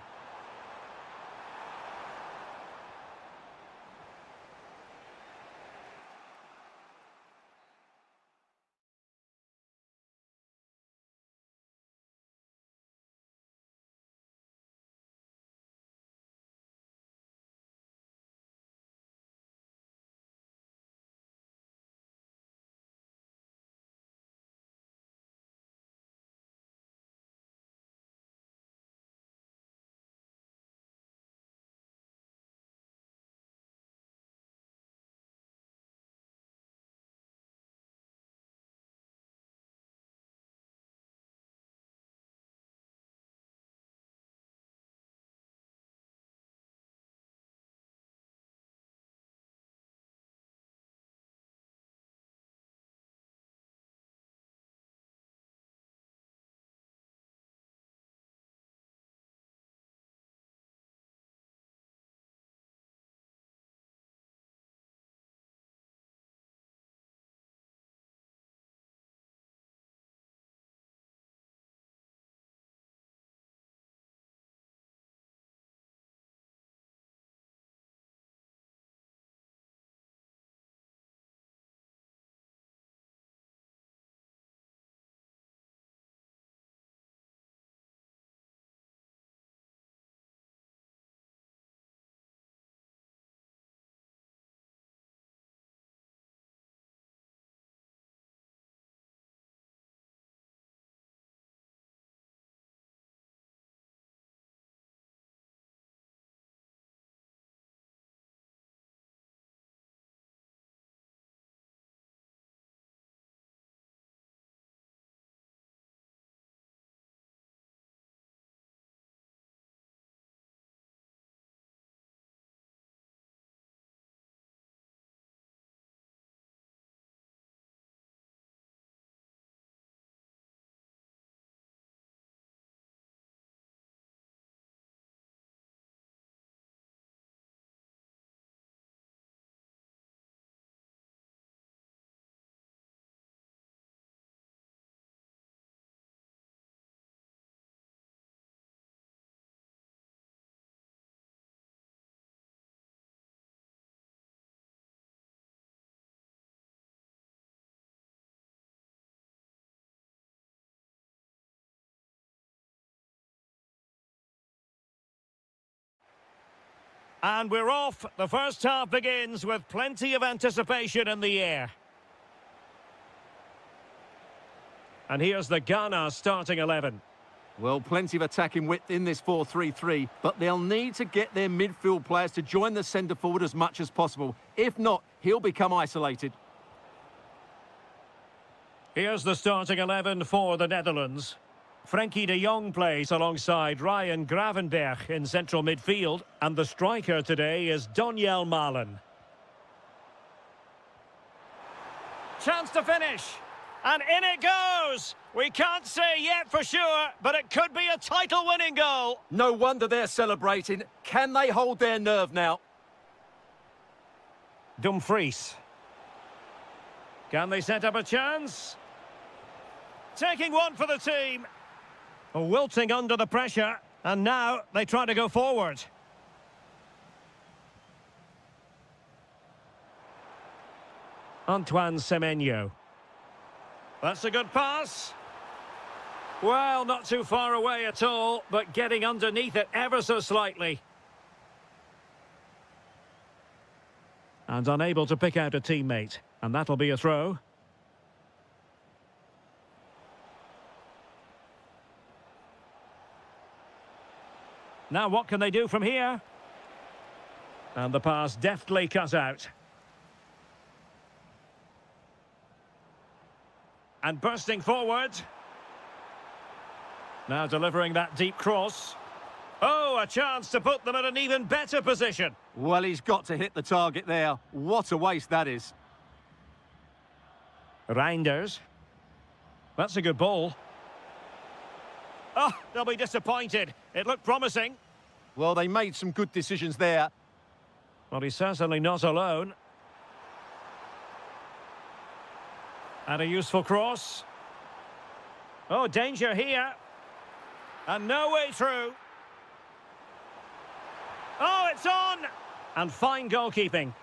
And we're off. The first half begins with plenty of anticipation in the air. And here's the Ghana starting 11. Well, plenty of attacking width in this 4-3-3, but they'll need to get their midfield players to join the centre forward as much as possible. If not, he'll become isolated. Here's the starting 11 for the Netherlands. Frenkie de Jong plays alongside Ryan Gravenberch in central midfield, and the striker today is Donyell Malen. Chance to finish, and in it goes! We can't say yet for sure, but it could be a title-winning goal. No wonder they're celebrating. Can they hold their nerve now? Dumfries. Can they set up a chance? Taking one for the team. Wilting under the pressure, and now they try to go forward. Antoine Semenyo. That's a good pass. Well, not too far away at all, but getting underneath it ever so slightly. And unable to pick out a teammate, and that'll be a throw. Now what can they do from here? And the pass deftly cut out. And bursting forward. Now delivering that deep cross. Oh, a chance to put them in an even better position. Well, he's got to hit the target there. What a waste that is. Reinders. That's a good ball. Oh, they'll be disappointed. It looked promising. Well, they made some good decisions there. Well, he's certainly not alone. And a useful cross. Oh, danger here. And no way through. Oh, it's on! And fine goalkeeping.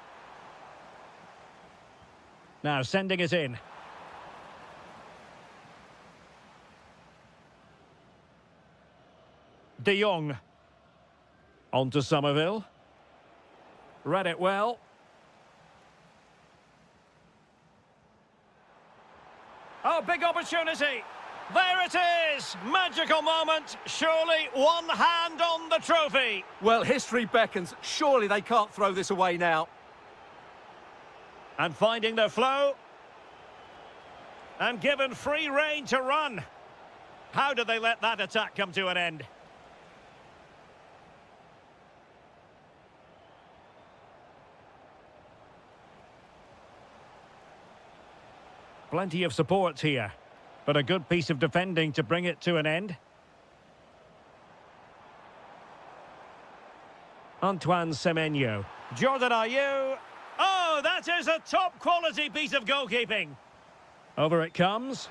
Now sending it in. De Jong. On to Somerville. Read it well. Oh, big opportunity. There it is. Magical moment. Surely one hand on the trophy. Well, history beckons. Surely they can't throw this away now. And finding their flow. And given free rein to run. How did they let that attack come to an end? Plenty of support here, but a good piece of defending to bring it to an end. Antoine Semenyo. Jordan Ayew. Oh, that is a top-quality piece of goalkeeping. Over it comes.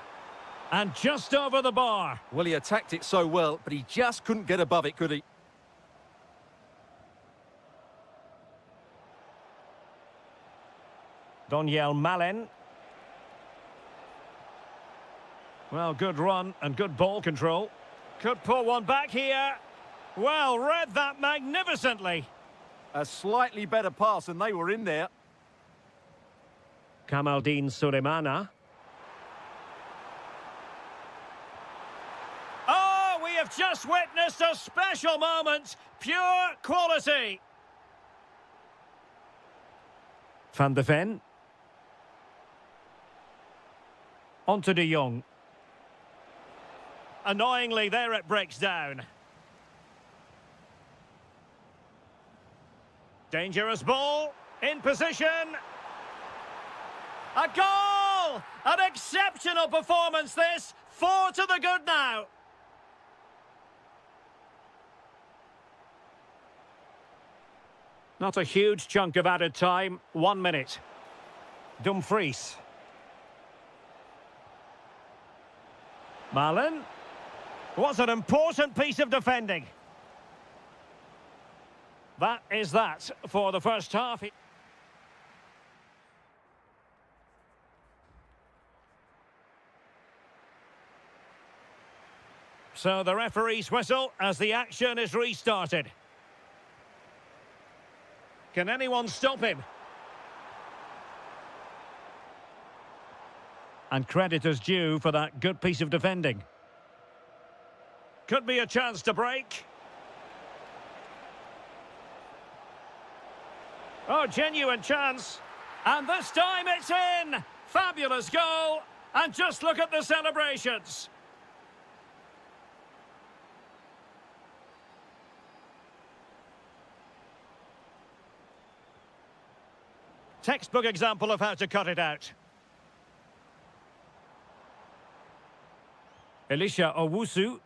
And just over the bar. Well, he attacked it so well, but he just couldn't get above it, could he? Donyell Malen. Well, good run and good ball control. Could pull one back here. Well, read that magnificently. A slightly better pass and they were in there. Kamaldeen Sulemana. Oh, we have just witnessed a special moment. Pure quality. Van de Ven. On to De Jong. Annoyingly, there it breaks down. Dangerous ball. In position. A goal! An exceptional performance, this. 4 to the good now. Not a huge chunk of added time. 1 minute. Dumfries. Malen. What an important piece of defending. That is that for the first half. So the referee's whistle as the action is restarted. Can anyone stop him? And credit is due for that good piece of defending. Could be a chance to break. Oh, genuine chance. And this time it's in! Fabulous goal! And just look at the celebrations. Textbook example of how to cut it out. Elisha Owusu.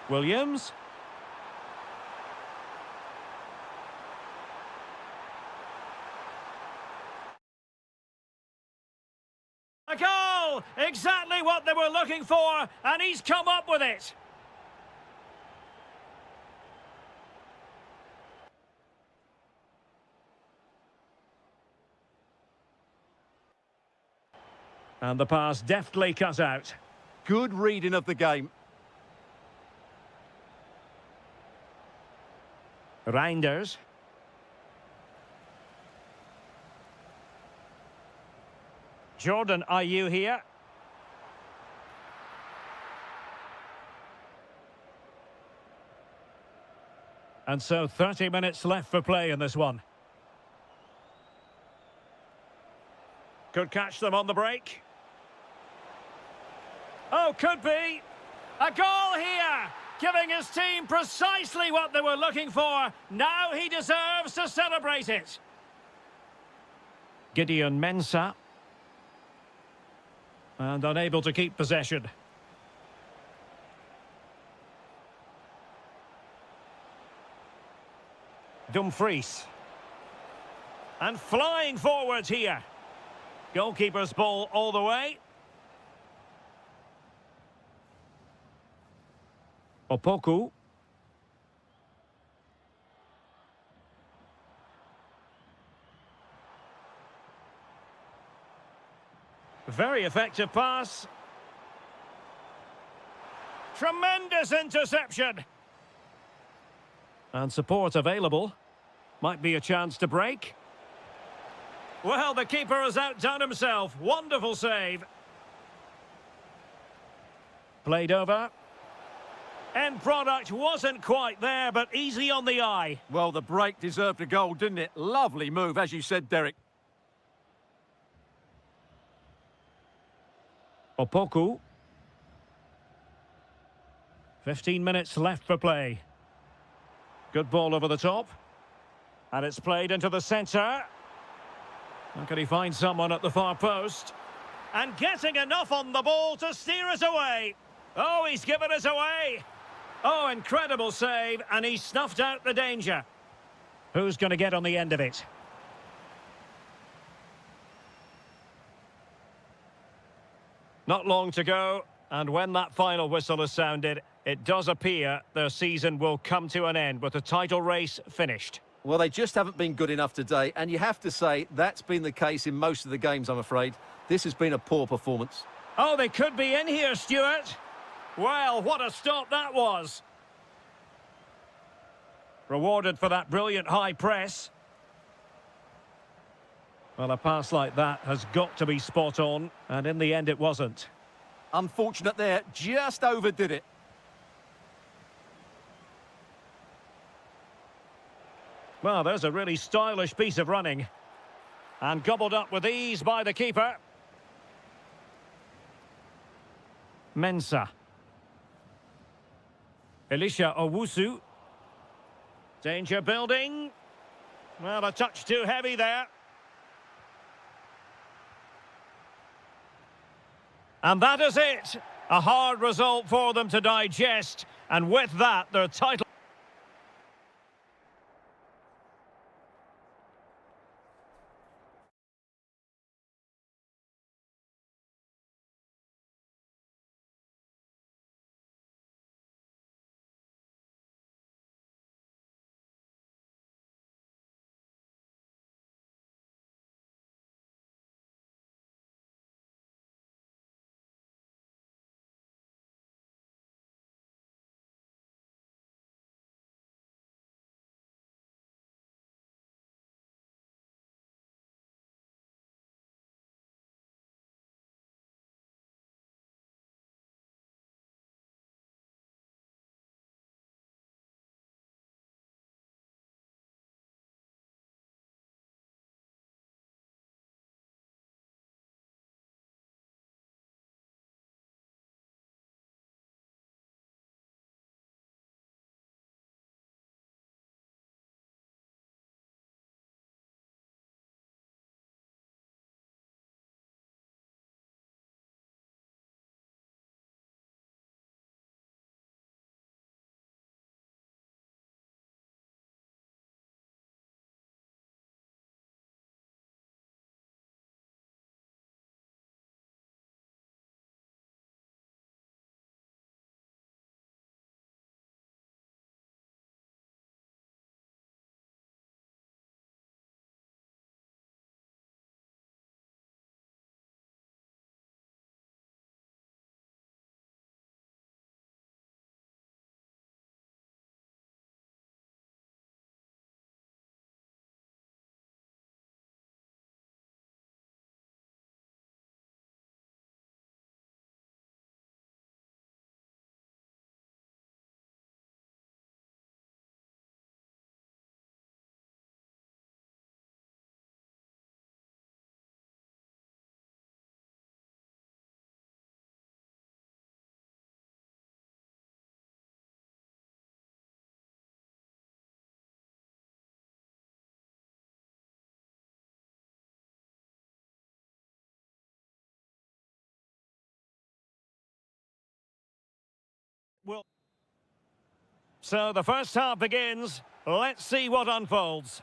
Williams. A goal! Exactly what they were looking for, and he's come up with it. And the pass deftly cut out. Good reading of the game. Reinders. Jordan, are you here? And so 30 minutes left for play in this one. Could catch them on the break. Oh, could be. A goal here, giving his team precisely what they were looking for. Now he deserves to celebrate it. Gideon Mensah. And unable to keep possession. Dumfries. And flying forwards here. Goalkeeper's ball all the way. Opoku. Very effective pass. Tremendous interception. And support available. Might be a chance to break. Well, the keeper has outdone himself. Wonderful save. Played over. End product wasn't quite there, but easy on the eye. Well, the break deserved a goal, didn't it? Lovely move, as you said, Derek. Opoku. 15 minutes left for play. Good ball over the top. And it's played into the centre. How can he find someone at the far post? And getting enough on the ball to steer us away. Oh, he's given us away. Oh, incredible save, and he snuffed out the danger. Who's going to get on the end of it? Not long to go, and when that final whistle is sounded, it does appear their season will come to an end with the title race finished. Well, they just haven't been good enough today, and you have to say that's been the case in most of the games, I'm afraid. This has been a poor performance. Oh, they could be in here, Stuart. Well, what a stop that was. Rewarded for that brilliant high press. Well, a pass like that has got to be spot on, and in the end it wasn't. Unfortunate there, just overdid it. Well, there's a really stylish piece of running. And gobbled up with ease by the keeper. Mensah. Elisha Owusu. Danger building. Well, a touch too heavy there. And that is it. A hard result for them to digest. And with that, their title... Well, so the first half begins. Let's see what unfolds.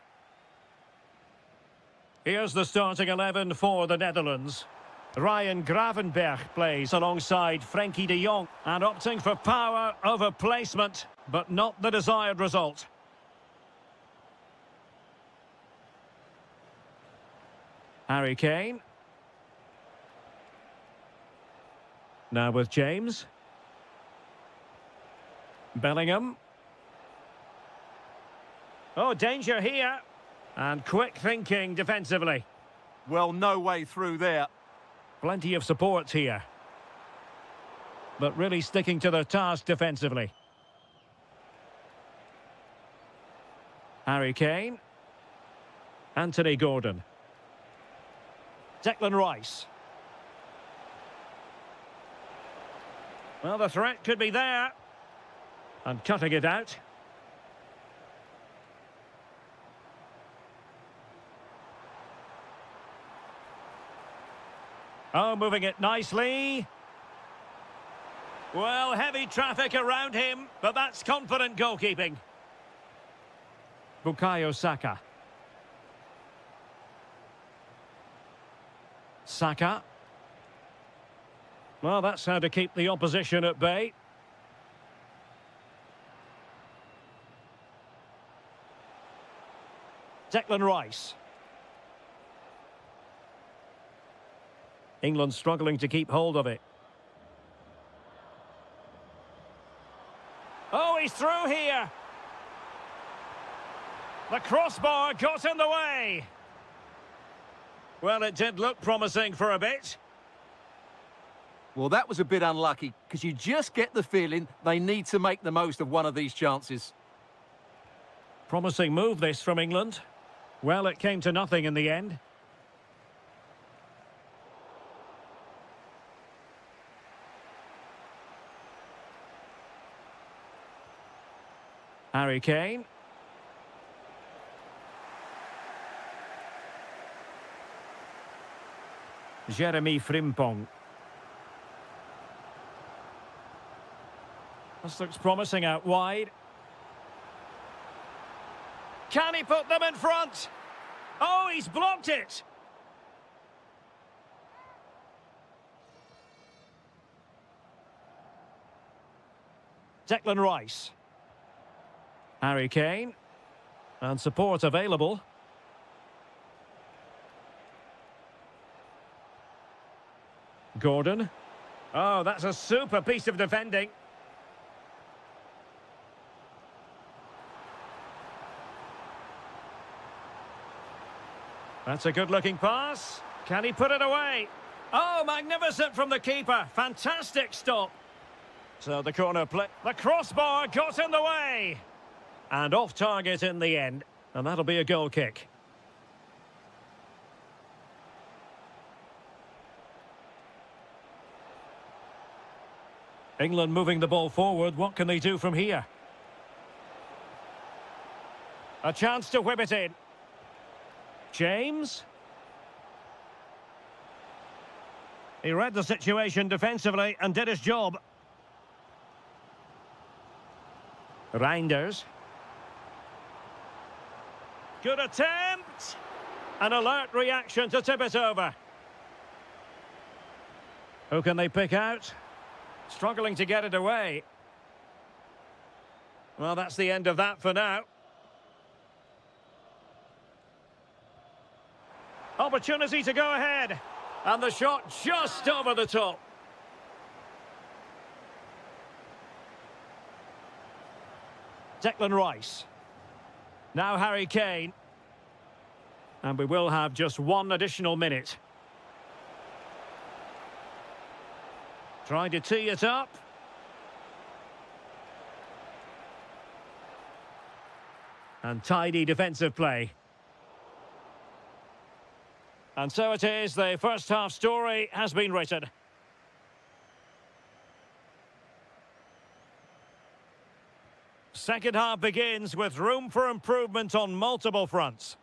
Here's the starting 11 for the Netherlands. Ryan Gravenberch plays alongside Frenkie de Jong and opting for power over placement, but not the desired result. Harry Kane. Now with James. Bellingham. Oh, danger here. And quick thinking defensively. Well, no way through there. Plenty of support here. But really sticking to their task defensively. Harry Kane. Anthony Gordon. Declan Rice. Well, the threat could be there. And cutting it out. Oh, moving it nicely. Well, heavy traffic around him, but that's confident goalkeeping. Bukayo Saka. Saka. Well, that's how to keep the opposition at bay. Declan Rice. England struggling to keep hold of it. Oh, he's through here. The crossbar got in the way. Well, it did look promising for a bit. Well, that was a bit unlucky, because you just get the feeling they need to make the most of one of these chances. Promising move this from England. Well, it came to nothing in the end. Harry Kane. Jeremy Frimpong. This looks promising out wide. Can he put them in front? Oh, he's blocked it! Declan Rice. Harry Kane. And support available. Gordon. Oh, that's a super piece of defending. That's a good-looking pass. Can he put it away? Oh, magnificent from the keeper. Fantastic stop. So the corner play. The crossbar got in the way. And off target in the end. And that'll be a goal kick. England moving the ball forward. What can they do from here? A chance to whip it in. James. He read the situation defensively and did his job. Reinders. Good attempt. An alert reaction to tip it over. Who can they pick out? Struggling to get it away. Well, that's the end of that for now. Opportunity to go ahead. And the shot just over the top. Declan Rice. Now Harry Kane. And we will have just one additional minute. Trying to tee it up. And tidy defensive play. And so it is, the first half story has been written. Second half begins with room for improvement on multiple fronts.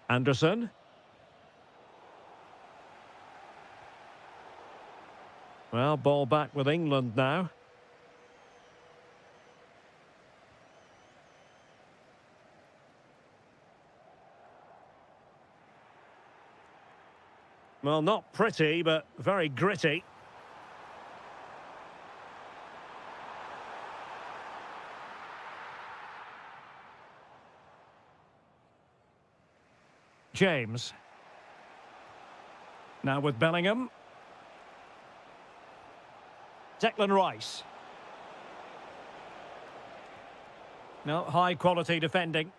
Anderson. Well, ball back with England now. Well, not pretty, but very gritty. James. Now with Bellingham. Declan Rice. No, high-quality defending.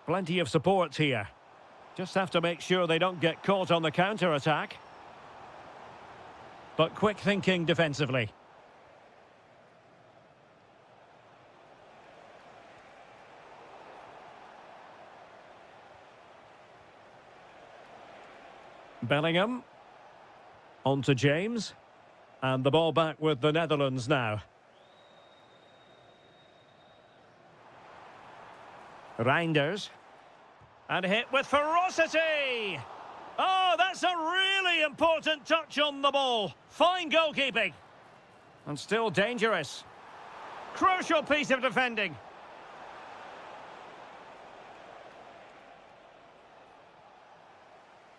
Plenty of support here. Just have to make sure they don't get caught on the counter-attack. But quick thinking defensively. Bellingham. On to James. And the ball back with the Netherlands now. Reinders. And hit with ferocity! Oh, that's a really important touch on the ball. Fine goalkeeping. And still dangerous. Crucial piece of defending.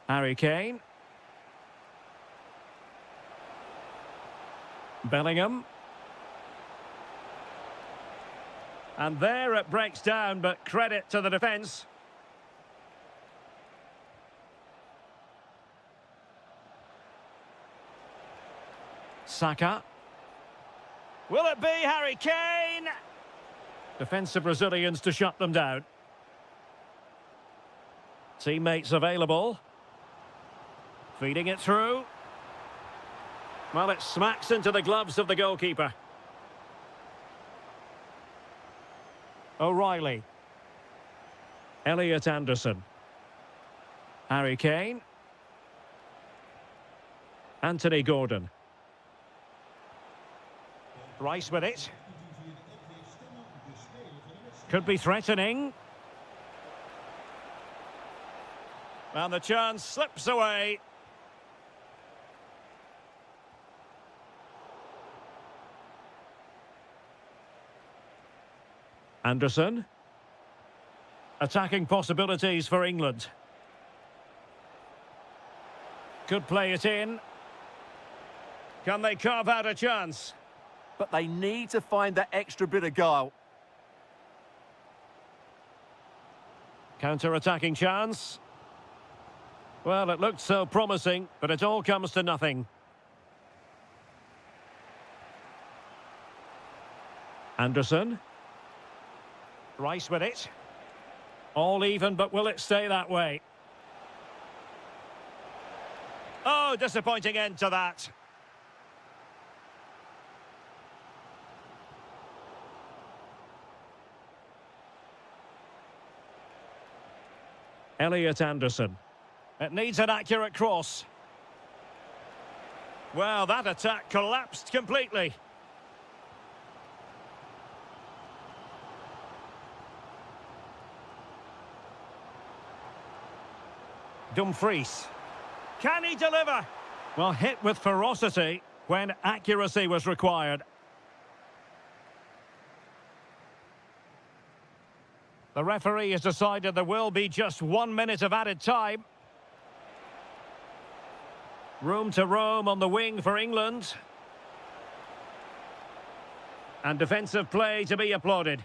Harry Kane. Bellingham. And there it breaks down, but credit to the defence. Saka. Will it be Harry Kane? Defensive Brazilians to shut them down. Teammates available. Feeding it through. Well, it smacks into the gloves of the goalkeeper. O'Reilly. Elliot Anderson. Harry Kane. Anthony Gordon. Rice with it. Could be threatening. And the chance slips away. Anderson. Attacking possibilities for England. Could play it in. Can they carve out a chance? But they need to find that extra bit of guile. Counter-attacking chance. Well, it looked so promising, but it all comes to nothing. Anderson. Rice with it. All even, but will it stay that way? Oh, disappointing end to that. Elliot Anderson. It needs an accurate cross. Well, that attack collapsed completely. Dumfries. Can he deliver? Well, hit with ferocity when accuracy was required. The referee has decided there will be just 1 minute of added time. Room to roam on the wing for England. And defensive play to be applauded.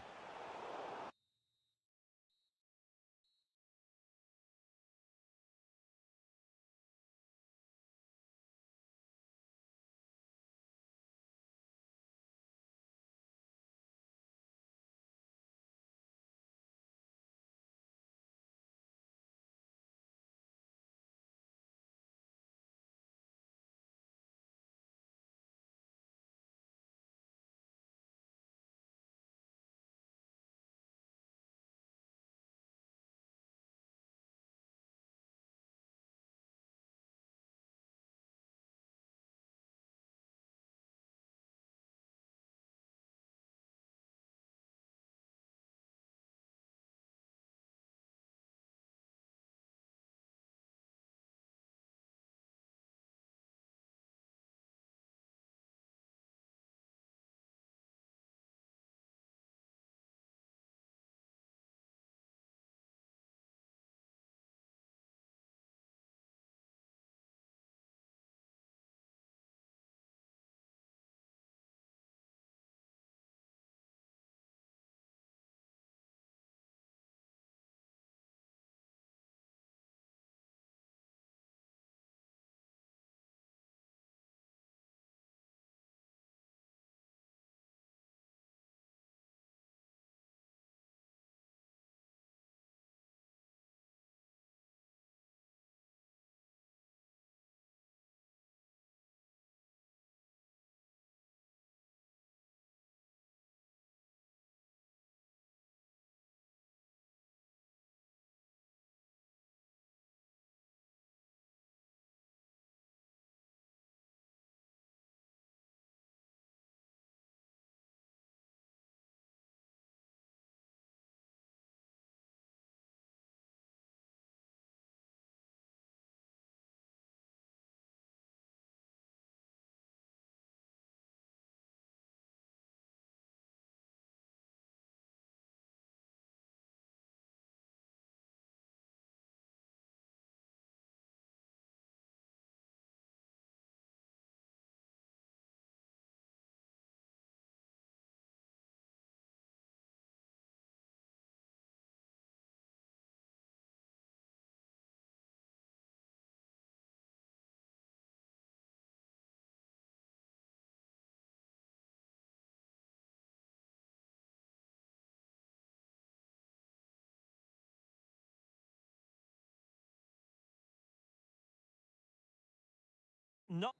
not...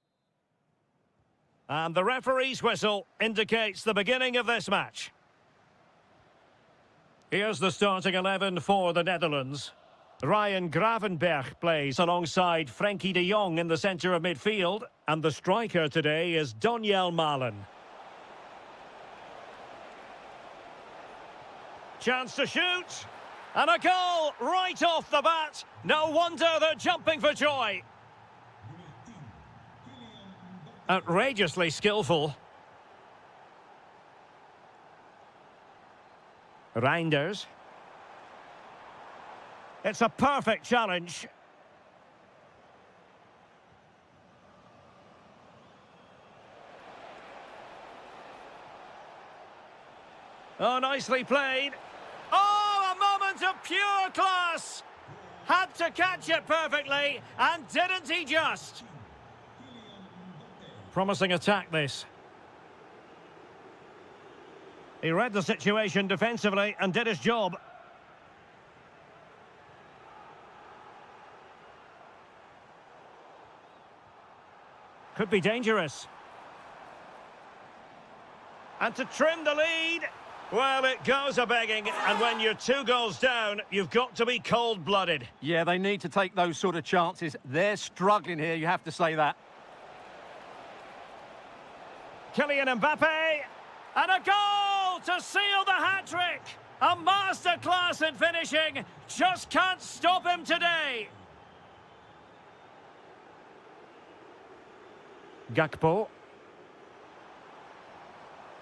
And the referee's whistle indicates the beginning of this match. Here's the starting 11 for the Netherlands. Ryan Gravenberch plays alongside Frenkie de Jong in the centre of midfield. And the striker today is Donyell Malen. Chance to shoot. And a goal right off the bat. No wonder they're jumping for joy. Outrageously skillful. Reinders. It's a perfect challenge. Oh, nicely played. Oh, a moment of pure class. Had to catch it perfectly, and didn't he just? Promising attack, this. He read the situation defensively and did his job. Could be dangerous. And to trim the lead, well, it goes a-begging. And when you're 2 goals down, you've got to be cold-blooded. Yeah, they need to take those sort of chances. They're struggling here, you have to say that. Kylian Mbappe, and a goal to seal the hat-trick. A masterclass in finishing. Just can't stop him today. Gakpo.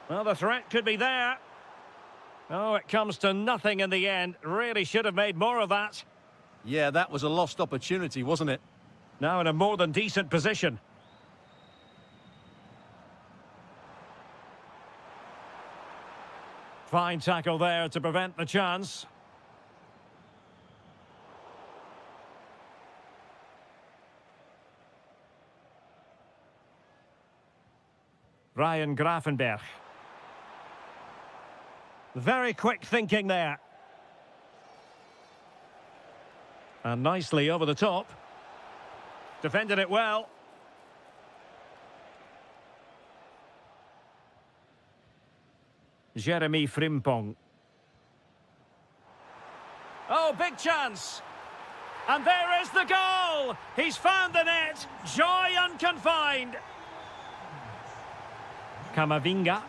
Well, the threat could be there. Oh, it comes to nothing in the end. Really should have made more of that. Yeah, that was a lost opportunity, wasn't it? Now in a more than decent position. Fine tackle there to prevent the chance. Ryan Gravenberch. Very quick thinking there. And nicely over the top. Defended it well. Jeremy Frimpong. Oh, big chance. And there is the goal. He's found the net. Joy unconfined. Kamavinga.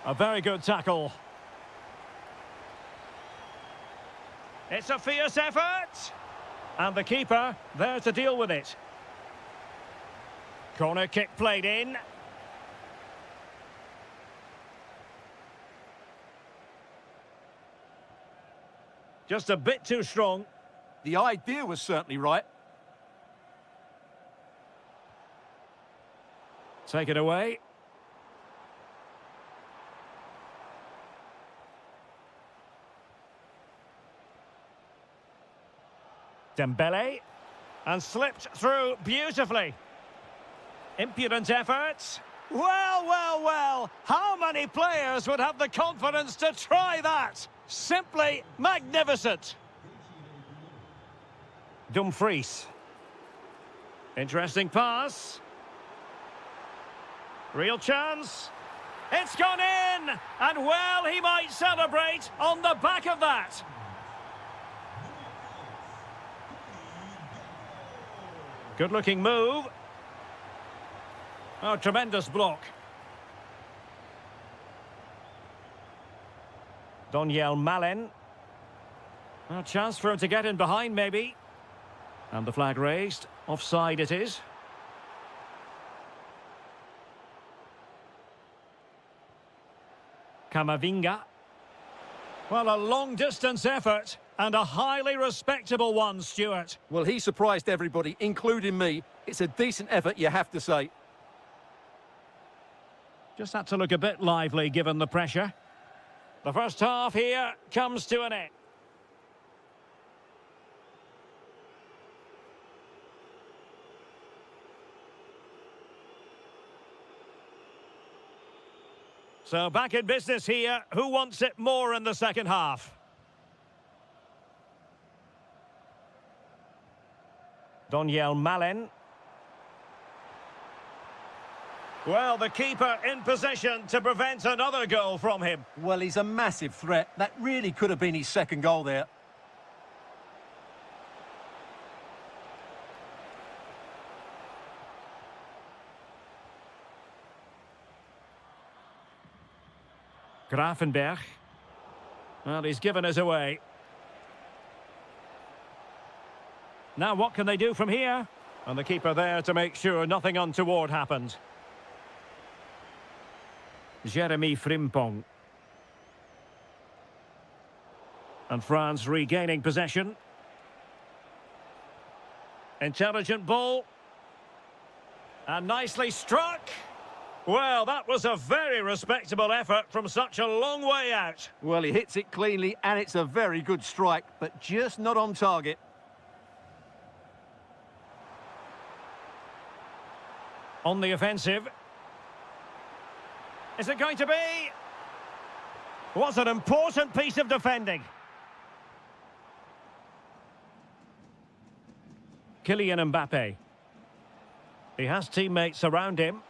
A very good tackle. It's a fierce effort. And the keeper there to deal with it. Corner kick played in. Just a bit too strong. The idea was certainly right. Take it away. Dembele. And slipped through beautifully. Impudent efforts. Well, well, well. How many players would have the confidence to try that? Simply magnificent. Dumfries. Interesting pass. Real chance. It's gone in. And well, he might celebrate on the back of that. Good-looking move. Oh, tremendous block. Donyell Malen. A chance for him to get in behind, maybe. And the flag raised. Offside it is. Kamavinga. Well, a long-distance effort and a highly respectable one, Stuart. Well, he surprised everybody, including me. It's a decent effort, you have to say. Just had to look a bit lively given the pressure. The first half here comes to an end. So back in business here. Who wants it more in the second half? Doniel Malen. Well, the keeper in position to prevent another goal from him. Well, he's a massive threat. That really could have been his second goal there. Grafenberg. Well, he's given us away. Now what can they do from here? And the keeper there to make sure nothing untoward happened. Jeremy Frimpong. And France regaining possession. Intelligent ball. And nicely struck. Well, that was a very respectable effort from such a long way out. Well, he hits it cleanly, and it's a very good strike, but just not on target. On the offensive. Is it going to be? Was an important piece of defending. Kylian Mbappe. He has teammates around him.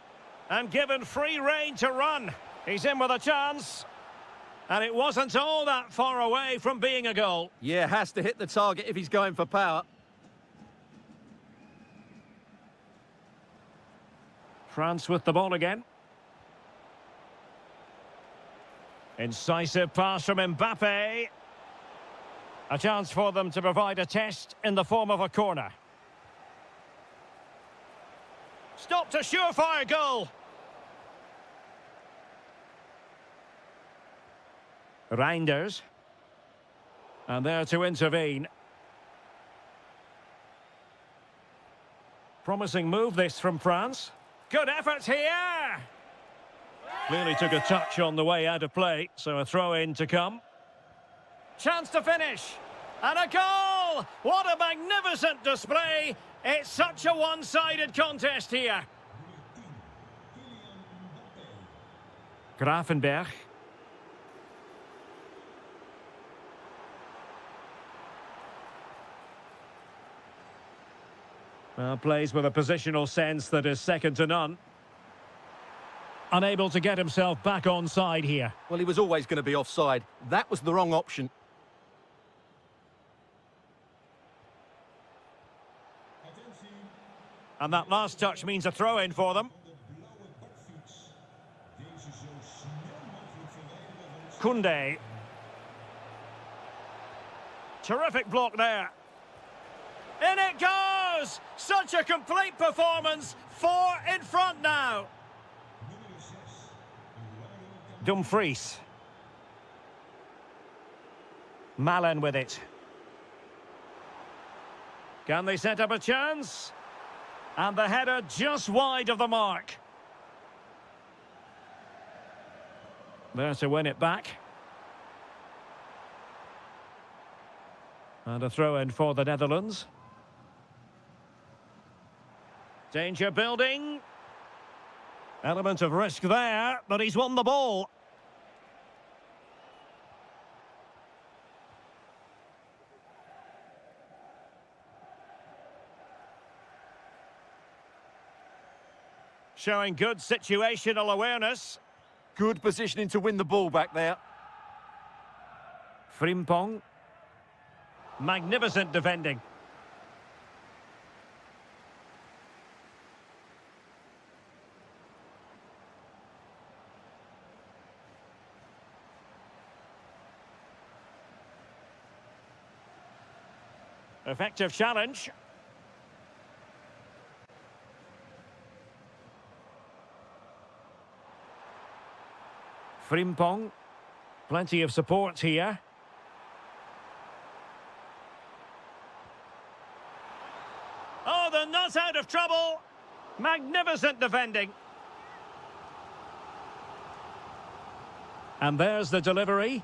And given free rein to run. He's in with a chance. And it wasn't all that far away from being a goal. Yeah, has to hit the target if he's going for power. France with the ball again. Incisive pass from Mbappe. A chance for them to provide a test in the form of a corner. Stopped a surefire goal. Reinders. And there to intervene. Promising move this from France. Good effort here. Clearly took a touch on the way out of play, so a throw-in to come. Chance to finish. And a goal! What a magnificent display. It's such a one-sided contest here. Grafenberg. Well, plays with a positional sense that is second to none. Unable to get himself back on side here. Well, he was always going to be offside. That was the wrong option. And that last touch means a throw-in for them. Koundé. Terrific block there. In it goes! Such a complete performance. 4 in front now. Dumfries. Malen with it. Can they set up a chance? And the header just wide of the mark. There to win it back. And a throw-in for the Netherlands. Danger building. Element of risk there, but he's won the ball. Showing good situational awareness. Good positioning to win the ball back there. Frimpong. Magnificent defending. Effective challenge. Frimpong. Plenty of support here. Oh, they're not out of trouble. Magnificent defending. And there's the delivery.